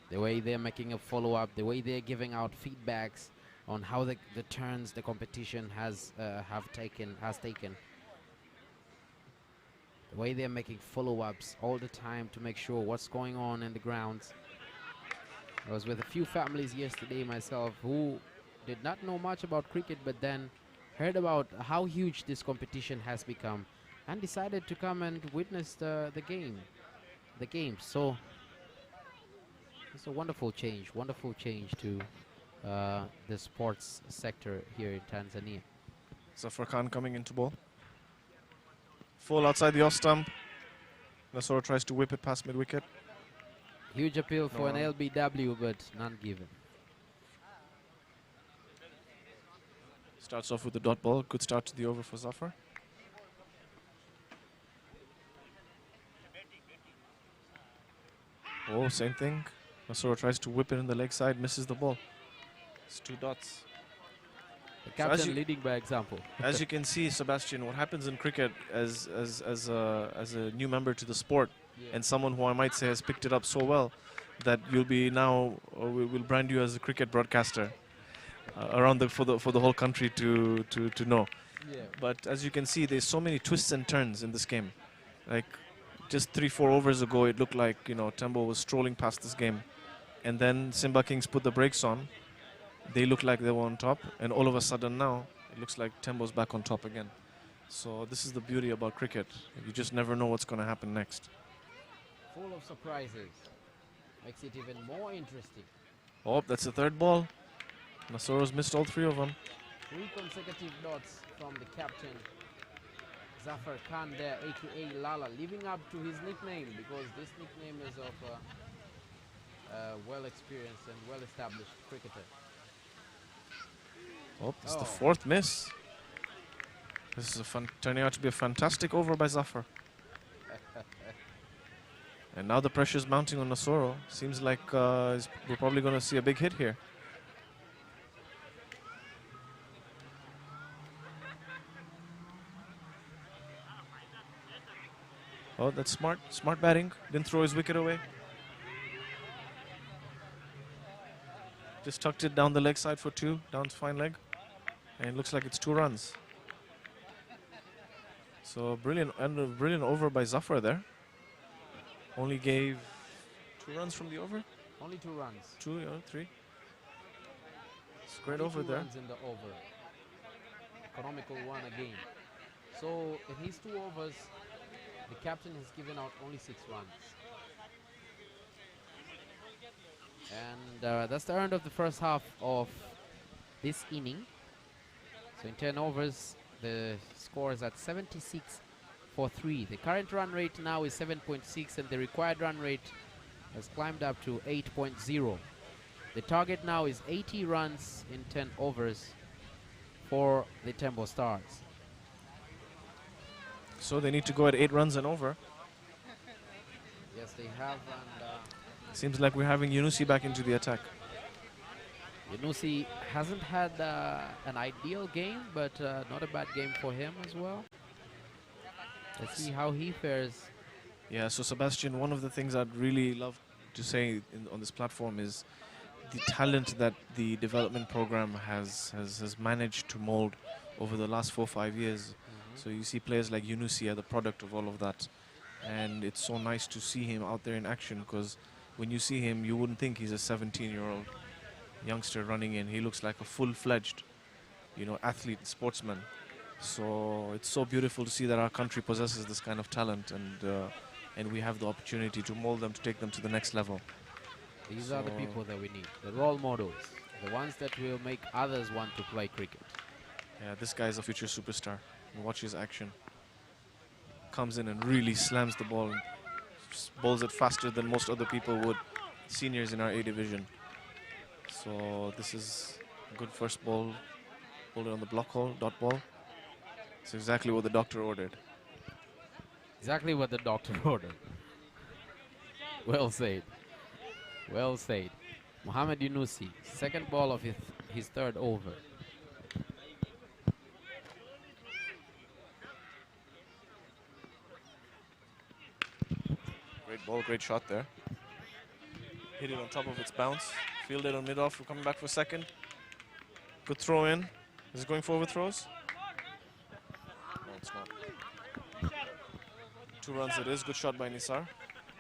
The way they're making a follow-up, the way they're giving out feedbacks on how the turns the competition has taken. The way they're making follow-ups all the time to make sure what's going on in the grounds. I was with a few families yesterday myself who did not know much about cricket, but then heard about how huge this competition has become and decided to come and witness the game. So it's a wonderful change to the sports sector here in Tanzania. Zafar Khan coming into ball. Full outside the off stump. Nasoro tries to whip it past mid-wicket. Huge appeal for an run. LBW, but none given. Starts off with the dot ball. Good start to the over for Zafar. Oh, same thing. Nasoro tries to whip it in the leg side, misses the ball. It's 2 dots. The captain leading by example. As you can see, Sebastian, what happens in cricket as a new member to the sport, and someone who I might say has picked it up so well, that you'll be now, we'll brand you as a cricket broadcaster around for the whole country to know. Yeah. But as you can see, there's so many twists and turns in this game. Like just 3-4 overs ago, it looked like Tembo was strolling past this game, and then Simba Kings put the brakes on. They looked like they were on top, and all of a sudden now it looks like Tembo's back on top again. So this is the beauty about cricket. You just never know what's going to happen next. Full of surprises. Makes it even more interesting. Oh, that's the 3rd ball. Nasoro's missed all 3 of them. 3 consecutive dots from the captain. Zafar Khan there, aka Lala, living up to his nickname, because this nickname is of a well-experienced and well-established cricketer. Oh, it's the 4th miss. This is turning out to be a fantastic over by Zafar. And now the pressure is mounting on Nasoro. Seems like we're probably going to see a big hit here. Oh, that's smart. Smart batting. Didn't throw his wicket away. Just tucked it down the leg side for 2. Down to fine leg. And it looks like it's 2 runs. So brilliant over by Zafar there. Only gave 2 runs from the over? Only 2 runs. 2, 3. It's great Only over 2 there. runs in the over. Economical one again. So in his 2 overs, the captain has given out only 6 runs. And that's the end of the first half of this inning. So in 10 overs, the score is at 76 for 3. The current run rate now is 7.6, and the required run rate has climbed up to 8.0. The target now is 80 runs in 10 overs for the Tembo Stars. So they need to go at 8 runs and over. Yes, they have. And seems like we're having Yunusi back into the attack. Yunusi hasn't had an ideal game, but not a bad game for him as well. Let's see how he fares. Yeah, so Sebastian, one of the things I'd really love to say on this platform is the talent that the development program has managed to mold over the last 4 or 5 years. So you see players like Yunusi are the product of all of that. And it's so nice to see him out there in action, because when you see him, you wouldn't think he's a 17-year-old youngster running in. He looks like a full-fledged, athlete, sportsman. So it's so beautiful to see that our country possesses this kind of talent, and we have the opportunity to mold them, to take them to the next level. These are the people that we need, the role models, the ones that will make others want to play cricket. Yeah, this guy is a future superstar. Watch his action. Comes in and really slams the ball, and bowls it faster than most other people would, seniors in our A division. So this is a good first ball. Hold it on the block hole, dot ball. It's exactly what the doctor ordered. Exactly what the doctor ordered. Well said. Well said. Mohamed Yunusi, second ball of his third over. Great ball, great shot there. Hit it on top of its bounce. Fielded on mid-off. We're coming back for second. Good throw in. Is it going for overthrows? No, it's not. 2 runs it is. Good shot by Nisar.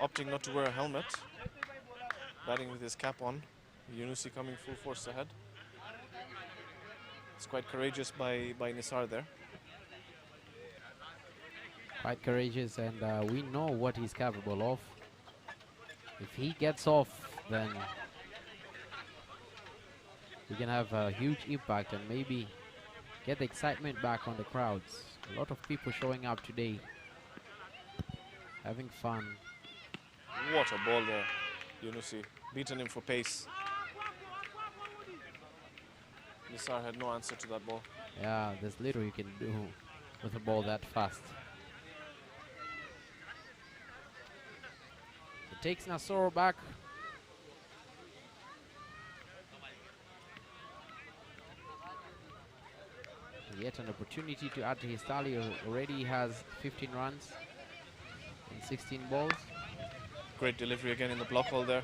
Opting not to wear a helmet. Batting with his cap on. Yunusi coming full force ahead. It's quite courageous by Nisar there. Quite courageous, and we know what he's capable of. If he gets off, then we can have a huge impact and maybe get the excitement back on the crowds. A lot of people showing up today, having fun. What a ball there, Yunusi. Beaten him for pace. Nisar had no answer to that ball. Yeah, there's little you can do with a ball that fast. It takes Nasoro back. Yet an opportunity to add to his tally. Already has 15 runs in 16 balls. Great delivery again in the block hole there.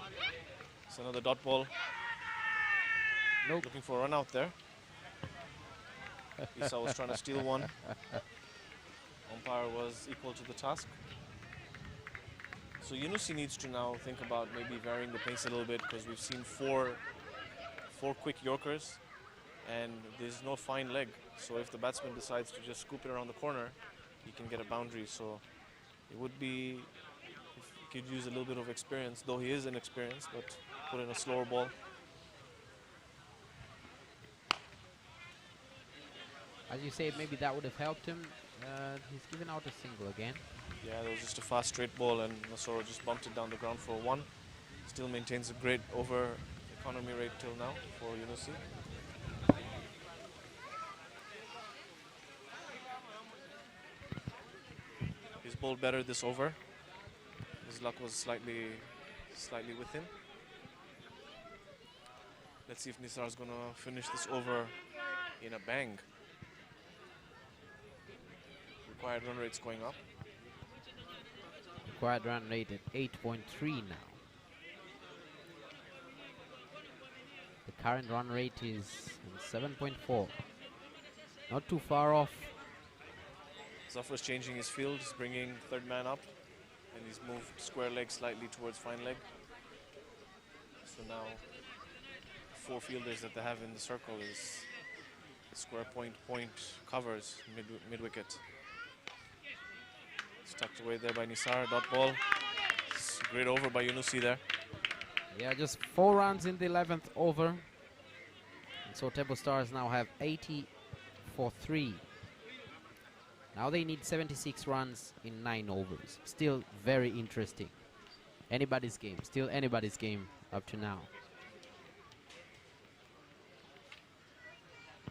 It's another dot ball. Nope. Looking for a run out there. Isa was trying to steal one. Umpire was equal to the task. So Yunusi needs to now think about maybe varying the pace a little bit, because we've seen four quick Yorkers and there's no fine leg. So if the batsman decides to just scoop it around the corner, he can get a boundary. So it would be, if he could use a little bit of experience, though he is inexperienced, but put in a slower ball. As you say, maybe that would have helped him. He's given out a single again. Yeah, there was just a fast straight ball and Nasoro just bumped it down the ground for a 1. Still maintains a great over economy rate till now for Yunusi. He's bowled better this over. His luck was slightly with him. Let's see if Nisar is going to finish this over in a bang. Required run rate's going up. Required run rate at 8.3 now. The current run rate is 7.4. Not too far off. Zafar's changing his field, he's bringing third man up, and he's moved square leg slightly towards fine leg. So now 4 fielders that they have in the circle is square point covers mid wicket. It's tucked away there by Nisar, dot ball. It's a great over by Yunusi there. Yeah, just 4 runs in the 11th over. And so Temple Stars now have 80 for 3. Now they need 76 runs in 9 overs. Still very interesting. Anybody's game, still anybody's game up to now.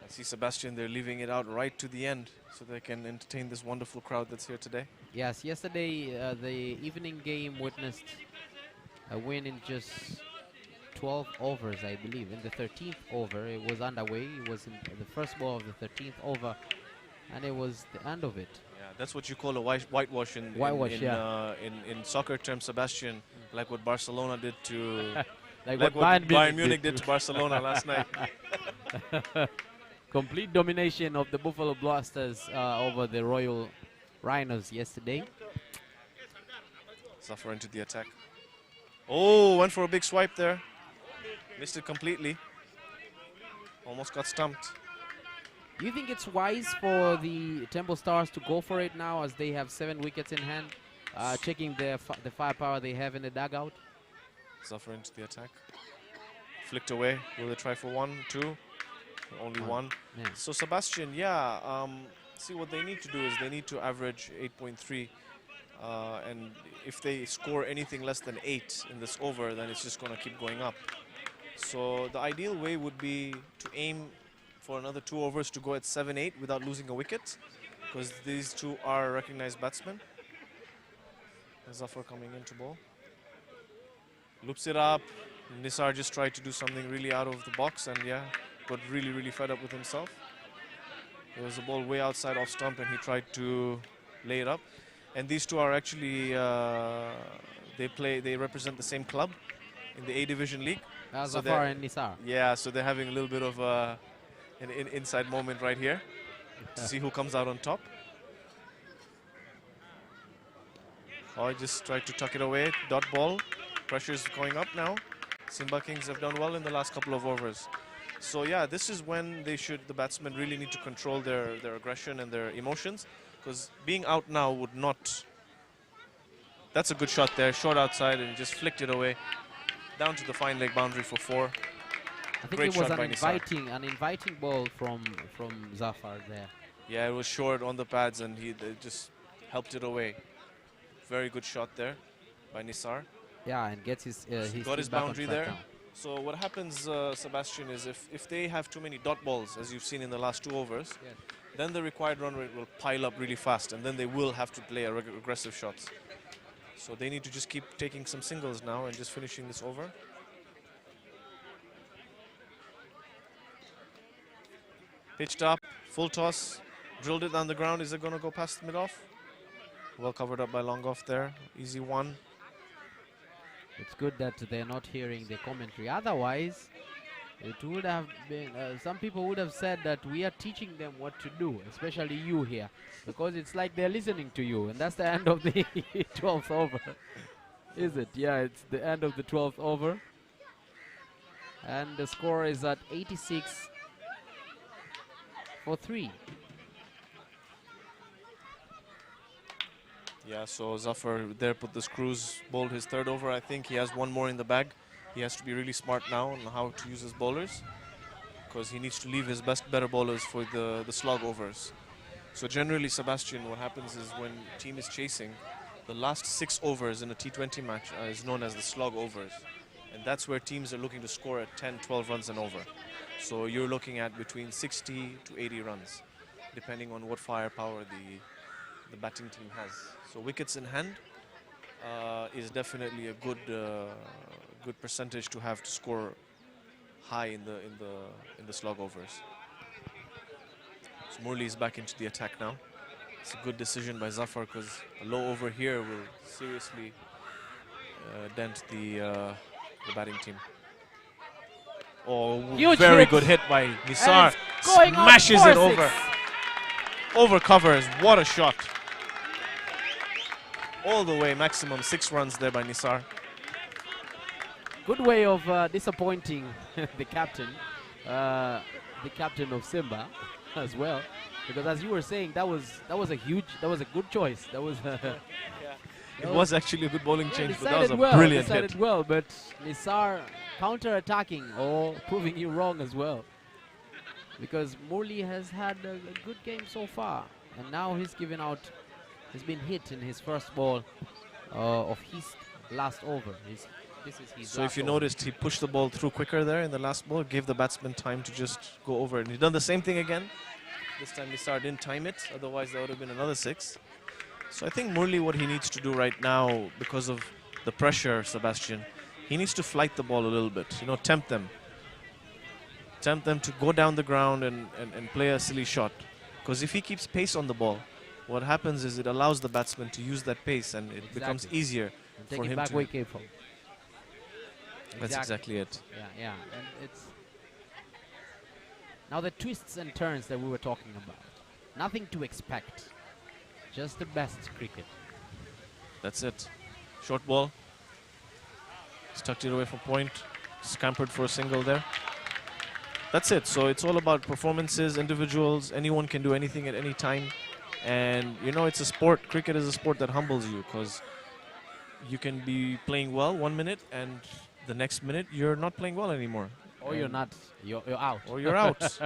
I see Sebastian, they're leaving it out right to the end so they can entertain this wonderful crowd that's here today. Yes, yesterday the evening game witnessed a win in just 12 overs, I believe. In the 13th over, it was underway. It was in the first ball of the 13th over, and it was the end of it. Yeah, that's what you call a whitewash in soccer terms, Sebastian, like what Barcelona did to like what Bayern Munich did to Barcelona last night. Complete domination of the Buffalo Blasters over the Royal Rhinos yesterday. Zafar into the attack. Oh, went for a big swipe there. Missed it completely. Almost got stumped. Do you think it's wise for the Temple Stars to go for it now, as they have 7 wickets in hand, checking the firepower they have in the dugout? Zafar into the attack. Flicked away. Will they try for 1, 2? Only 1. Yeah. So Sebastian, see what they need to do is they need to average 8.3. And if they score anything less than 8 in this over, then it's just going to keep going up. So the ideal way would be to aim for another 2 overs to go at 7-8 without losing a wicket, because these two are recognized batsmen. Zafar coming into ball. Loops it up. Nisar just tried to do something really out of the box and yeah, got really, really fed up with himself. There was a ball way outside off stump and he tried to lay it up. And these two are actually, they represent the same club in the A Division League. Zafar and Nisar. Yeah, so they're having a little bit of an inside moment right here to see who comes out on top. Oh, just tried to tuck it away. Dot ball. Pressure's going up now. Simba Kings have done well in the last couple of overs. So yeah, this is when the batsmen really need to control their aggression and their emotions, because being out now would not. That's a good shot there, short outside and just flicked it away. Down to the fine leg boundary for 4. I think Great it was shot by an inviting ball from Zafar there. Yeah, it was short on the pads and they just helped it away. Very good shot there by Nisar. Yeah, and gets his got his back on boundary track there. now. So what happens, Sebastian, is if they have too many dot balls, as you've seen in the last 2 overs, Yes. then the required run rate will pile up really fast, and then they will have to play aggressive shots. So they need to just keep taking some singles now and just finishing this over. Pitched up, full toss, drilled it down the ground. Is it going to go past the mid-off? Well covered up by Longoff there. Easy one. It's good that they're not hearing the commentary. Otherwise, it would have been, some people would have said that we are teaching them what to do, especially you here, because it's like they're listening to you, and that's the end of the 12th over. Is it? Yeah, it's the end of the 12th over. And the score is at 86 for 3. Yeah, so Zafar there put the screws, bowled his 3rd over. I think he has one more in the bag. He has to be really smart now on how to use his bowlers, because he needs to leave his better bowlers for the slog overs. So generally, Sebastian, what happens is when team is chasing, the last 6 overs in a T20 match is known as the slog overs. And that's where teams are looking to score at 10, 12 runs and over. So you're looking at between 60 to 80 runs, depending on what firepower the batting team has. So wickets in hand is definitely a good percentage to have to score high in the slog overs. So Murli is back into the attack now. It's a good decision by Zafar, because a low over here will seriously dent the batting team. Oh, Huge very hit. good hit by Nisar. Going on Smashes it 4-6. over. Over covers. What a shot. All the way, maximum 6 runs there by Nisar. Good way of disappointing the captain of Simba as well, because as you were saying, that was a good choice. That was It was actually a good bowling change, but that was a well, brilliant decided hit. well, but Nisar counter-attacking or proving you wrong as well, because Murli has had a good game so far, and now he's been hit in his first ball of his last over. This is his So last if you over. noticed, he pushed the ball through quicker there in the last ball, gave the batsman time to just go over it. And he done the same thing again. This time Nisar didn't time it, otherwise there would have been another 6. So I think Murli, what he needs to do right now, because of the pressure, Sebastian, he needs to flight the ball a little bit, tempt them. Tempt them to go down the ground and play a silly shot. Because if he keeps pace on the ball, what happens is it allows the batsman to use that pace, and it becomes easier And for take it him back to... where it came from. That's exactly it. Yeah, and it's now the twists and turns that we were talking about. Nothing to expect, just the best cricket. That's it. Short ball. He's tucked it away from point. Scampered for a single there. That's it. So it's all about performances, individuals. Anyone can do anything at any time. And, it's a sport. Cricket is a sport that humbles you, because you can be playing well 1 minute and the next minute you're not playing well anymore. Or you're not. You're out. Or you're out.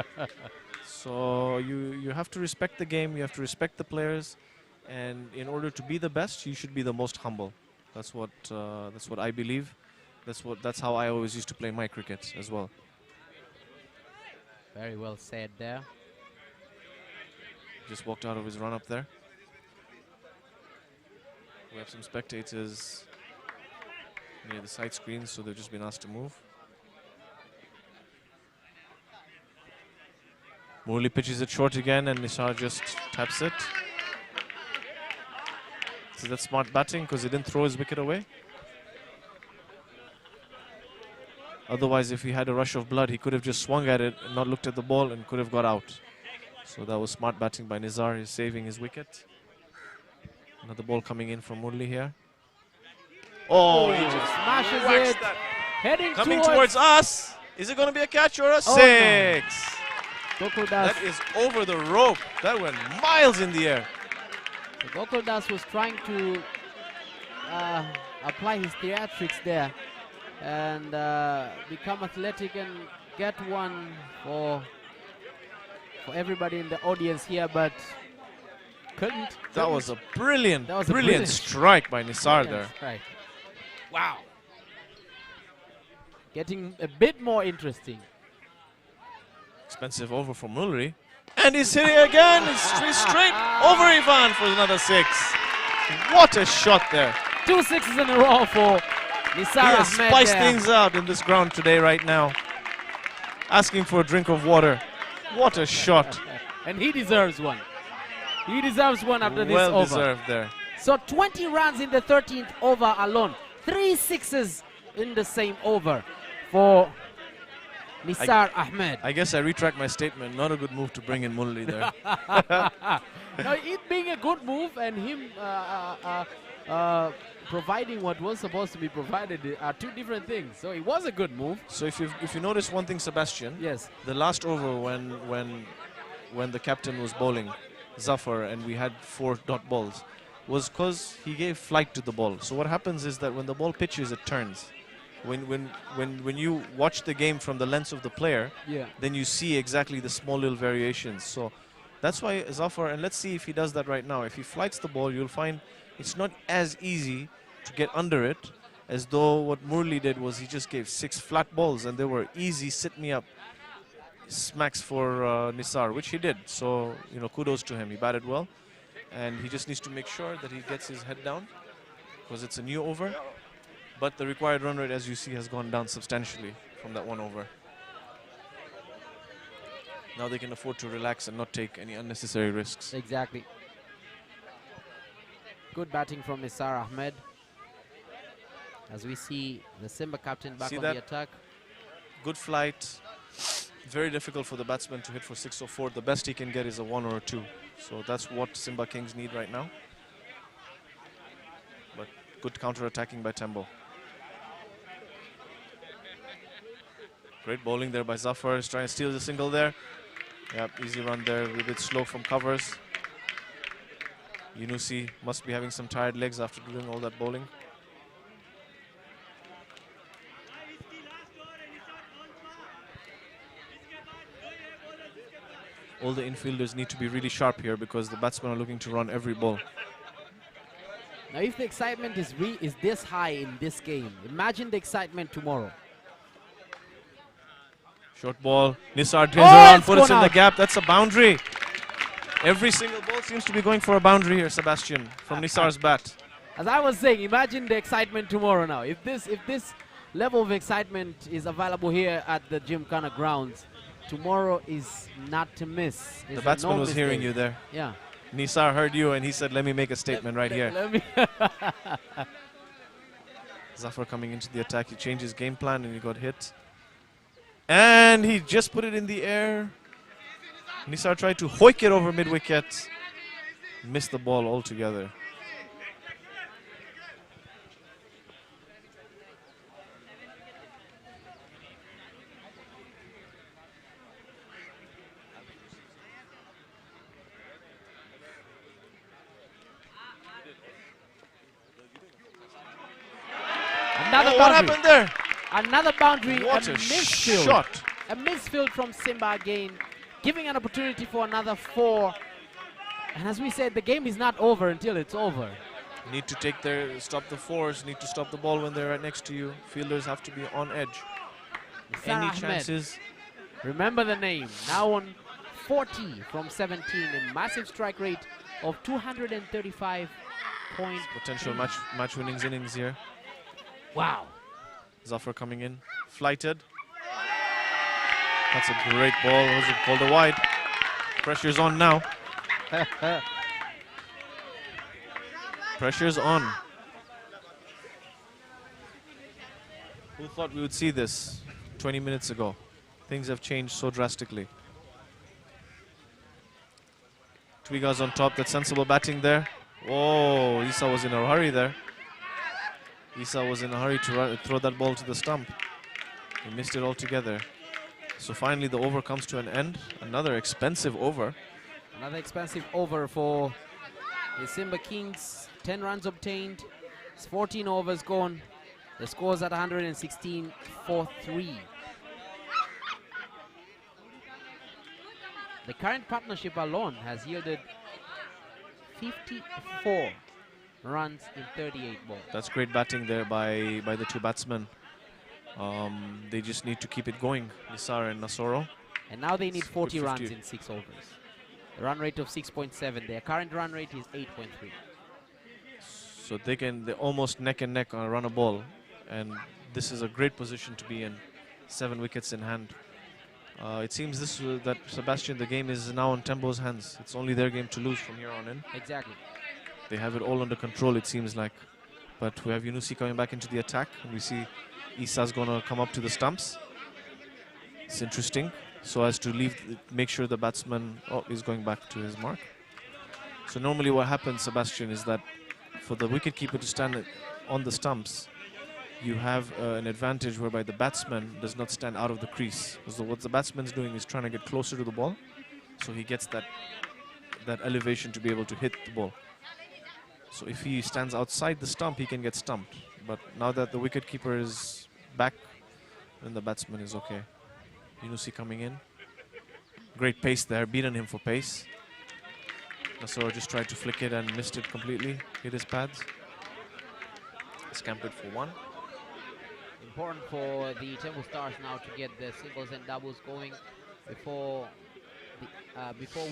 So you have to respect the game. You have to respect the players. And in order to be the best, you should be the most humble. That's what I believe. That's how I always used to play my cricket as well. Very well said there. Just walked out of his run up there. We have some spectators near the side screens, so they've just been asked to move. Murli pitches it short again, and Nisar just taps it. So that's smart batting because he didn't throw his wicket away. Otherwise, if he had a rush of blood, he could have just swung at it and not looked at the ball and could have got out. So that was smart batting by Nizar. He's saving his wicket. Another ball coming in from Murli here. Oh, he just Smashes whacks it. that. Heading Coming towards us. Is it going to be a catch or a Oh, six? Gokuldas. That is over the rope. That went miles in the air. So Gokuldas was trying to apply his theatrics there and become athletic and get one for everybody in the audience here, but couldn't. That was a brilliant, That was a brilliant brilliant strike by Nisar there. Right. Wow. Getting a bit more interesting. Expensive over for Mulri. And he's hitting again. He's straight over Ivan for another six. What a shot there. 2 sixes in a row for Nisar He has Ahmed spiced there. things out in this ground today right now. Asking for a drink of water. What a shot. And he deserves one. He deserves one after this Well over. deserved there. So 20 runs in the 13th over alone. 3 sixes in the same over for Nisar Ahmed. I guess I retract my statement. Not a good move to bring in Mulli there. Now, it being a good move and him providing what was supposed to be provided are two different things. So it was a good move. So if you notice one thing, Sebastian, Yes. the last over when the captain was bowling, Zafar, and we had 4 dot balls, was because he gave flight to the ball. So what happens is that when the ball pitches, it turns. When you watch the game from the lens of the player, Yeah. then you see exactly the small little variations. So that's why Zafar, and let's see if he does that right now. If he flights the ball, you'll find it's not as easy to get under it as though what Murli did was he just gave 6 flat balls and they were easy sit-me-up smacks for Nisar, which he did. So, kudos to him. He batted well. And he just needs to make sure that he gets his head down because it's a new over. But the required run rate, as you see, has gone down substantially from that one over. Now they can afford to relax and not take any unnecessary risks. Exactly. Good batting from Nisar Ahmed. As we see the Simba captain back See on that? the attack. Good flight. Very difficult for the batsman to hit for 6 or 4. The best he can get is a 1 or a 2. So that's what Simba Kings need right now. But good counter-attacking by Tembo. Great bowling there by Zafar. He's trying to steal the single there. Yep, easy run there. A bit slow from covers. Yunusi must be having some tired legs after doing all that bowling. All the infielders need to be really sharp here because the batsmen are looking to run every ball. Now, if the excitement is this high in this game, imagine the excitement tomorrow. Short ball. Nisar turns around, it's put it in gone the out. gap. That's a boundary. Every single ball seems to be going for a boundary here, Sebastian, from Nisar's bat. As I was saying, imagine the excitement tomorrow now. If this level of excitement is available here at the Gymkhana grounds, tomorrow is not to miss. The batsman was hearing you there. Yeah. Nisar heard you and he said, let me make a statement right here. Let me Zafar coming into the attack. He changed his game plan and he got hit. And he just put it in the air. Nisar tried to hoik it over mid-wicket. Missed the ball altogether. Another What boundary. happened there? Another boundary. What a misfield. shot. A misfield from Simba again, giving an opportunity for another 4. And as we said, the game is not over until it's over. Need to stop the force, need to stop the ball when they're right next to you. Fielders have to be on edge. Nisar Any Ahmed. chances? Remember the name. Now on 40 from 17, a massive strike rate of 235 points. Potential match winnings innings here. Wow. Zafar coming in, flighted. That's a great ball. Was it called a wide? Pressure's on now. Pressure's on. Who thought we would see this 20 minutes ago? Things have changed so drastically. Twiga's on top. That's sensible batting there. Oh, Isa was in a hurry there. Isa was in a hurry to throw that ball to the stump. He missed it altogether. So finally the over comes to an end. Another expensive over. Another expensive over for the Simba Kings. 10 runs obtained. It's 14 overs gone. The score's at 116 for 3. The current partnership alone has yielded 54 runs in 38 balls. That's great batting there by the two batsmen. They just need to keep it going, Nisar and Nasoro. And now they need 40 50. runs in 6 overs. The run rate of 6.7. Their current run rate is 8.3. So they're almost neck and neck on a run a ball. And this is a great position to be in. 7 wickets in hand. It seems that Sebastian, the game is now in Tembo's hands. It's only their game to lose from here on in. Exactly. They have it all under control, it seems like. But we have Yunusi coming back into the attack. And we see Isa's going to come up to the stumps. It's interesting. So as to make sure the batsman is going back to his mark. So normally what happens, Sebastian, is that for the wicketkeeper to stand on the stumps, you have an advantage whereby the batsman does not stand out of the crease. So what the batsman's doing is trying to get closer to the ball, so he gets that elevation to be able to hit the ball. So if he stands outside the stump, he can get stumped. But now that the wicketkeeper is back, then the batsman is okay. Yunusi coming in. Great pace there, beaten him for pace. Nasoro just tried to flick it and missed it completely. Hit his pads. Scampered for 1. Important for the Temple Stars now to get the singles and doubles going before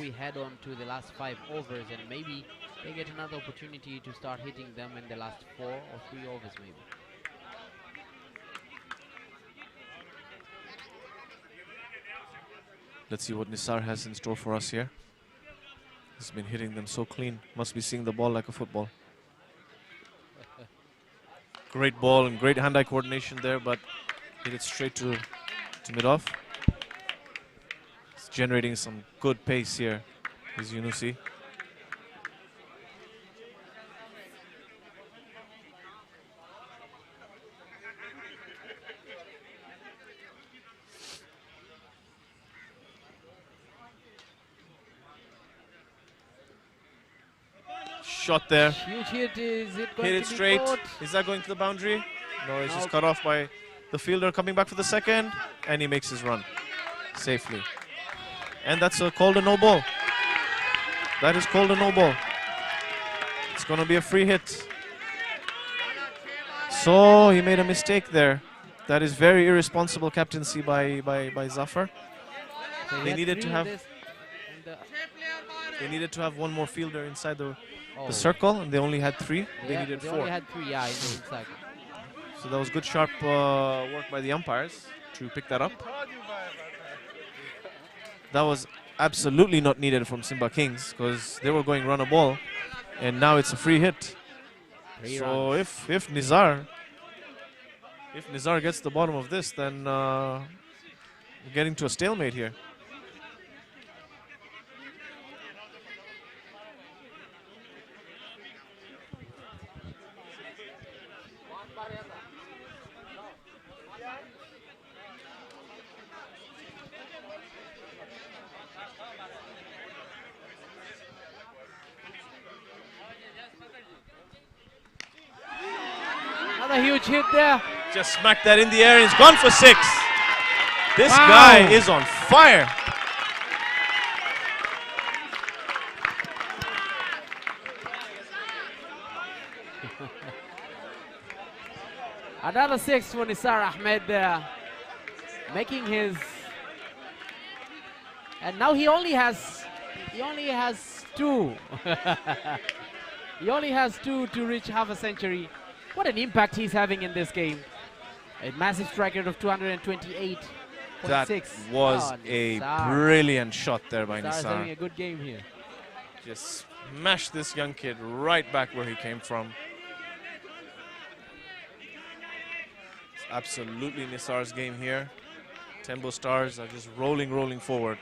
we head on to the last 5 overs, and maybe they get another opportunity to start hitting them in the last 4 or 3 overs maybe. Let's see what Nisar has in store for us here. He's been hitting them so clean. Must be seeing the ball like a football. Great ball and great hand-eye coordination there, but hit it straight to mid-off. It's generating some good pace here, is Yunusi. Shot there. Huge hit. Is it going Hit to it be straight. caught? Is that going to the boundary? No, it's just Nope. cut off by the fielder coming back for the second, and he makes his run safely. And that's called a no ball. That is called a no ball. It's going to be a free hit. So he made a mistake there. That is very irresponsible captaincy by Zafar. So he They had needed 3 to in have this, and they needed to have one more fielder inside the oh, circle, and they only had 3. They needed they 4. only had 3, yeah, in the inside. So that was good sharp work by the umpires to pick that up. That was absolutely not needed from Simba Kings because they were going run a ball, and now it's a free hit. 3 So runs. if Nizar gets the bottom of this, then we're getting to a stalemate here. Another huge hit there. Just smacked that in the air. He's gone for 6. This Wow. guy is on fire. Another 6 for Nisar Ahmed there, making his. And now he only has 2. He only has 2 to reach half a century. What an impact he's having in this game. A massive strike rate of 228.6. That was a brilliant shot there by Nisar is having Nisar. a good game here. Just smashed this young kid right back where he came from. It's absolutely Nisar's game here. Tembo Stars are just rolling forward.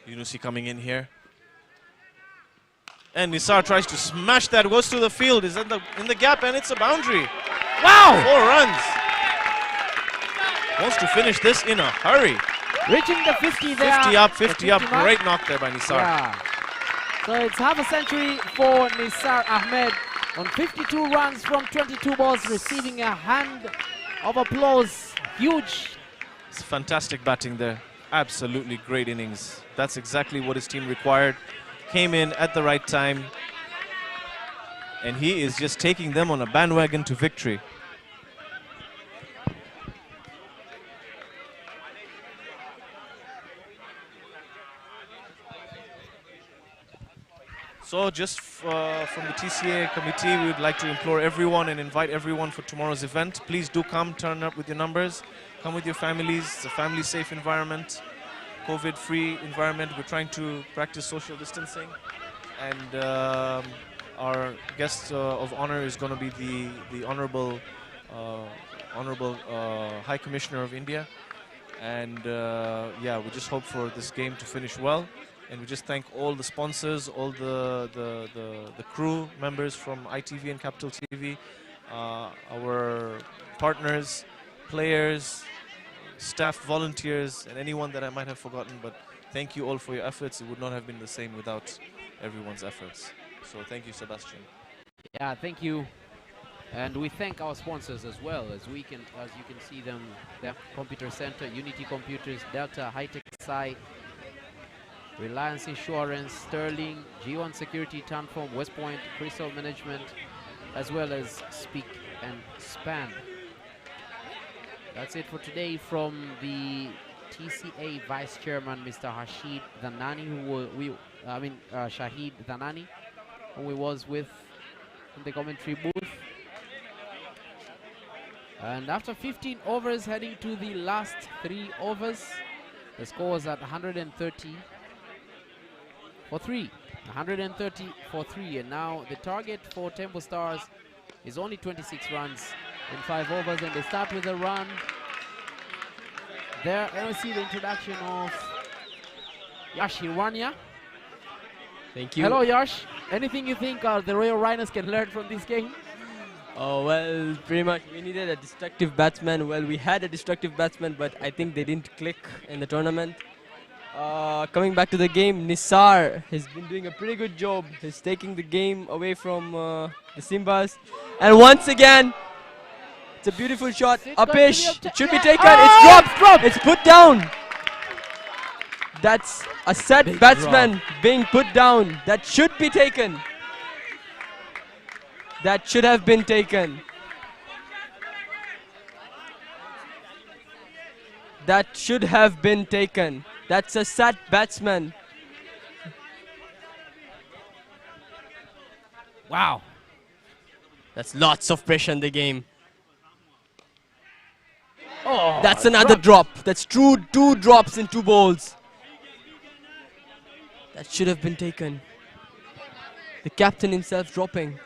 Yunusi coming in here. And Nisar tries to smash that, goes through the field, is in the gap, and it's a boundary. Wow! 4 runs. Wants to finish this in a hurry. Reaching the 50 there. 50 up, great knock there by Nisar. Yeah. So it's half a century for Nisar Ahmed on 52 runs from 22 balls, receiving a hand of applause. Huge. It's fantastic batting there. Absolutely great innings. That's exactly what his team required. Came in at the right time. And he is just taking them on a bandwagon to victory. So just from the TCA committee, we would like to implore everyone and invite everyone for tomorrow's event. Please do come, turn up with your numbers, come with your families. It's a family-safe environment, COVID-free environment. We're trying to practice social distancing. And our guest of honor is going to be the Honorable High Commissioner of India. And yeah, we just hope for this game to finish well. And we just thank all the sponsors, all the crew members from ITV and Capital TV, our partners, players, staff, volunteers, and anyone that I might have forgotten. But thank you all for your efforts. It would not have been the same without everyone's efforts. So thank you, Sebastian. Yeah, thank you. And we thank our sponsors as well, as you can see them, the Computer Center, Unity Computers, Delta, High-Tech Sci, Reliance Insurance, Sterling, G1 Security, Tanform, West Point, Crystal Management, as well as Speak and Span. That's it for today from the TCA Vice Chairman, Mr. Shahid Dhanani, Shahid Dhanani, who we was with in the commentary booth. And after 15 overs, heading to the last 3 overs, the score is at 130 for 3. 130 for 3. And now the target for Tembo Stars is only 26 runs in 5 overs. And they start with a run. There, I see the introduction of Yash Hirwania. Thank you. Hello, Yash. Anything you think the Royal Rhinos can learn from this game? Oh, well, pretty much we needed a destructive batsman. Well, we had a destructive batsman, but I think they didn't click in the tournament. Coming back to the game, Nisar has been doing a pretty good job. He's taking the game away from the Simbas. And once again, it's a beautiful shot. Upish, it should be taken. Oh, it's dropped. It's put down. That's a set batsman being put down. That should be taken. That should have been taken. That should have been taken. That's a sat batsman. Wow. That's lots of pressure in the game. Oh, that's another drop. That's two drops in 2 balls. That should have been taken. The captain himself dropping.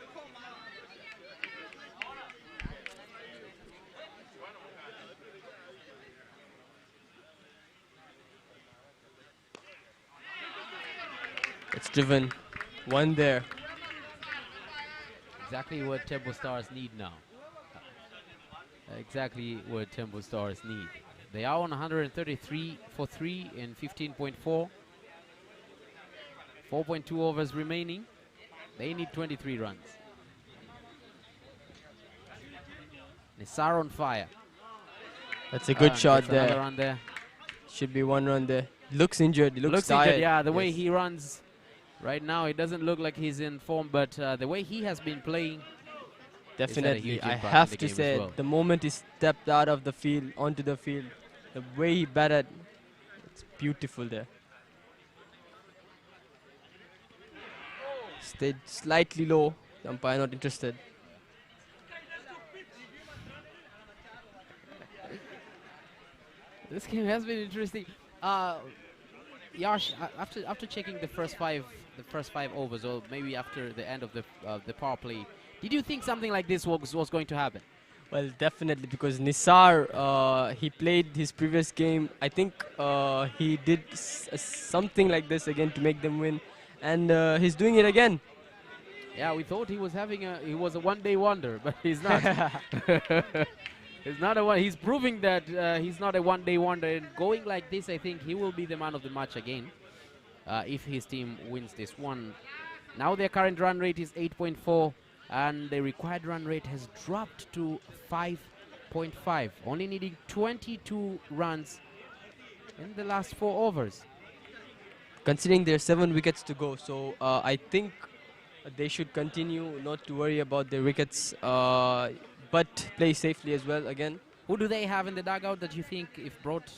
It's driven. 1 there. Exactly what Tembo Stars need now. Exactly what Tembo Stars need. They are on 133 for 3 in 15.4. 4.2 overs remaining. They need 23 runs. Nisar on fire. That's a good shot there. Another run there. Should be 1 run there. Looks injured. He looks Injured, tired. yeah, the way he runs Right now, it doesn't look like he's in form, but the way he has been playing, Definitely, huge I impact in have the to game as say, well. the moment he stepped out of the field, onto the field, the way he batted, it's beautiful there. Stayed slightly low, the umpire not interested. this game has been interesting. Yash, after checking the first five overs, or maybe after the end of the power play, did you think something like this was going to happen? Well, definitely, because Nisar, he played his previous game. I think he did something like this again to make them win, and he's doing it again. Yeah, we thought he was a one-day wonder, but he's not. He's not a one. He's proving that he's not a one-day wonder. And going like this, I think he will be the man of the match again if his team wins this one. Now their current run rate is 8.4, and the required run rate has dropped to 5.5, only needing 22 runs in the last 4 overs. Considering there are 7 wickets to go, so I think they should continue not to worry about their wickets, but play safely as well again. Who do they have in the dugout that you think if brought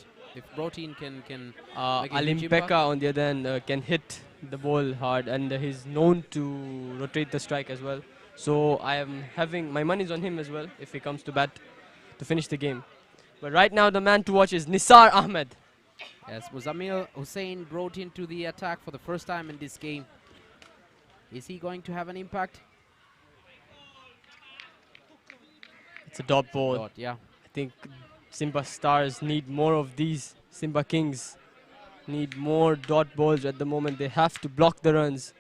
in can make a huge Alim impact? Pekka on the other hand can hit the ball hard, and he's known to rotate the strike as well. So I am having my money's on him as well if he comes to bat to finish the game. But right now the man to watch is Nisar Ahmed. Yes, Muzammil Hussain brought into the attack for the first time in this game. Is he going to have an impact? It's a dot ball. Dot, yeah. I think Simba Stars need more of these. Simba Kings need more dot balls at the moment. They have to block the runs.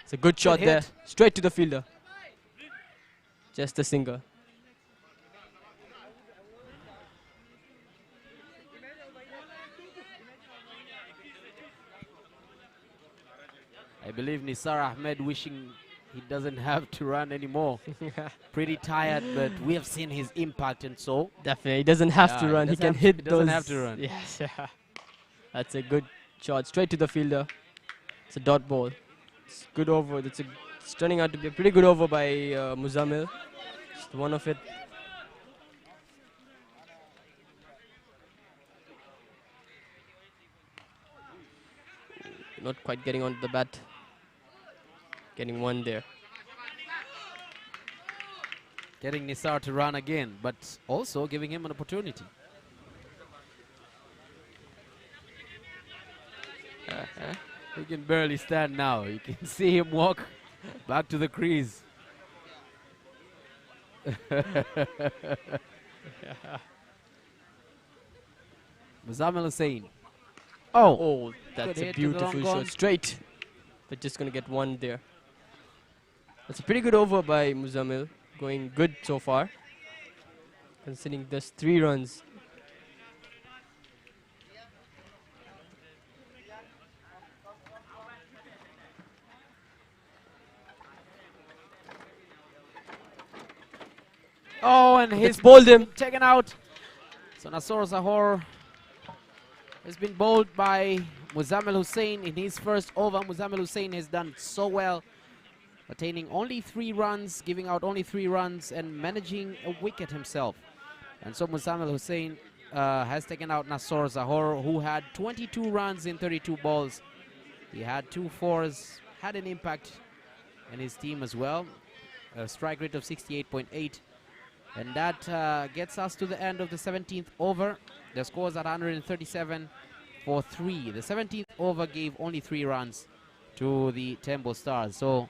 It's a good shot hit. there. Straight to the fielder. Just a singer. I believe Nisar Ahmed wishing he doesn't have to run anymore. Pretty tired, but we have seen his impact, and so Definitely, he doesn't have to Yeah, run. he He can doesn't hit he doesn't those. have to run. Yes, that's a good shot. Straight to the fielder. It's a dot ball. It's good over. It's turning out to be a pretty good over by Muzammil. Just one of it. Not quite getting onto the bat. Getting one there. getting Nisar to run again, but also giving him an opportunity. He can barely stand now. You can see him walk back to the crease. Muzammil Hussain. Oh, that's Good a hit to the beautiful long shot. gone. Straight. But just going to get one there. That's a pretty good over by Muzammil. Going good so far. Considering just 3 runs. Oh, and he's It's bowled him. taken out. So Nasor Zahor has been bowled by Muzammil Hussain in his first over. Muzammil Hussain has done so well, attaining only 3 runs, giving out only 3 runs, and managing a wicket himself. And so Muzammil Hussain has taken out Nasor Zahor, who had 22 runs in 32 balls. He had 2 fours, had an impact in his team as well. A strike rate of 68.8. And that gets us to the end of the 17th over. The score is at 137 for 3. The 17th over gave only 3 runs to the Tembo Stars. So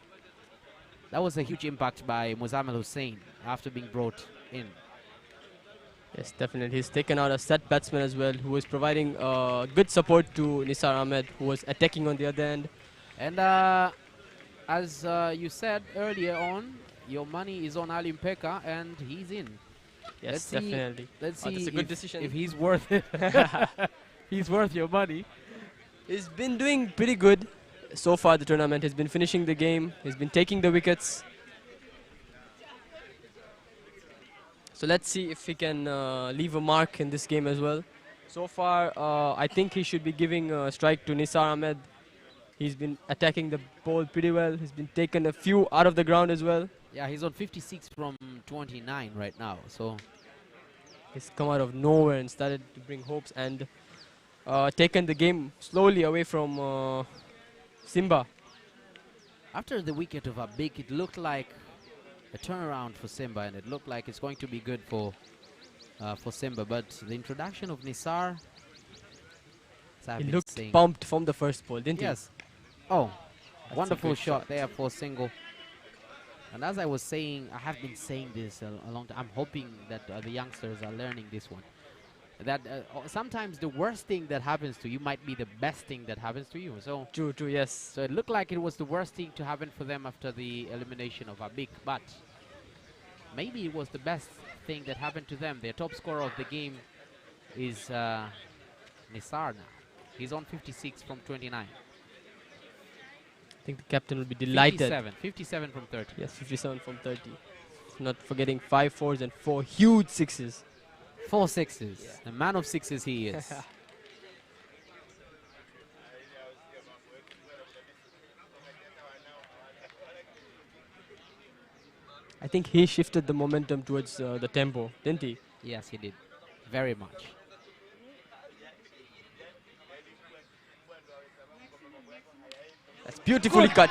that was a huge impact by Muzammil Hussain after being brought in. Yes, definitely. He's taken out a set batsman as well, who was providing good support to Nisar Ahmed, who was attacking on the other end. And as you said earlier on, your money is on Alim Pekka, and he's in. Yes, Let's see- definitely. Let's Oh, see that's a good if, decision. if he's worth it. He's worth your money. He's been doing pretty good so far the tournament. He's been finishing the game. He's been taking the wickets. So let's see if he can leave a mark in this game as well. So far, I think he should be giving a strike to Nisar Ahmed. He's been attacking the ball pretty well. He's been taken a few out of the ground as well. Yeah, he's on 56 from 29 right now. So He's come out of nowhere and started to bring hopes and taken the game slowly away from Simba. after the wicket of Abik, it looked like a turnaround for Simba, and it looked like it's going to be good for Simba. But the introduction of Nisar, as I've He been looked saying, pumped from the first ball, didn't yes. Oh, That's a wonderful good shot shot. there for single. And as I was saying, I have been saying this a long time. I'm hoping that the youngsters are learning this one. That sometimes the worst thing that happens to you might be the best thing that happens to you. So, he? True, yes. so it looked like it was the worst thing to happen for them after the elimination of Abik, but maybe it was the best thing that happened to them. Their top scorer of the game is Nisar now. He's on 56 from 29. I think the captain will be delighted. 57 from 30. Yes, 57 from 30. Not forgetting 5 fours and 4 huge sixes. 4 sixes. The man of sixes he is. I think he shifted the momentum towards the tempo, didn't he? Yes, he did. Very much. That's beautifully cut.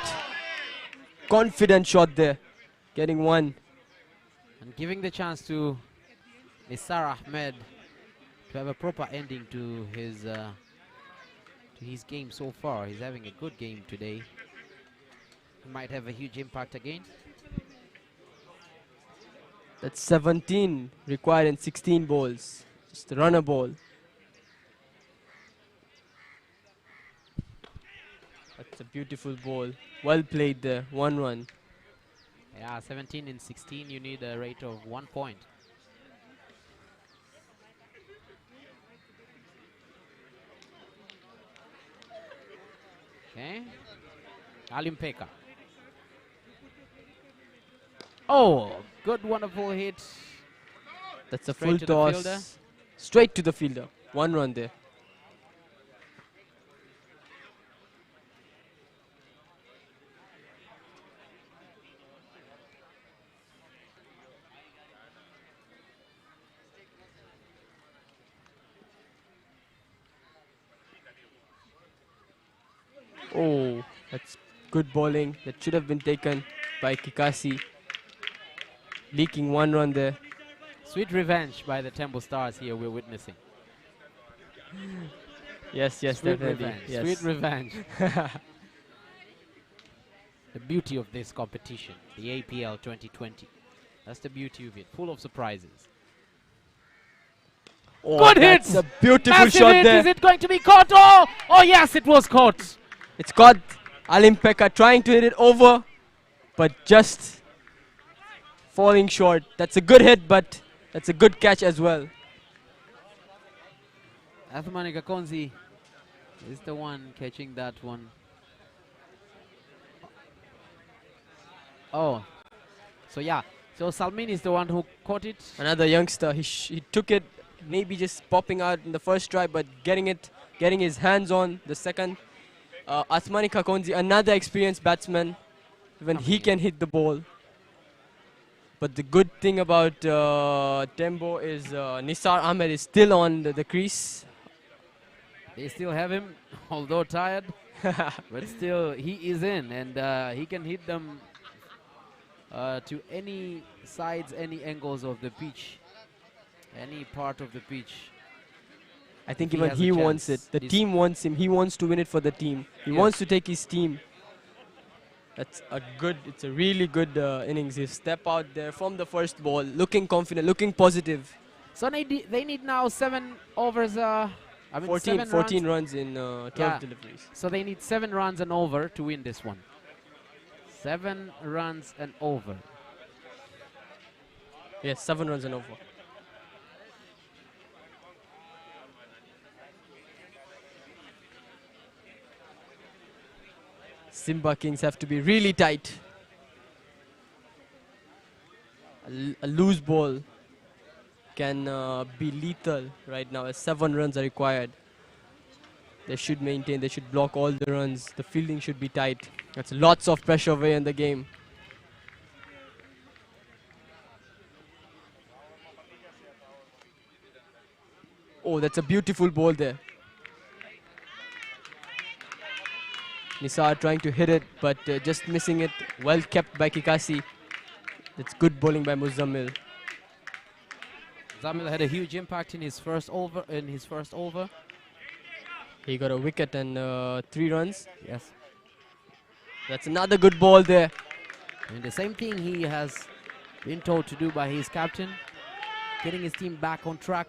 Confident shot there. Getting one. And giving the chance to Nisar Ahmed to have a proper ending to his game so far. He's having a good game today. He might have a huge impact again. That's 17 required in 16 balls. Just a runner ball. That's a beautiful ball. Well played there. 1 run. Yeah, 17 in 16, you need a rate of 1 point. Okay. Alim Pekka. Oh, good, wonderful hit. That's a Straight full to the toss. fielder. Straight to the fielder. 1 run there. Oh, that's good bowling. That should have been taken by Kikasi. Leaking 1 run there. Sweet revenge by the Temple Stars here we're witnessing. Yes, Sweet definitely. revenge. Yes. Sweet revenge. The beauty of this competition, the APL 2020. That's the beauty of it, full of surprises. Oh, Good hit! that's a beautiful Massive shot hit. there. Is it going to be caught? Oh, oh yes, it was caught. It's got Alim Pekka trying to hit it over, but just falling short. That's a good hit, but that's a good catch as well. Athmani Kakonzi is the one catching that one. Oh, so yeah. So Salmin is the one who caught it. Another youngster, he took it, maybe just popping out in the first try, but getting his hands on the second. Athmani Kakonzi, another experienced batsman, even he can hit the ball. But the good thing about Tembo is Nisar Ahmed is still on the crease. They still have him, although tired, but still he is in, and he can hit them to any sides, any angles of the pitch, any part of the pitch. I think He even has a he wants it. chance. The He's- team wants him. He wants to win it for the team. He Yes. wants to take his team. It's a really good innings. He step out there from the first ball, looking confident, looking positive. So they need now 7 overs. I mean 14 7 runs. runs in 12 Yeah. deliveries. So they need 7 runs and over to win this one. 7 runs and over. Yes, 7 runs and over. Simba Kings have to be really tight. A loose ball. can be lethal right now, as 7 runs are required. They should maintain, they should block all the runs. The fielding should be tight. That's lots of pressure away in the game. Oh, that's a beautiful ball there. Nisar trying to hit it, but just missing it. Well kept by Kikasi. That's good bowling by Muzammil. Zamil had a huge impact in his first over. He got a wicket and 3 runs. Yes. That's another good ball there. And the same thing he has been told to do by his captain, getting his team back on track,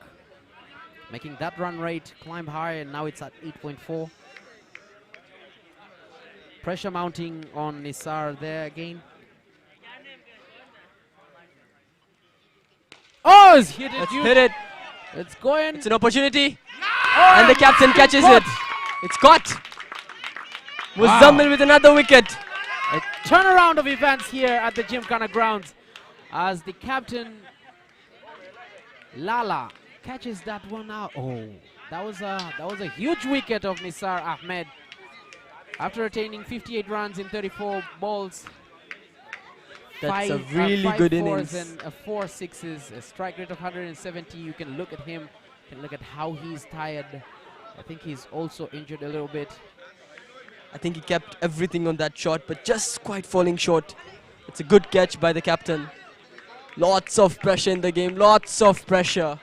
making that run rate climb high, and now it's at 8.4. Pressure mounting on Nisar there again. Oh, it's hit it. Let's hit it. It's going. It's an opportunity. And the captain catches it. It's caught. Muzammil with another wicket. A turnaround of events here at the Gymkhana grounds as the captain Lala catches that one out. Oh, that was a huge wicket of Nisar Ahmed after attaining 58 runs in 34 balls. That's a really good innings. And 4 sixes, a strike rate of 170. You can look at him, you can look at how he's tired. I think he's also injured a little bit. I think he kept everything on that shot, but just quite falling short. It's a good catch by the captain. Lots of pressure in the game, lots of pressure.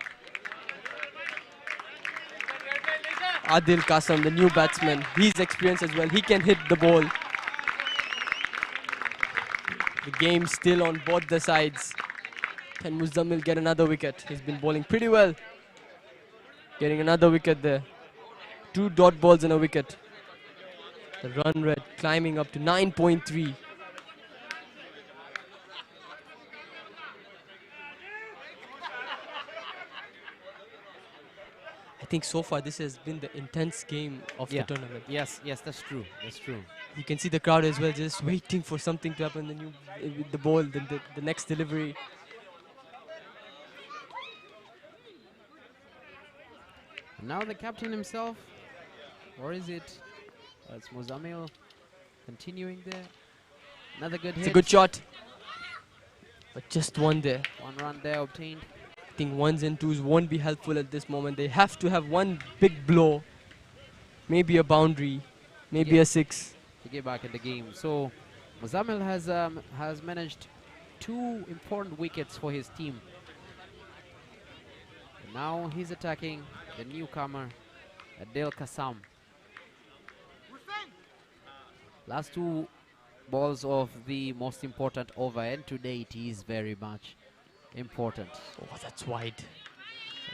Adil Kasam, the new batsman, he's experienced as well. He can hit the ball. The game still on both the sides. Can Muzammil get another wicket? He's been bowling pretty well. Getting another wicket there. 2 dot balls and a wicket. The run rate climbing up to 9.3. I think so far this has been the intense game of the tournament. Yes, that's true. That's true. You can see the crowd as well, just waiting for something to happen. With the ball, the next delivery. Now the captain himself, or is it? It's Muzammil continuing there. Another good hit. It's a good shot, but just one there. 1 run there obtained. I think 1s and 2s won't be helpful at this moment. They have to have one big blow, maybe a boundary, maybe a 6. To get back in the game. So Muzammil has managed 2 important wickets for his team. And now he's attacking the newcomer, Adil Kasam. Last 2 balls of the most important over, and today it is very much important. Oh, that's wide.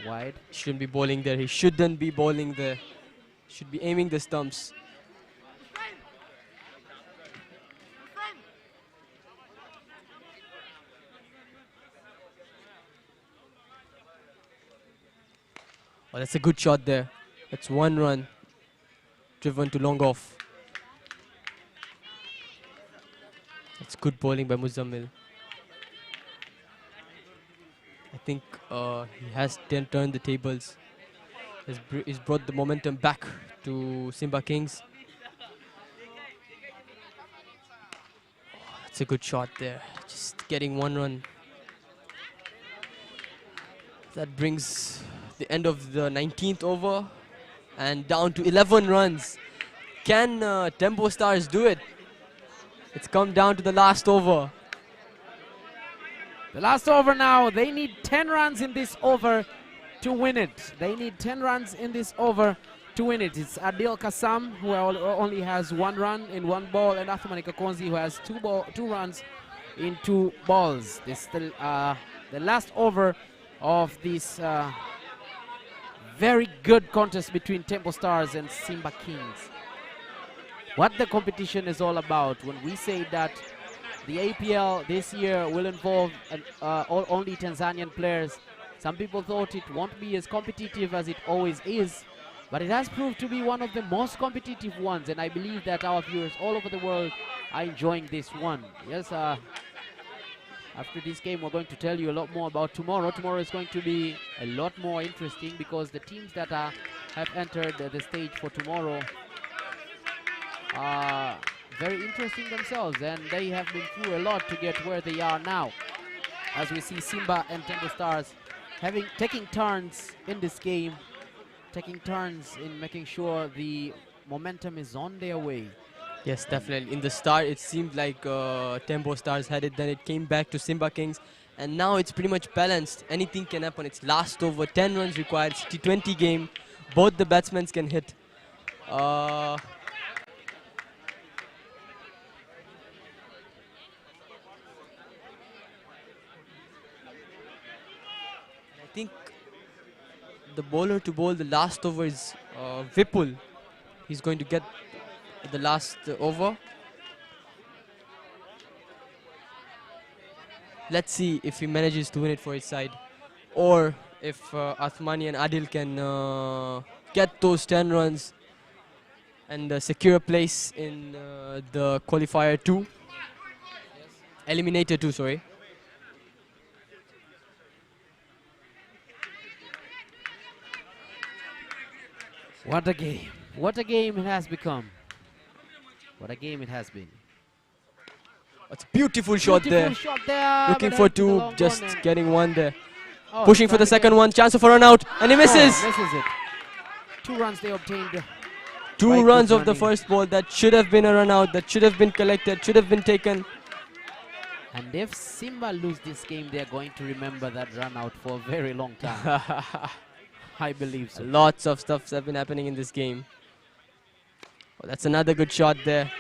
Wide. Shouldn't be bowling there. He shouldn't be bowling there. Should be aiming the stumps. Oh, that's a good shot there. That's 1 run. Driven to long off. That's good bowling by Muzammil. I think he has turned the tables. He's brought the momentum back to Simba Kings. Oh, that's a good shot there. Just getting 1 run. That brings the end of the 19th over and down to 11 runs. Can Tempo Stars do it? It's come down to the last over. The last over now. They need 10 runs in this over to win it. They need 10 runs in this over to win it. It's Adil Kasam, who only has 1 run in 1 ball, and Athmani Kakonzi, who has 2 runs in 2 balls. This is the last over of this very good contest between Tempo Stars and Simba Kings. What the competition is all about, when we say that the APL this year will involve only Tanzanian players, some people thought it won't be as competitive as it always is, but it has proved to be one of the most competitive ones, and I believe that our viewers all over the world are enjoying this one. Yes, After this game, we're going to tell you a lot more about tomorrow. Tomorrow is going to be a lot more interesting because the teams that have entered the stage for tomorrow are very interesting themselves, and they have been through a lot to get where they are now. As we see Simba and Tembo Stars taking turns in this game, taking turns in making sure the momentum is on their way. Yes, definitely. In the start, it seemed like Tempo Stars had it, then it came back to Simba Kings, and now it's pretty much balanced. Anything can happen. It's last over, 10 runs required, it's T20 game. Both the batsmen can hit. I think the bowler to bowl the last over is Vipul. He's going to get the last over. Let's see if he manages to win it for his side, or if Athmani and Adil can get those 10 runs and secure a place in the qualifier 2. Eliminator 2, sorry. What a game. What a game it has become. What a game it has been. It's a beautiful shot there. Shot there. Looking for 2, just getting 1 there. Oh, pushing for the second one, chance of a run out, and he misses. Oh, misses it. 2 runs they obtained. 2 runs of the first ball. That should have been a run out, that should have been collected, should have been taken. And if Simba lose this game, they are going to remember that run out for a very long time. I believe so. Lots of stuff have been happening in this game. Oh, that's another good shot there.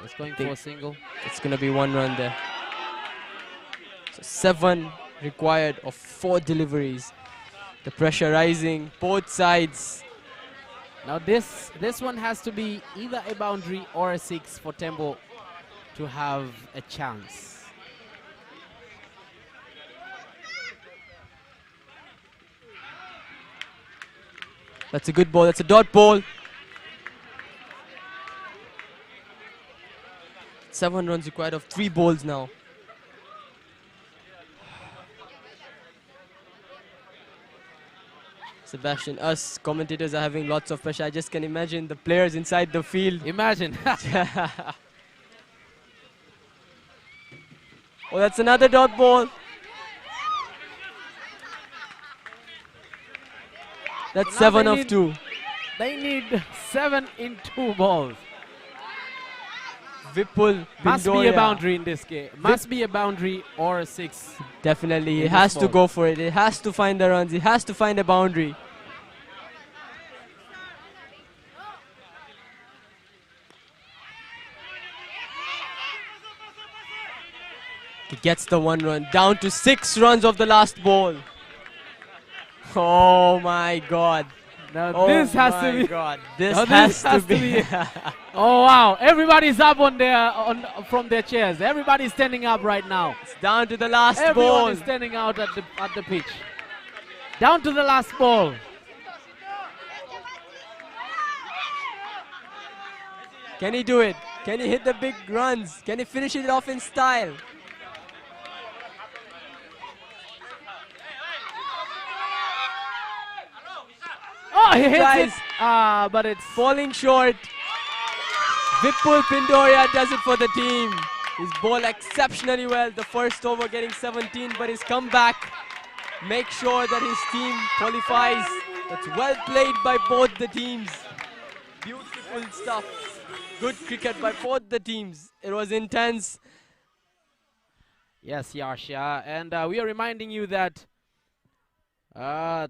It's going for a single. It's going to be 1 run there. So 7 required of 4 deliveries. The pressure rising, both sides. Now this one has to be either a boundary or a 6 for Tembo to have a chance. That's a good ball, that's a dot ball. 7 runs required of 3 balls now. Sebastian, us commentators are having lots of pressure. I just can imagine the players inside the field. Imagine. Oh, that's another dot ball. That's 7 of 2. They need 7 in 2 balls. Vipul Must be a Pindoria. boundary in this game. Must be a boundary or a 6. Definitely, he has to go for it. He has to find the runs. He has to find a boundary. He gets the 1 run, down to 6 runs of the last ball. Oh my God. Now this has to be. God. This Now has this to be. Oh wow! Everybody's up from their chairs. Everybody's standing up right now. It's down to the last ball. Everyone is standing out at the pitch. Down to the last ball. Can he do it? Can he hit the big runs? Can he finish it off in style? Oh, he hits it. But it's falling short. Vipul Pindoria does it for the team. He's bowled exceptionally well. The first over getting 17, but his comeback makes sure that his team qualifies. That's well played by both the teams. Beautiful stuff. Good cricket by both the teams. It was intense. Yes, Yasha. And we are reminding you that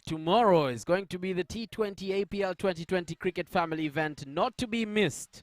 tomorrow is going to be the T20 APL 2020 Cricket Family event, not to be missed.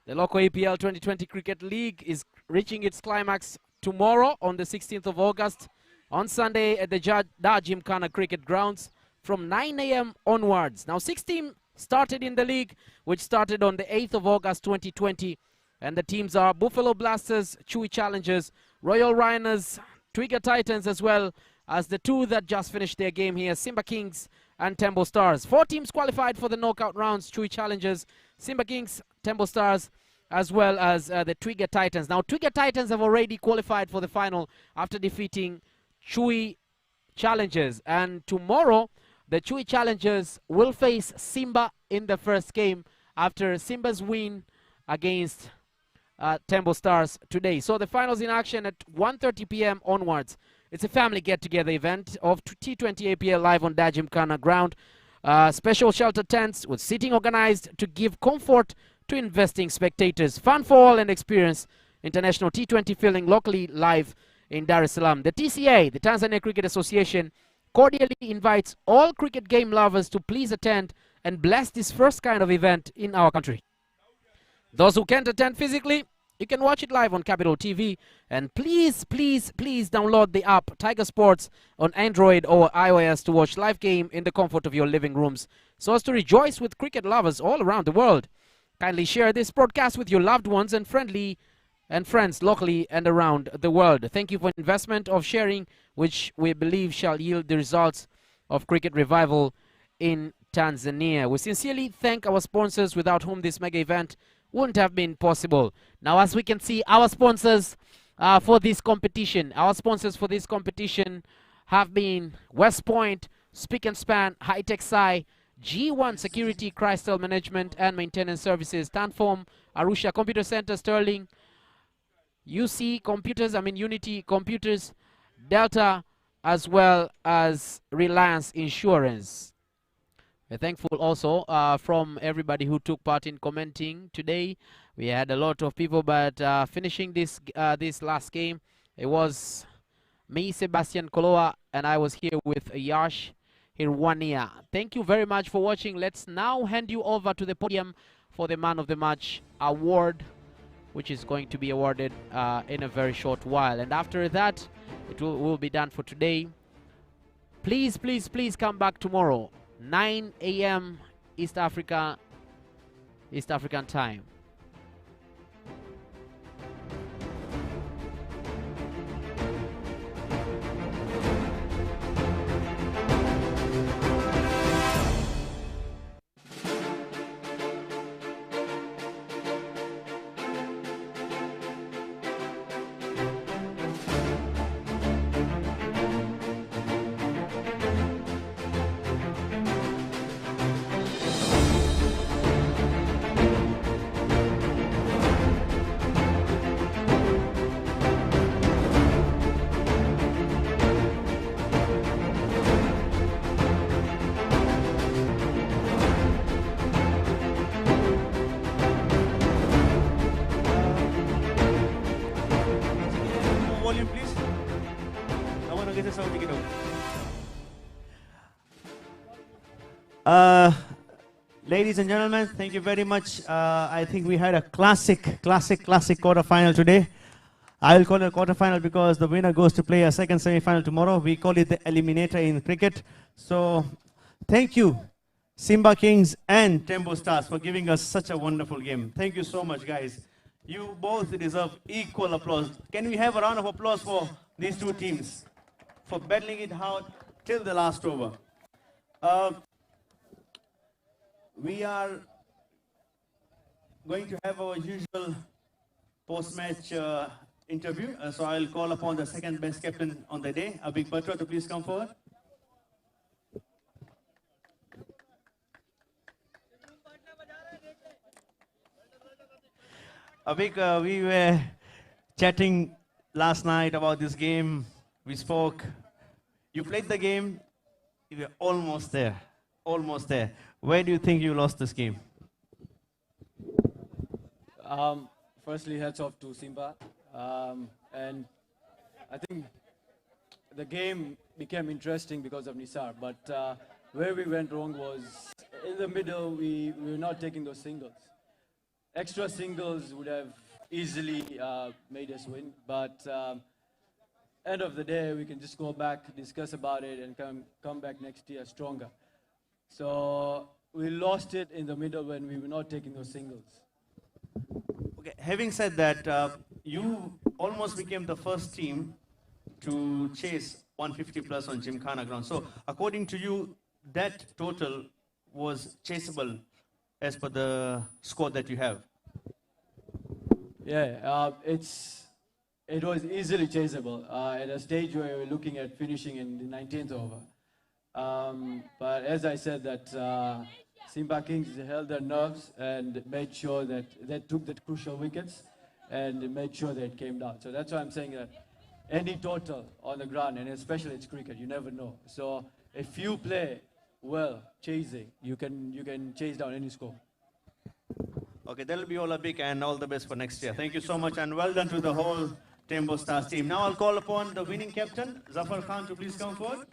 The local APL 2020 Cricket League is reaching its climax tomorrow on the 16th of August, on Sunday at the Dar Gymkhana Cricket Grounds from 9 a.m. onwards. Now 6 teams started in the league, which started on the 8th of August 2020. And the teams are Buffalo Blasters, Chewy Challengers, Royal Rhinos, Twigger Titans, as well as the 2 that just finished their game here, Simba Kings and Tembo Stars. 4 teams qualified for the knockout rounds, Chewy Challengers, Simba Kings, Tembo Stars. as well as the Twiga Titans. Now, Twiga Titans have already qualified for the final after defeating Chui Challengers. And tomorrow, the Chui Challengers will face Simba in the first game after Simba's win against Tembo Stars today. So the finals in action at 1:30 p.m. onwards. It's a family get-together event of T20 APL live on Dajimkhana ground. Special shelter tents with seating organized to give comfort to investing spectators. Fun for all and experience international T20 feeling locally live in Dar es Salaam. The TCA, the Tanzania Cricket Association, cordially invites all cricket game lovers to please attend and bless this first kind of event in our country. Those who can't attend physically, you can watch it live on Capital TV. And please, please, please download the app Tiger Sports on Android or iOS to watch live game in the comfort of your living rooms, so as to rejoice with cricket lovers all around the world. Kindly share this broadcast with your loved ones and friends locally and around the world. Thank you for investment of sharing, which we believe shall yield the results of cricket revival in Tanzania. We sincerely thank our sponsors, without whom this mega event wouldn't have been possible. Now, as we can see, our sponsors for this competition, have been West Point, Spick and Span, High Tech Sci, G1 Security, Crystal Management and Maintenance Services, Tanform, Arusha Computer Center, Sterling, UC Computers, Unity Computers, Delta, as well as Reliance Insurance. We're thankful also from everybody who took part in commenting today. We had a lot of people, but finishing this last game, it was me, Sebastian Koloa, and I was here with Yash Hirwania. Thank you very much for watching. Let's now hand you over to the podium for the Man of the Match award, which is going to be awarded in a very short while. And after that, it will be done for today. Please, please, please come back tomorrow, 9 a.m. East African time. Volume, please. I want to get the sound ticket out. Ladies and gentlemen, thank you very much. I think we had a classic quarterfinal today. I will call it a quarterfinal because the winner goes to play a second semi-final tomorrow. We call it the eliminator in cricket. So, thank you, Simba Kings and Tembo Stars, for giving us such a wonderful game. Thank you so much, guys. You both deserve equal applause. Can we have a round of applause for these two teams for battling it out till the last over? We are going to have our usual post-match interview. So I'll call upon the second best captain on the day, Abhik Batra, to please come forward. Abhik, we were chatting last night about this game. We spoke. You played the game. You were almost there. Almost there. Where do you think you lost this game? Firstly, hats off to Simba. And I think the game became interesting because of Nisar. But where we went wrong was in the middle, we were not taking those singles. Extra singles would have easily made us win, but end of the day, we can just go back, discuss about it, and come back next year stronger. So we lost it in the middle when we were not taking those singles. Okay, having said that, you almost became the first team to chase 150 plus on Gymkhana ground. So according to you, that total was chaseable as per the score that you have? Yeah, it was easily chaseable at a stage where we were looking at finishing in the 19th over. But as I said, that Simba Kings held their nerves and made sure that they took the crucial wickets and made sure that it came down. So that's why I'm saying that any total on the ground, and especially it's cricket, you never know. So if you play well chasing, you can chase down any score. Okay, that'll be all a big and all the best for next year. Thank you so much and well done to the whole Tembo Stars team. Now I'll call upon the winning captain, Zafar Khan, to please come forward.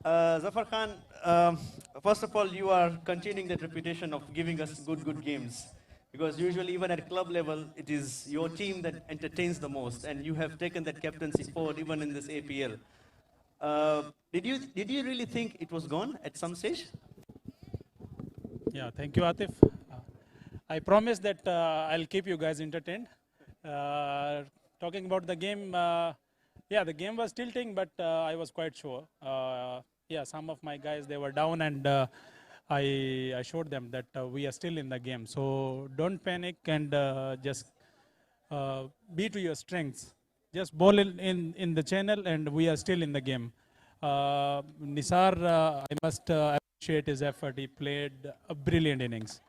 Zafar Khan, first of all, you are continuing that reputation of giving us good games. Because usually even at club level, it is your team that entertains the most, and you have taken that captaincy forward even in this APL. Did you really think it was gone at some stage? Yeah, thank you, Atif. I promise that I'll keep you guys entertained. Talking about the game, yeah, the game was tilting, but I was quite sure. Yeah, some of my guys, they were down, and I showed them that we are still in the game. So don't panic and just be to your strengths. Just bowl in the channel, and we are still in the game. Nisar, I must appreciate his effort. He played a brilliant innings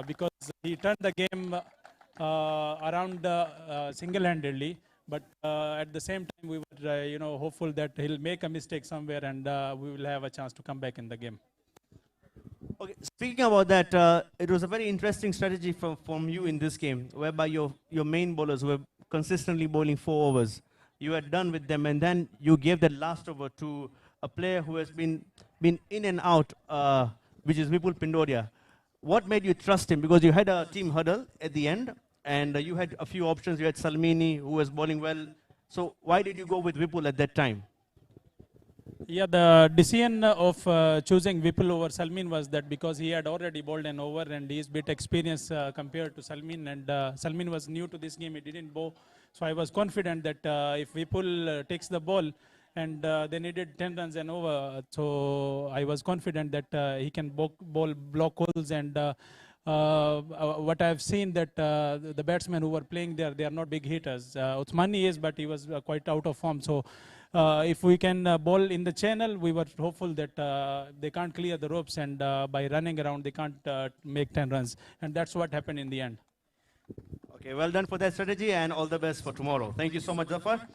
because he turned the game around single-handedly. But at the same time, we were, hopeful that he'll make a mistake somewhere, and we will have a chance to come back in the game. Okay, speaking about that, it was a very interesting strategy from you in this game, whereby your main bowlers were consistently bowling 4 overs. You had done with them, and then you gave that last over to a player who has been in and out, which is Vipul Pindoria. What made you trust him? Because you had a team huddle at the end, and you had a few options. You had Salmini, who was bowling well. So why did you go with Vipul at that time? Yeah, the decision of choosing Vipul over Salmin was that because he had already bowled an over and he's bit experienced compared to Salmin, and Salmin was new to this game, he didn't bowl. So I was confident that if Vipul takes the ball, and they needed 10 runs and over, so I was confident that he can bowl block holes, and what I've seen that the batsmen who were playing there, they are not big hitters. Uthmani is, but he was quite out of form. So if we can bowl in the channel, we were hopeful that they can't clear the ropes, and by running around, they can't make 10 runs. And that's what happened in the end. Okay, well done for that strategy, and all the best for tomorrow. Thank you so much, Zafar.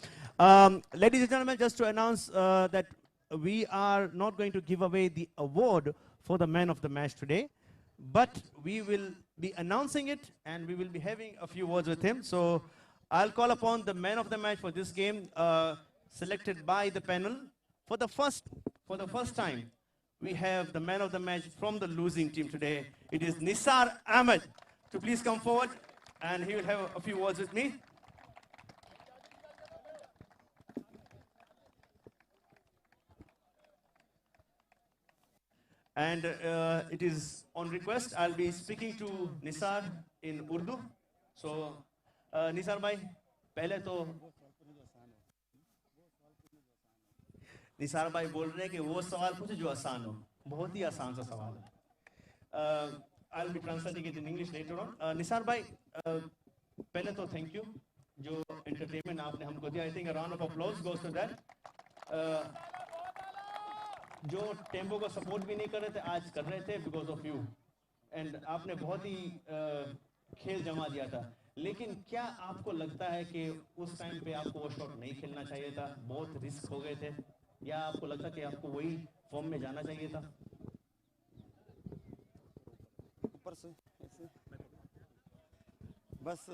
Ladies and gentlemen, just to announce that we are not going to give away the award for the man of the match today, but we will be announcing it, and we will be having a few words with him. So I'll call upon the man of the match for this game, selected by the panel. For the first time, we have the man of the match from the losing team today. It is Nisar Ahmed. To please come forward, and he will have a few words with me. And it is on request. I'll be speaking to Nisar in Urdu. So, Nisar bhai, पहले तो निसार भाई बोल रहे हैं कि वो सवाल पूछे जो आसान हो, बहुत ही आसान सा सवाल है. I'll be translating it in English later on. Nisar bhai, पहले तो thank you जो entertainment आपने हमको दिया. I think a round of applause goes to that. जो टेम्पो को सपोर्ट भी नहीं कर रहे थे, आज कर रहे थे because of you. And आपने बहुत ही खेल जमा दिया था. लेकिन क्या आपको लगता है कि उस टाइम पे आपको वो शॉट नहीं खेलना चाहिए था, बहुत रिस्क हो गए थे, या आपको लगता कि आपको वही फॉर्म में जाना चाहिए था? ऊपर से बस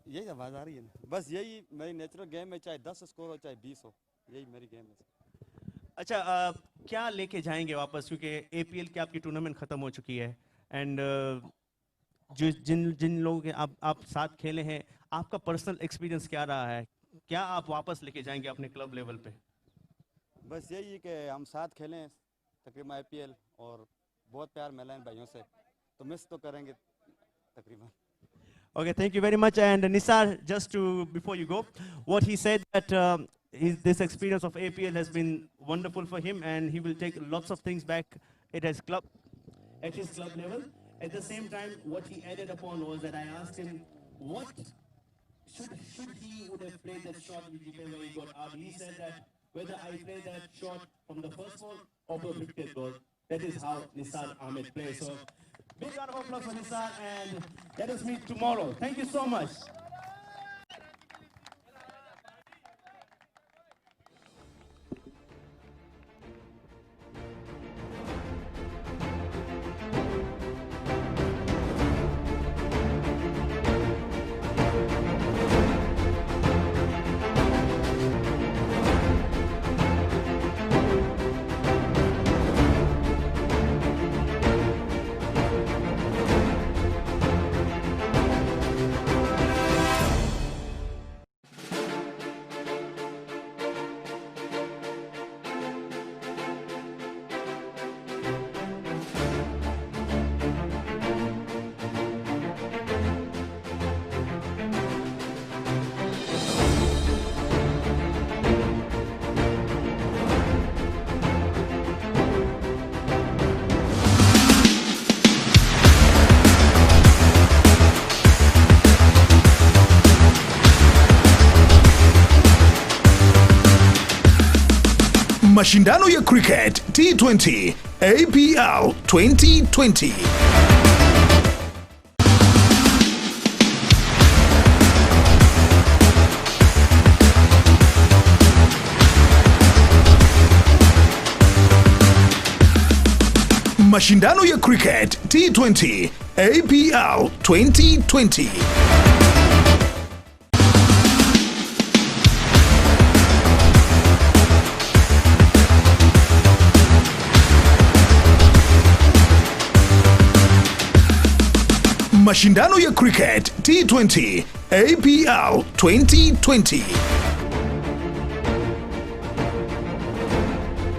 यही आवाज़ आ रही है ना, बस यही मेरी नेचुरल गेम में, चाहे 10 स्कोर हो चाहे 20 हो, यही मेरी गेम है. अच्छा, क्या लेके जाएंगे वापस, क्योंकि एपीएल की आपकी टूर्नामेंट ख़त्म हो चुकी है, एंड जिन लोगों के आप साथ खेले हैं, आपका पर्सनल एक्सपीरियंस क्या रहा है, क्या आप वापस लेके जाएंगे अपने क्लब लेवल पे? बस यही कि हम साथ खेलें तकरीबन आईपीएल, और बहुत प्यार मिला है भाइयों से, तो मिस तो करेंगे तकरीबन. Okay, thank you very much. And Nisar, just to, before you go, what he said that this experience of APL has been wonderful for him, and he will take lots of things back at his club. at his club level. At the same time, what he added upon was that I asked him what should he would have played that shot which he played when he got out. He said that whether I play that shot from the first ball or the 50th ball, that is how Nisar Ahmed plays. So big round of applause for Nisar, and let us meet tomorrow. Thank you so much. Mashindano ya Cricket T20 APL 2020. Mashindano ya Cricket T20 APL 2020. Mashindano ya Cricket T20 APL 2020.